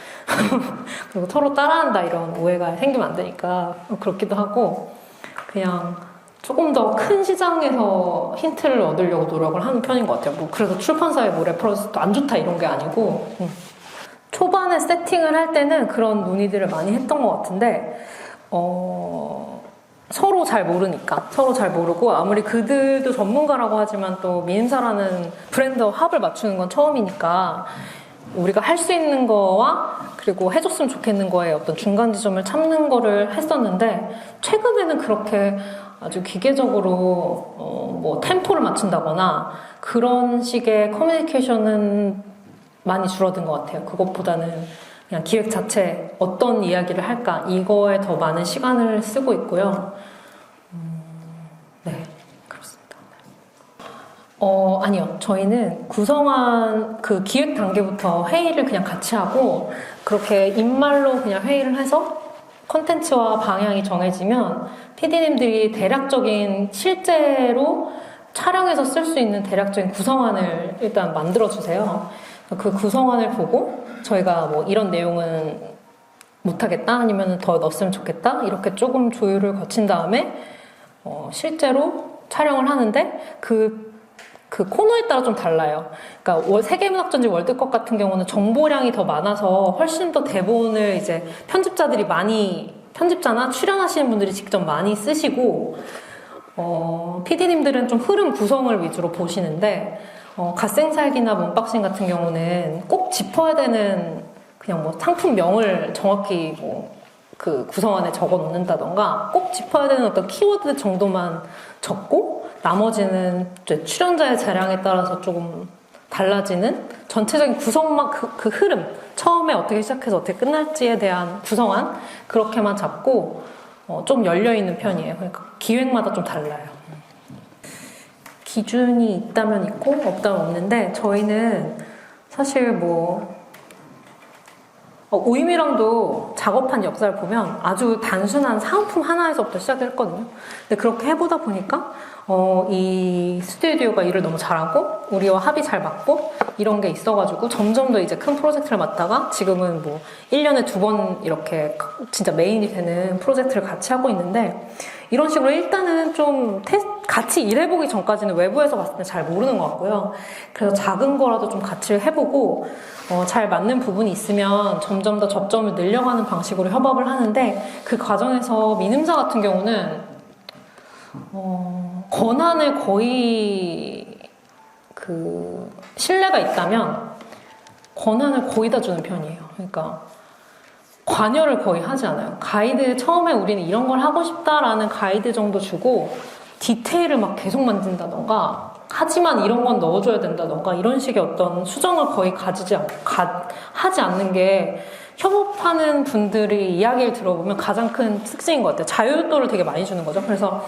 그리고 서로 따라한다 이런 오해가 생기면 안 되니까 그렇기도 하고 그냥 조금 더 큰 시장에서 힌트를 얻으려고 노력을 하는 편인 것 같아요. 뭐 그래서 출판사에 뭐 레퍼런스도 안 좋다 이런 게 아니고 초반에 세팅을 할 때는 그런 논의들을 많이 했던 것 같은데 서로 잘 모르고 아무리 그들도 전문가라고 하지만 또 미임사라는 브랜드와 합을 맞추는 건 처음이니까 우리가 할 수 있는 거와 그리고 해줬으면 좋겠는 거에 어떤 중간 지점을 찾는 거를 했었는데 최근에는 그렇게 아주 기계적으로 뭐 템포를 맞춘다거나 그런 식의 커뮤니케이션은 많이 줄어든 것 같아요. 그것보다는 그냥 기획 자체 어떤 이야기를 할까 이거에 더 많은 시간을 쓰고 있고요. 네, 그렇습니다. 아니요. 저희는 구성한 그 기획 단계부터 회의를 그냥 같이 하고 그렇게 입말로 그냥 회의를 해서 콘텐츠와 방향이 정해지면 PD님들이 대략적인 실제로 촬영해서 쓸 수 있는 대략적인 구성안을 일단 만들어주세요. 그 구성안을 보고 저희가 뭐 이런 내용은 못하겠다 아니면 더 넣었으면 좋겠다 이렇게 조금 조율을 거친 다음에 실제로 촬영을 하는데 그 코너에 따라 좀 달라요. 그러니까 세계문학전지 월드컵 같은 경우는 정보량이 더 많아서 훨씬 더 대본을 이제 편집자나 출연하시는 분들이 직접 많이 쓰시고 PD님들은 좀 흐름 구성을 위주로 보시는데 갓생살기나 문박싱 같은 경우는 꼭 짚어야 되는 그냥 뭐 상품명을 정확히 뭐 그 구성안에 적어 놓는다던가 꼭 짚어야 되는 어떤 키워드 정도만 적고 나머지는 이제 출연자의 재량에 따라서 조금 달라지는 전체적인 구성만 그 흐름, 처음에 어떻게 시작해서 어떻게 끝날지에 대한 구성안 그렇게만 잡고 좀 열려있는 편이에요. 그러니까 기획마다 좀 달라요. 기준이 있다면 있고 없다면 없는데 저희는 사실 뭐 오이미랑도 작업한 역사를 보면 아주 단순한 사은품 하나에서부터 시작을 했거든요. 근데 그렇게 해보다 보니까 이 스튜디오가 일을 너무 잘하고 우리와 합이 잘 맞고 이런 게 있어가지고 점점 더 이제 큰 프로젝트를 맡다가 지금은 뭐 1년에 2번 이렇게 진짜 메인이 되는 프로젝트를 같이 하고 있는데 이런 식으로 일단은 좀 같이 일해보기 전까지는 외부에서 봤을 때 잘 모르는 것 같고요. 그래서 작은 거라도 좀 같이 해보고 잘 맞는 부분이 있으면 점점 더 접점을 늘려가는 방식으로 협업을 하는데 그 과정에서 민음사 같은 경우는 권한을 거의 신뢰가 있다면 권한을 거의 다 주는 편이에요. 그러니까 관여를 거의 하지 않아요. 가이드 처음에 우리는 이런 걸 하고 싶다라는 가이드 정도 주고 디테일을 막 계속 만진다던가 하지만 이런 건 넣어줘야 된다던가 이런 식의 어떤 수정을 거의 하지 않는 게 협업하는 분들이 이야기를 들어보면 가장 큰 특징인 것 같아요. 자율도를 되게 많이 주는 거죠. 그래서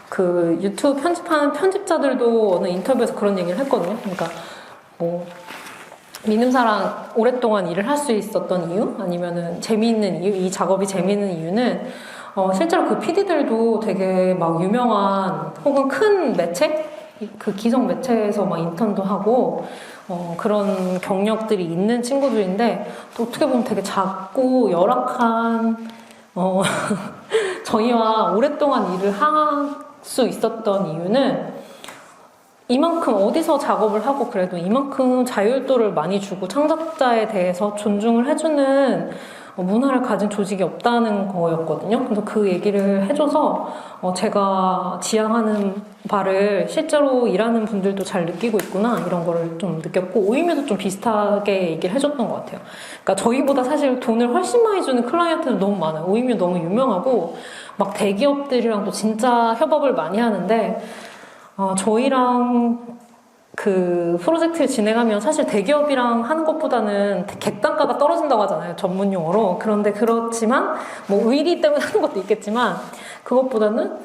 그 유튜브 편집하는 편집자들도 어느 인터뷰에서 그런 얘기를 했거든요. 그러니까 뭐 민음사랑 오랫동안 일을 할 수 있었던 이유? 아니면은 재미있는 이유? 이 작업이 재미있는 이유는 실제로 그 PD들도 되게 막 유명한 혹은 큰 매체? 그 기성 매체에서 막 인턴도 하고 그런 경력들이 있는 친구들인데 또 어떻게 보면 되게 작고 열악한 저희와 오랫동안 일을 할 수 있었던 이유는 이만큼 어디서 작업을 하고 그래도 이만큼 자율도를 많이 주고 창작자에 대해서 존중을 해주는 문화를 가진 조직이 없다는 거였거든요. 그래서 그 얘기를 해줘서 제가 지향하는 바를 실제로 일하는 분들도 잘 느끼고 있구나 이런 거를 좀 느꼈고 오이미도 좀 비슷하게 얘기를 해줬던 것 같아요. 그러니까 저희보다 사실 돈을 훨씬 많이 주는 클라이언트는 너무 많아요. 오이미 너무 유명하고 막 대기업들이랑도 진짜 협업을 많이 하는데 저희랑 그 프로젝트를 진행하면 사실 대기업이랑 하는 것보다는 객단가가 떨어진다고 하잖아요. 전문 용어로. 그런데 그렇지만 뭐 의리 때문에 하는 것도 있겠지만 그것보다는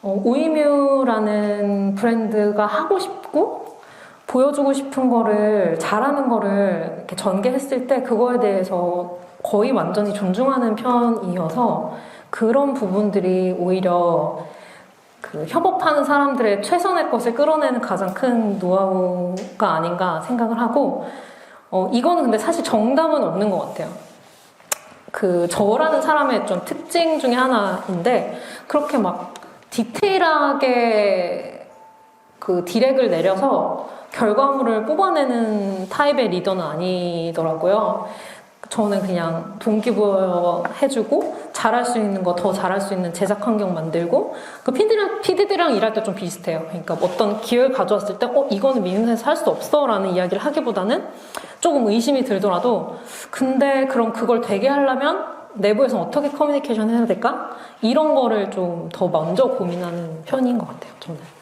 오이뮤라는 브랜드가 하고 싶고 보여주고 싶은 거를 잘하는 거를 이렇게 전개했을 때 그거에 대해서 거의 완전히 존중하는 편이어서 그런 부분들이 오히려 그 협업하는 사람들의 최선의 것을 끌어내는 가장 큰 노하우가 아닌가 생각을 하고 이거는 근데 사실 정답은 없는 것 같아요. 그 저라는 사람의 좀 특징 중에 하나인데 그렇게 막 디테일하게 그 디렉을 내려서 결과물을 뽑아내는 타입의 리더는 아니더라고요. 저는 그냥 동기부여 해주고 잘할 수 있는 거 더 잘할 수 있는 제작 환경 만들고 그 PD들이랑 일할 때 좀 비슷해요. 그러니까 어떤 기회를 가져왔을 때 이거는 민음사에서 할 수 없어 라는 이야기를 하기보다는 조금 의심이 들더라도 근데 그럼 그걸 되게 하려면 내부에서 어떻게 커뮤니케이션 해야 될까? 이런 거를 좀 더 먼저 고민하는 편인 것 같아요. 저는.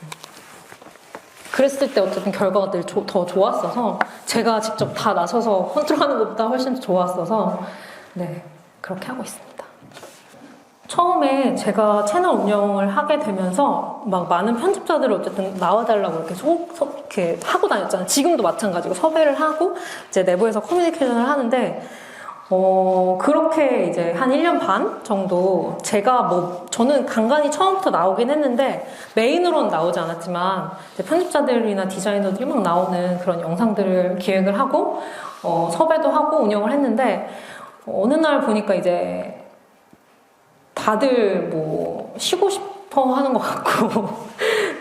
그랬을 때 어쨌든 결과가 더 좋았어서 제가 직접 다 나서서 컨트롤하는 것보다 훨씬 더 좋았어서 네 그렇게 하고 있습니다. 처음에 제가 채널 운영을 하게 되면서 막 많은 편집자들을 어쨌든 나와달라고 이렇게 하고 다녔잖아요. 지금도 마찬가지고 섭외를 하고 이제 내부에서 커뮤니케이션을 하는데 그렇게 이제 한 1년 반 정도 저는 간간히 처음부터 나오긴 했는데 메인으로는 나오지 않았지만 편집자들이나 디자이너들이 막 나오는 그런 영상들을 기획을 하고 섭외도 하고 운영을 했는데 어느 날 보니까 이제 다들 뭐 쉬고 싶어 하는 것 같고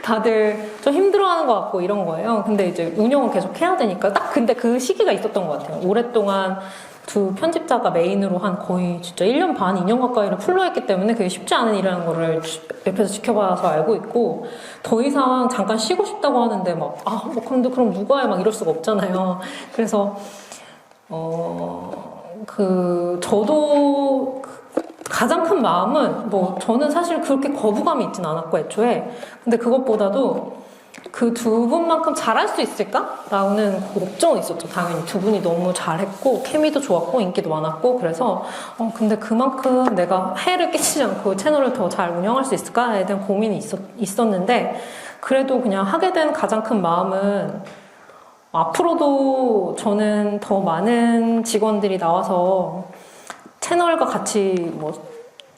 다들 좀 힘들어 하는 것 같고 이런 거예요. 근데 이제 운영을 계속 해야 되니까 근데 그 시기가 있었던 것 같아요. 오랫동안 두 편집자가 메인으로 한 거의 진짜 1년 반, 2년 가까이를 풀로했기 때문에 그게 쉽지 않은 일이라는 거를 옆에서 지켜봐서 알고 있고 더 이상 잠깐 쉬고 싶다고 하는데 뭐 근데 그럼 누가 해? 막 이럴 수가 없잖아요. 그래서 저도 가장 큰 마음은 뭐 저는 사실 그렇게 거부감이 있진 않았고 애초에 근데 그것보다도 그 두 분만큼 잘할 수 있을까? 라는 걱정은 있었죠. 당연히 두 분이 너무 잘했고 케미도 좋았고 인기도 많았고 그래서 근데 그만큼 내가 해를 끼치지 않고 채널을 더 잘 운영할 수 있을까에 대한 고민이 있었는데 그래도 그냥 하게 된 가장 큰 마음은 앞으로도 저는 더 많은 직원들이 나와서 채널과 같이 뭐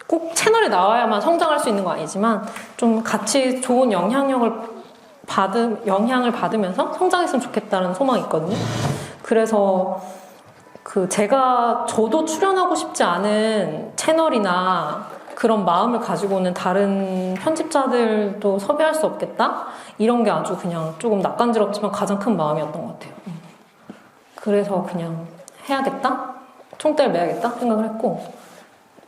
꼭 채널에 나와야만 성장할 수 있는 거 아니지만 좀 같이 좋은 영향을 받으면서 성장했으면 좋겠다는 소망이 있거든요. 그래서 저도 출연하고 싶지 않은 채널이나 그런 마음을 가지고는 다른 편집자들도 섭외할 수 없겠다? 이런 게 아주 그냥 조금 낯간지럽지만 가장 큰 마음이었던 것 같아요. 그래서 그냥 해야겠다? 총대를 매야겠다? 생각을 했고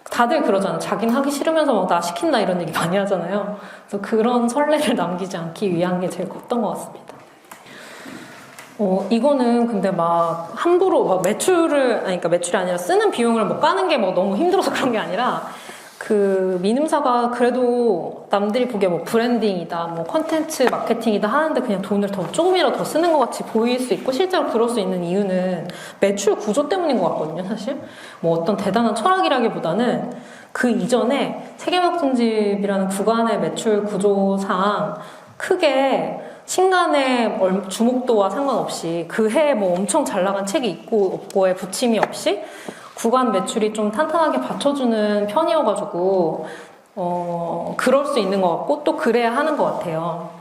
다들 그러잖아요. 자기는 하기 싫으면서 막 나 시킨다 이런 얘기 많이 하잖아요. 그래서 그런 설레를 남기지 않기 위한 게 제일 컸던 것 같습니다. 이거는 근데 막 함부로 막 그러니까 매출이 아니라 쓰는 비용을 뭐 까는 게 뭐 너무 힘들어서 그런 게 아니라 미눔사가 그래도 남들이 보기에 뭐 브랜딩이다, 뭐 컨텐츠 마케팅이다 하는데 그냥 돈을 조금이라도 더 쓰는 것 같이 보일 수 있고 실제로 그럴 수 있는 이유는 매출 구조 때문인 것 같거든요, 사실. 뭐 어떤 대단한 철학이라기보다는 그 이전에 세계막전집이라는 구간의 매출 구조상 크게 신간의 주목도와 상관없이 그 해에 뭐 엄청 잘 나간 책이 있고 없고에 부침이 없이 구간 매출이 좀 탄탄하게 받쳐주는 편이어가지고 그럴 수 있는 것 같고 또 그래야 하는 것 같아요.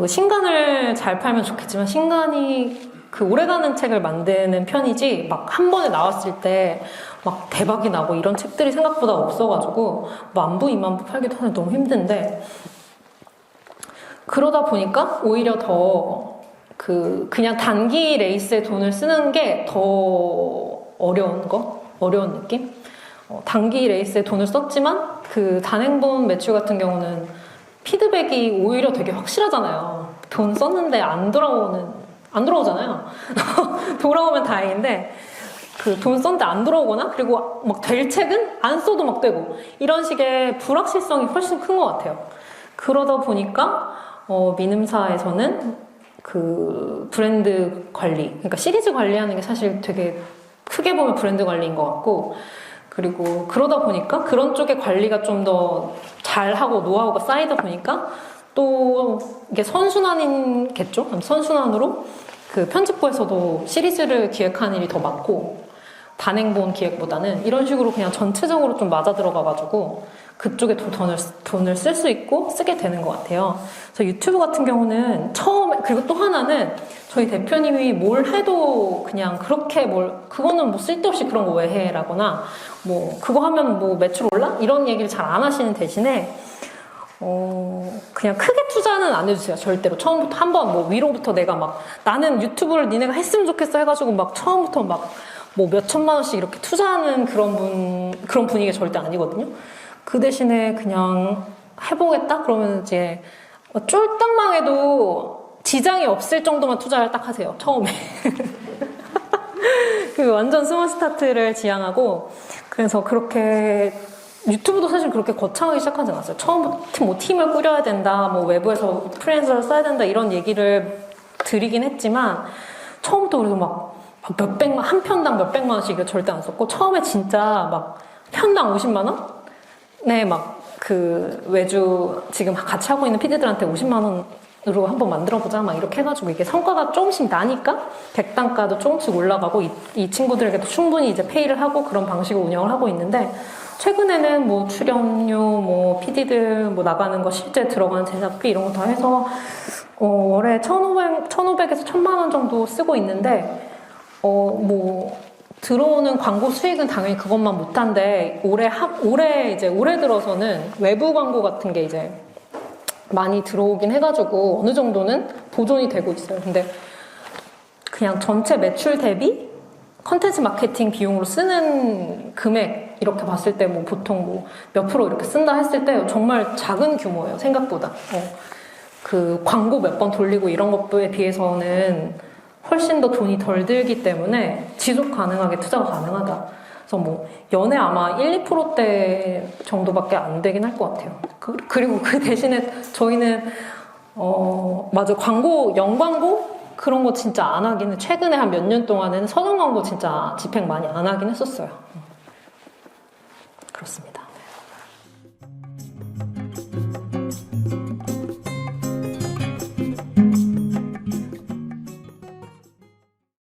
신간을 잘 팔면 좋겠지만 신간이 오래가는 책을 만드는 편이지 막 한 번에 나왔을 때 막 대박이 나고 이런 책들이 생각보다 없어가지고 10,000부, 20,000부 팔기도 하는 너무 힘든데 그러다 보니까 오히려 더 그냥 단기 레이스에 돈을 쓰는 게 더 어려운 느낌? 단기 레이스에 돈을 썼지만 단행본 매출 같은 경우는 피드백이 오히려 되게 확실하잖아요. 돈 썼는데 안 돌아오잖아요. 돌아오면 다행인데 돈 썼는데 안 돌아오거나 그리고 막 될 책은 안 써도 막 되고 이런 식의 불확실성이 훨씬 큰 것 같아요. 그러다 보니까 미눔사에서는 브랜드 관리, 그러니까 시리즈 관리하는 게 사실 되게 크게 보면 브랜드 관리인 것 같고 그리고 그러다 보니까 그런 쪽의 관리가 좀 더 잘하고 노하우가 쌓이다 보니까 또 이게 선순환이겠죠? 선순환으로 편집부에서도 시리즈를 기획하는 일이 더 많고 단행본 기획보다는 이런 식으로 그냥 전체적으로 좀 맞아 들어가가지고 그쪽에 돈을 쓸 수 있고 쓰게 되는 것 같아요. 그래서 유튜브 같은 경우는 처음에 그리고 또 하나는 저희 대표님이 뭘 해도 그냥 그거는 뭐 쓸데없이 그런 거 왜 해라거나 뭐 그거 하면 뭐 매출 올라? 이런 얘기를 잘 안 하시는 대신에 그냥 크게 투자는 안 해주세요. 절대로. 처음부터 한번 뭐 위로부터 내가 막 나는 유튜브를 니네가 했으면 좋겠어 해가지고 막 처음부터 막 뭐 몇천만 원씩 이렇게 투자하는 그런 분위기가 절대 아니거든요. 그 대신에 그냥 해보겠다? 그러면 이제 쫄딱만 해도 지장이 없을 정도만 투자를 딱 하세요. 처음에. 완전 스몰 스타트를 지향하고 그래서 그렇게 유튜브도 사실 그렇게 거창하게 시작하지 않았어요. 처음부터 뭐 팀을 꾸려야 된다, 뭐 외부에서 프리랜서를 써야 된다 이런 얘기를 드리긴 했지만 처음부터 그래도 막 한 편당 몇백만 원씩 이거 절대 안 썼고 처음에 진짜 막 편당 50만 원? 네, 막 외주 지금 같이 하고 있는 PD들한테 50만 원으로 한번 만들어보자 막 이렇게 해가지고 이게 성과가 조금씩 나니까 객단가도 조금씩 올라가고 이 친구들에게도 충분히 이제 페이를 하고 그런 방식으로 운영을 하고 있는데 최근에는 뭐 출연료, 뭐 PD들 뭐 나가는 거 실제 들어가는 제작비 이런 거 다 해서 월에 1,500에서 1,000만 원 정도 쓰고 있는데 뭐 들어오는 광고 수익은 당연히 그것만 못한데 올해 들어서는 외부 광고 같은 게 이제 많이 들어오긴 해가지고 어느 정도는 보존이 되고 있어요. 근데 그냥 전체 매출 대비 컨텐츠 마케팅 비용으로 쓰는 금액 이렇게 봤을 때 뭐 보통 뭐 몇 프로 이렇게 쓴다 했을 때 정말 작은 규모예요. 생각보다. 광고 몇 번 돌리고 이런 것에 비해서는 훨씬 더 돈이 덜 들기 때문에 지속 가능하게 투자가 가능하다. 그래서 뭐 연애 아마 1, 2%대 정도밖에 안 되긴 할 것 같아요. 그리고 그 대신에 저희는 맞아, 광고, 영광고 그런 거 진짜 안 하기는, 최근에 한 몇 년 동안에는 서점 광고 진짜 집행 많이 안 하긴 했었어요. 그렇습니다.